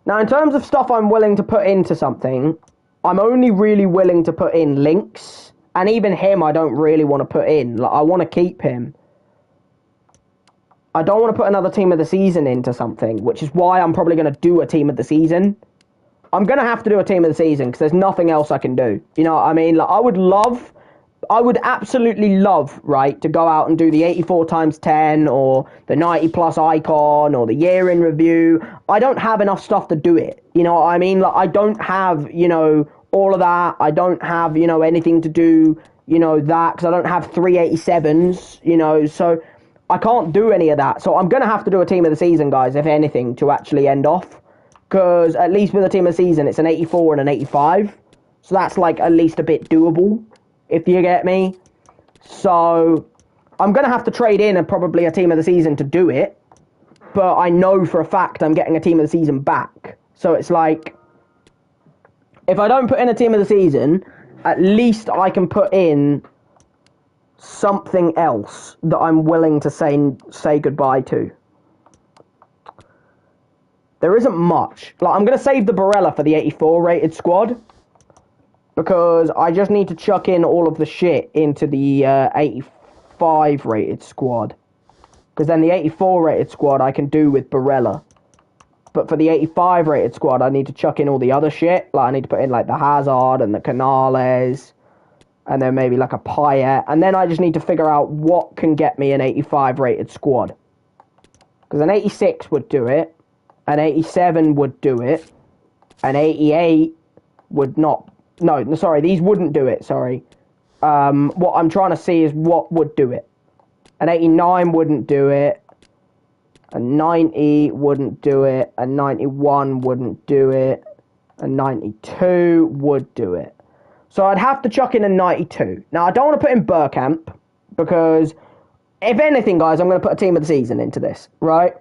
Now, in terms of stuff I'm willing to put into something, I'm only really willing to put in links. And even him, I don't really want to put in. Like, I want to keep him. I don't want to put another team of the season into something, which is why I'm probably going to do a team of the season. I'm going to have to do a team of the season because there's nothing else I can do. You know what I mean? Like, I would absolutely love, right, to go out and do the 84 times 10 or the 90 plus icon or the year in review. I don't have enough stuff to do it. You know what I mean? Like, I don't have, you know, all of that. I don't have, you know, anything to do, you know, that because I don't have 387s, you know, so I can't do any of that. So I'm going to have to do a team of the season, guys, if anything, to actually end off. Because at least with a team of the season, it's an 84 and an 85. So that's like at least a bit doable, if you get me. So I'm going to have to trade in probably a team of the season to do it. But I know for a fact I'm getting a team of the season back. So it's like, if I don't put in a team of the season, at least I can put in something else that I'm willing to say goodbye to. There isn't much. Like, I'm going to save the Barella for the 84 rated squad. Because I just need to chuck in all of the shit into the 85 rated squad. Because then the 84 rated squad I can do with Barella. But for the 85 rated squad, I need to chuck in all the other shit. Like, I need to put in, like, the Hazard and the Canales. And then maybe, like, a Payet. And then I just need to figure out what can get me an 85 rated squad. Because an 86 would do it. An 87 would do it. An 88 would not. No, sorry, these wouldn't do it, sorry. What I'm trying to see is what would do it. An 89 wouldn't do it. A 90 wouldn't do it. A 91 wouldn't do it. A 92 would do it. So I'd have to chuck in a 92. Now, I don't want to put in Bergkamp because, if anything, guys, I'm going to put a team of the season into this, right?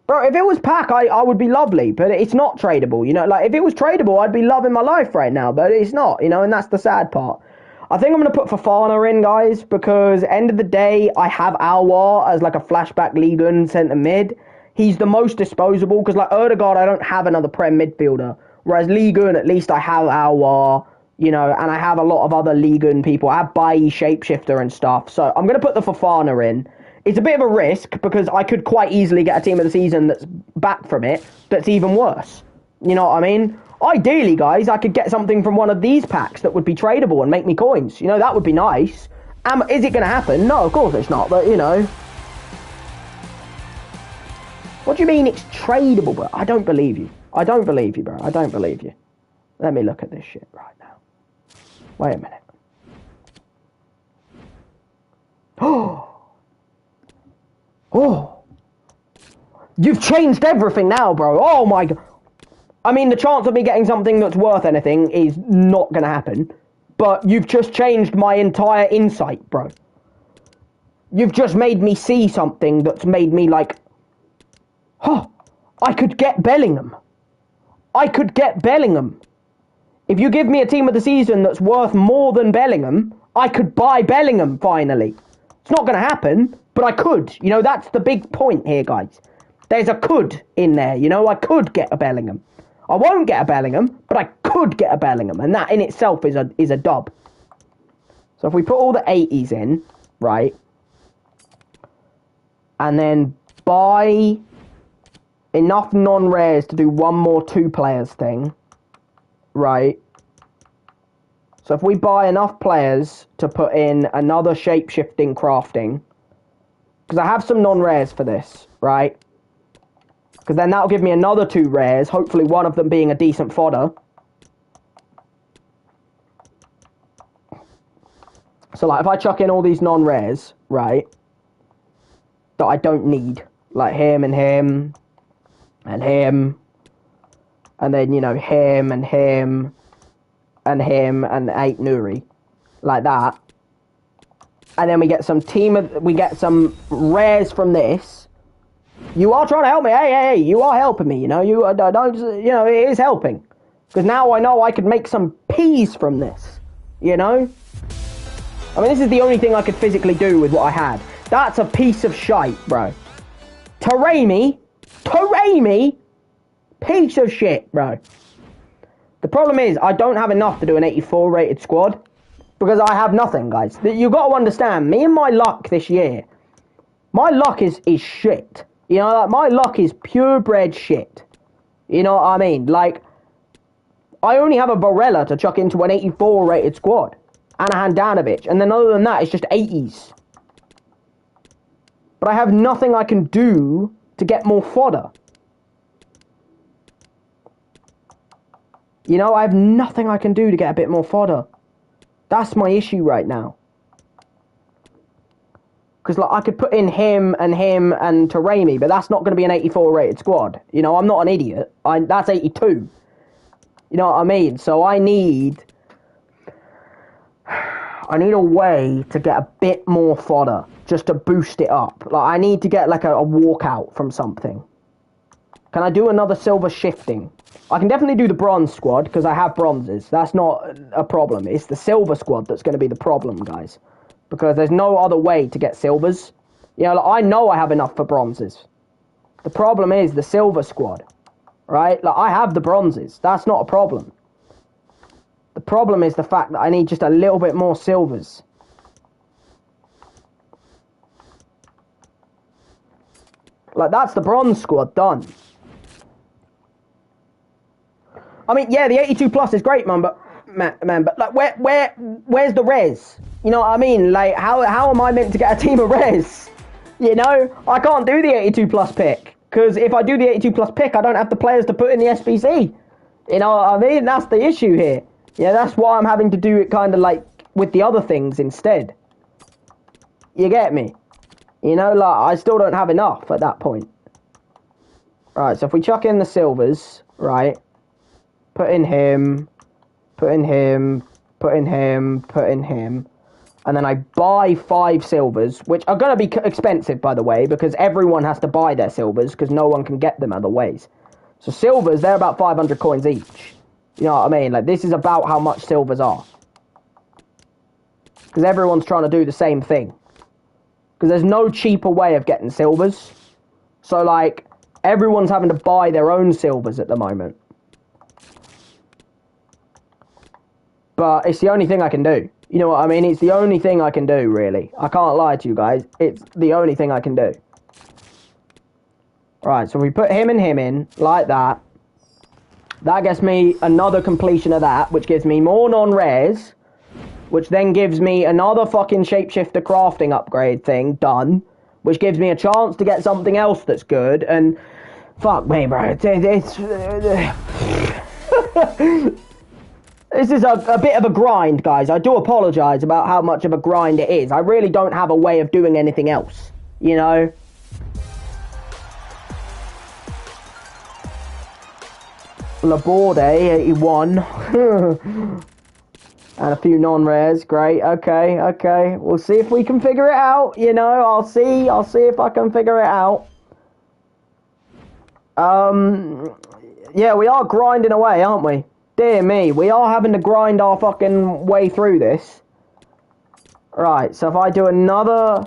Bro, if it was pack, I would be lovely, but it's not tradable, you know? Like, if it was tradable, I'd be loving my life right now, but it's not, you know, and that's the sad part. I think I'm going to put Fofana in, guys, because end of the day, I have Alwar as, like, a flashback Ligue 1 centre mid. He's the most disposable, because, like, Ødegaard, I don't have another Prem midfielder, whereas Ligue 1, at least I have Alwar, you know, and I have a lot of other Ligue 1 people. I have Bailly, Shapeshifter and stuff, so I'm going to put the Fofana in. It's a bit of a risk because I could quite easily get a team of the season that's back from it that's even worse. You know what I mean? Ideally, guys, I could get something from one of these packs that would be tradable and make me coins. You know, that would be nice. Is it going to happen? No, of course it's not, but, you know. What do you mean it's tradable, bro? I don't believe you. I don't believe you, bro. I don't believe you. Let me look at this shit right now. Wait a minute. Oh, you've changed everything now, bro. Oh my god. I mean, the chance of me getting something that's worth anything is not going to happen. But you've just changed my entire insight, bro. You've just made me see something that's made me like, I could get Bellingham. I could get Bellingham. If you give me a team of the season that's worth more than Bellingham, I could buy Bellingham finally. It's not going to happen. But I could, you know, that's the big point here, guys. There's a could in there, you know, I could get a Bellingham. I won't get a Bellingham, but I could get a Bellingham, and that in itself is a dub. So if we put all the 80s in, right, and then buy enough non-rares to do one more two players thing, right? So if we buy enough players to put in another shape-shifting crafting, because I have some non-rares for this, right? Because then that'll give me another two rares, hopefully one of them being a decent fodder. So, like, if I chuck in all these non-rares, right, that I don't need, like him and him, and him, and then, you know, him, and 8 Nuri, like that. And then we get some some rares from this. You are trying to help me. Hey, you are helping me, you know. You don't, you know, it is helping. Because now I know I could make some peas from this, you know. I mean, this is the only thing I could physically do with what I had. That's a piece of shite, bro. Taremi, piece of shit, bro. The problem is, I don't have enough to do an 84 rated squad. Because I have nothing, guys. You've got to understand, me and my luck this year, my luck is shit. You know, like, my luck is purebred shit. You know what I mean? Like, I only have a Barella to chuck into an 84 rated squad. And a Handanovic. And then other than that, it's just 80s. But I have nothing I can do to get more fodder. You know, I have nothing I can do to get a bit more fodder. That's my issue right now. Because like, I could put in him and Taremi, but that's not going to be an 84 rated squad. You know, I'm not an idiot. That's 82. You know what I mean? So I need a way to get a bit more fodder, just to boost it up. Like, I need to get like a walkout from something. Can I do another silver shifting? I can definitely do the bronze squad, because I have bronzes. That's not a problem. It's the silver squad that's going to be the problem, guys. Because there's no other way to get silvers. You know, like, I know I have enough for bronzes. The problem is the silver squad. Right? Like, I have the bronzes. That's not a problem. The problem is the fact that I need just a little bit more silvers. Like, that's the bronze squad done. I mean, yeah, the 82 plus is great, man, but like, where's the res? You know what I mean? Like, how am I meant to get a team of res? You know, I can't do the 82 plus pick, because if I do the 82 plus pick, I don't have the players to put in the SBC. You know what I mean? That's the issue here. Yeah, that's why I'm having to do it kind of like with the other things instead. You get me? You know, like, I still don't have enough at that point. Right, so if we chuck in the silvers, right, put in him, put in him, put in him, put in him, and then I buy 5 silvers, which are going to be expensive, by the way, because everyone has to buy their silvers, because no one can get them other ways. So silvers, they're about 500 coins each. You know what I mean? Like, this is about how much silvers are. Because everyone's trying to do the same thing. Because there's no cheaper way of getting silvers. So, like, everyone's having to buy their own silvers at the moment. But it's the only thing I can do. You know what I mean? It's the only thing I can do, really. I can't lie to you guys. It's the only thing I can do. Right, so we put him and him in, like that. That gets me another completion of that, which gives me more non-rares, which then gives me another fucking shapeshifter crafting upgrade thing done, which gives me a chance to get something else that's good, and fuck me, bro. This is a bit of a grind, guys. I do apologise about how much of a grind it is. I really don't have a way of doing anything else, you know? Laborde, 81. And a few non-rares. Great. Okay. We'll see if we can figure it out. You know, I'll see if I can figure it out. Yeah, we are grinding away, aren't we? Dear me, we are having to grind our fucking way through this. Right, so if I do another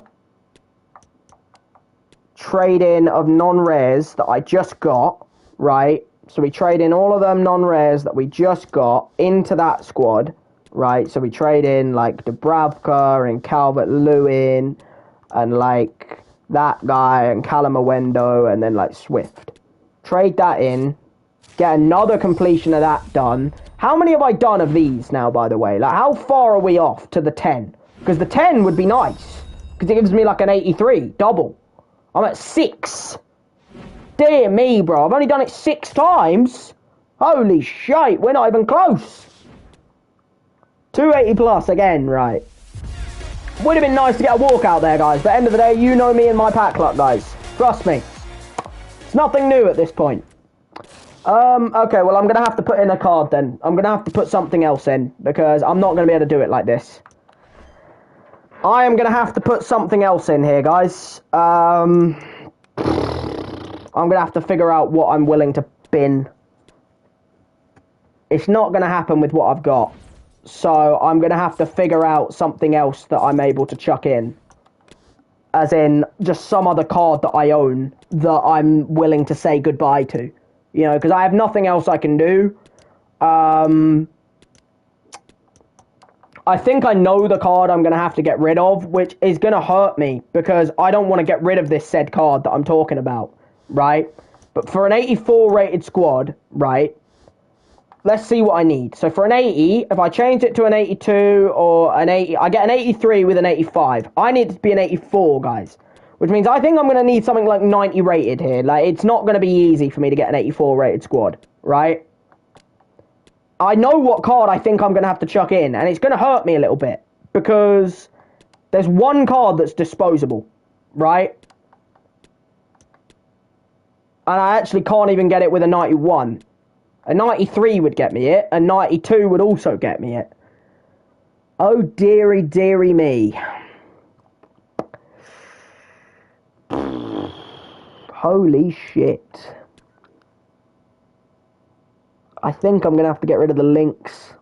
trade-in of non-rares that I just got, right? So we trade in all of them non-rares that we just got into that squad, right? So we trade in, like, Dubravka and Calvert-Lewin and, like, that guy and Callum Owendo and then, like, Swift. Trade that in. Get another completion of that done. How many have I done of these now, by the way? Like, how far are we off to the 10? Because the 10 would be nice. Because it gives me, like, an 83. Double. I'm at 6. Dear me, bro. I've only done it 6 times. Holy shite. We're not even close. 280 plus again, right. Would have been nice to get a walkout there, guys. But end of the day, you know me and my pack luck, guys. Trust me. It's nothing new at this point. Okay, well, I'm going to have to put in a card then. I'm going to have to put something else in, because I'm not going to be able to do it like this. I am going to have to put something else in here, guys. I'm going to have to figure out what I'm willing to bin. It's not going to happen with what I've got. So I'm going to have to figure out something else that I'm able to chuck in. As in, just some other card that I own that I'm willing to say goodbye to. You know, because I have nothing else I can do. I think I know the card I'm going to have to get rid of, which is going to hurt me because I don't want to get rid of this said card that I'm talking about, right? But for an 84 rated squad, right, let's see what I need. So for an 80, if I change it to an 82 or an 80, I get an 83 with an 85. I need it to be an 84, guys, which means I think I'm going to need something like 90 rated here. Like, it's not going to be easy for me to get an 84 rated squad, right? I know what card I think I'm going to have to chuck in, and it's going to hurt me a little bit, because there's one card that's disposable, right? And I actually can't even get it with a 91. A 93 would get me it, a 92 would also get me it. Oh, dearie, dearie me. Holy shit. I think I'm going to have to get rid of the links.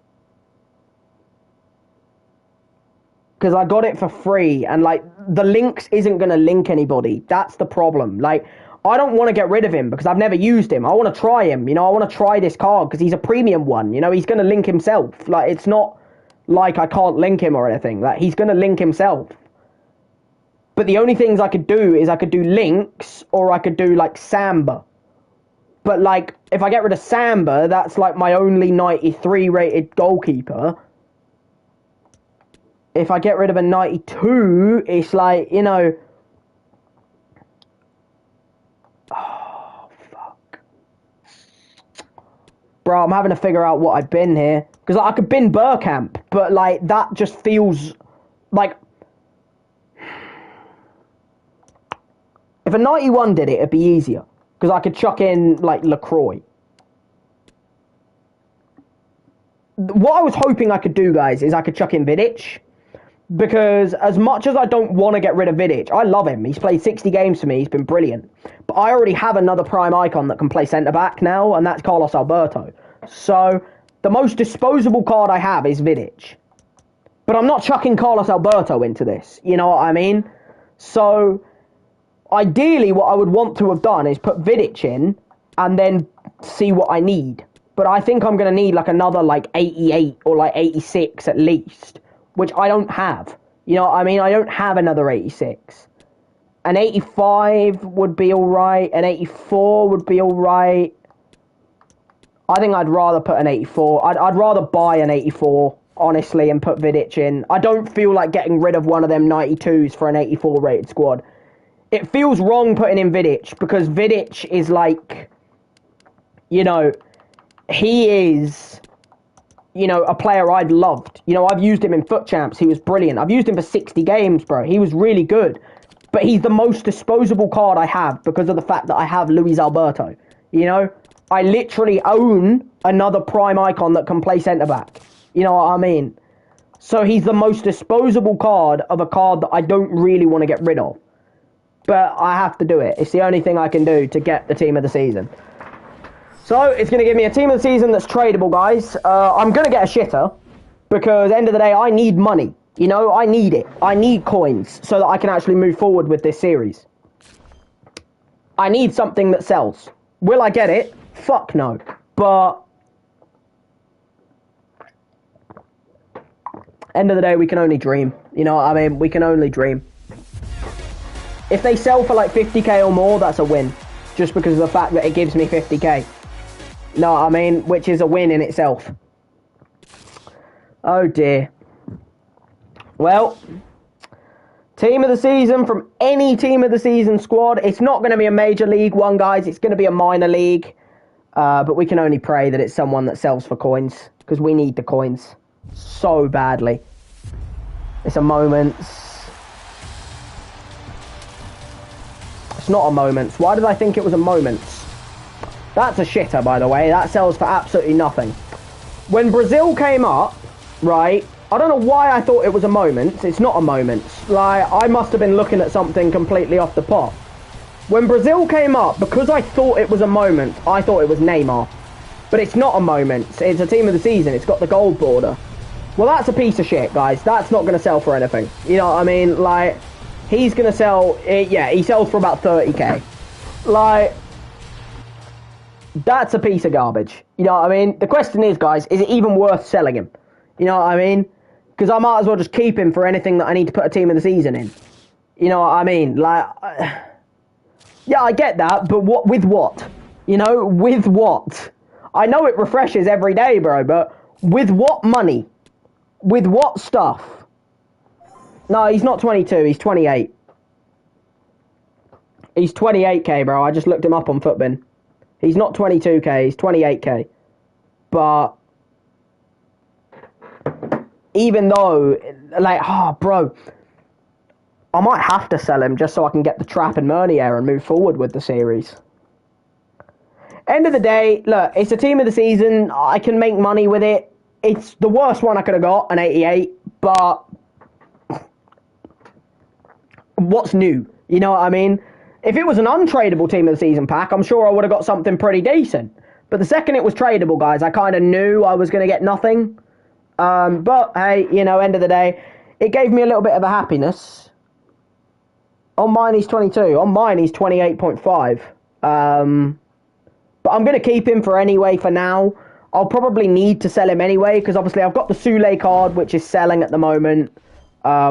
Because I got it for free, and, like, the links isn't going to link anybody. That's the problem. Like, I don't want to get rid of him because I've never used him. I want to try him. You know, I want to try this card because he's a premium one. You know, he's going to link himself. Like, it's not like I can't link him or anything. Like, he's going to link himself. But the only things I could do is I could do links, or I could do, like, Samba. But, like, if I get rid of Samba, that's, like, my only 93 rated goalkeeper. If I get rid of a 92, it's like, you know... Oh, fuck. Bro, I'm having to figure out what I bin here. Because, like, I could bin Burkamp, but, like, that just feels... Like... If a 91 did it, it'd be easier. Because I could chuck in, like, LaCroix. What I was hoping I could do, guys, is I could chuck in Vidic. Because as much as I don't want to get rid of Vidic, I love him. He's played 60 games for me. He's been brilliant. But I already have another prime icon that can play centre-back now, and that's Carlos Alberto. So, the most disposable card I have is Vidic. But I'm not chucking Carlos Alberto into this. You know what I mean? So... Ideally, what I would want to have done is put Vidic in and then see what I need. But I think I'm going to need like another like 88 or like 86 at least, which I don't have. You know what I mean? I don't have another 86. An 85 would be alright. An 84 would be alright. I think I'd rather put an 84. I'd rather buy an 84, honestly, and put Vidic in. I don't feel like getting rid of one of them 92s for an 84 rated squad. It feels wrong putting in Vidic, because Vidic is like, you know, he is, you know, a player I've loved. You know, I've used him in Foot Champs. He was brilliant. I've used him for 60 games, bro. He was really good. But he's the most disposable card I have because of the fact that I have Luis Alberto. You know, I literally own another prime icon that can play centre-back. You know what I mean? So he's the most disposable card of a card that I don't really want to get rid of. But I have to do it. It's the only thing I can do to get the team of the season. So, it's going to give me a team of the season that's tradable, guys. I'm going to get a shitter, because at the end of the day, I need money. You know, I need it. I need coins so that I can actually move forward with this series. I need something that sells. Will I get it? Fuck no. But... end of the day, we can only dream. You know what I mean? We can only dream. If they sell for like 50k or more, that's a win. Just because of the fact that it gives me 50k. Know what I mean? Which is a win in itself. Oh dear. Well, team of the season from any team of the season squad. It's not going to be a major league one, guys. It's going to be a minor league. But we can only pray that it's someone that sells for coins. Because we need the coins so badly. It's a Moments. It's not a Moments. Why did I think it was a Moments? That's a shitter, by the way. That sells for absolutely nothing. When Brazil came up, right, I don't know why I thought it was a Moments. It's not a Moments. Like, I must have been looking at something completely off the pot. When Brazil came up, because I thought it was a Moment, I thought it was Neymar. But it's not a Moments. It's a team of the season. It's got the gold border. Well, that's a piece of shit, guys. That's not going to sell for anything. You know what I mean? Like... he's going to sell, yeah, he sells for about 30k. Like, that's a piece of garbage. You know what I mean? The question is, guys, is it even worth selling him? You know what I mean? because I might as well just keep him for anything that I need to put a team of the season in. You know what I mean? Like, yeah, I get that, but with what? You know, with what? I know it refreshes every day, bro, but with what money? With what stuff? No, he's not 22, he's 28. He's 28k, bro. I just looked him up on Footbin. He's not 22k, he's 28k. But even though, like, bro, I might have to sell him just so I can get the Trap and Meunier and move forward with the series. End of the day, look, it's a team of the season. I can make money with it. It's the worst one I could have got, an 88, but what's new? You know what I mean? If it was an untradeable team of the season pack, I'm sure I would have got something pretty decent. But the second it was tradable, guys, I kind of knew I was going to get nothing. But, hey, you know, end of the day, it gave me a little bit of a happiness. On mine, he's 22. On mine, he's 28.5. But I'm going to keep him for anyway for now. I'll probably need to sell him anyway, because obviously I've got the Sule card, which is selling at the moment,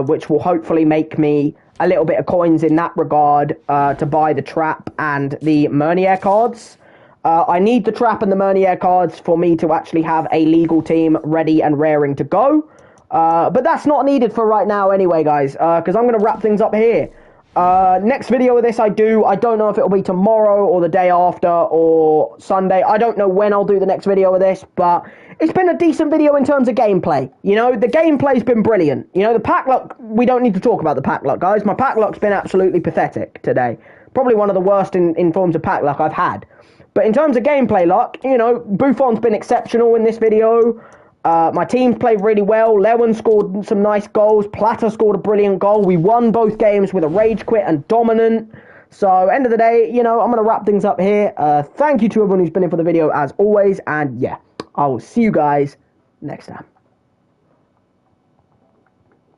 which will hopefully make me a little bit of coins in that regard to buy the Trap and the Meunier cards. I need the Trap and the Meunier cards for me to actually have a legal team ready and raring to go. But that's not needed for right now anyway, guys, because I'm going to wrap things up here. Next video of this I don't know if it'll be tomorrow or the day after or Sunday. I don't know when I'll do the next video of this, but it's been a decent video in terms of gameplay. You know, the gameplay's been brilliant. You know, the pack luck, we don't need to talk about the pack luck, guys. My pack luck's been absolutely pathetic today. Probably one of the worst in forms of pack luck I've had. But in terms of gameplay luck, you know, Buffon's been exceptional in this video. My team's played really well. Lewan scored some nice goals. Plata scored a brilliant goal. We won both games with a rage quit and dominant. So, end of the day, you know, I'm going to wrap things up here. Thank you to everyone who's been in for the video as always. And, yeah, I will see you guys next time.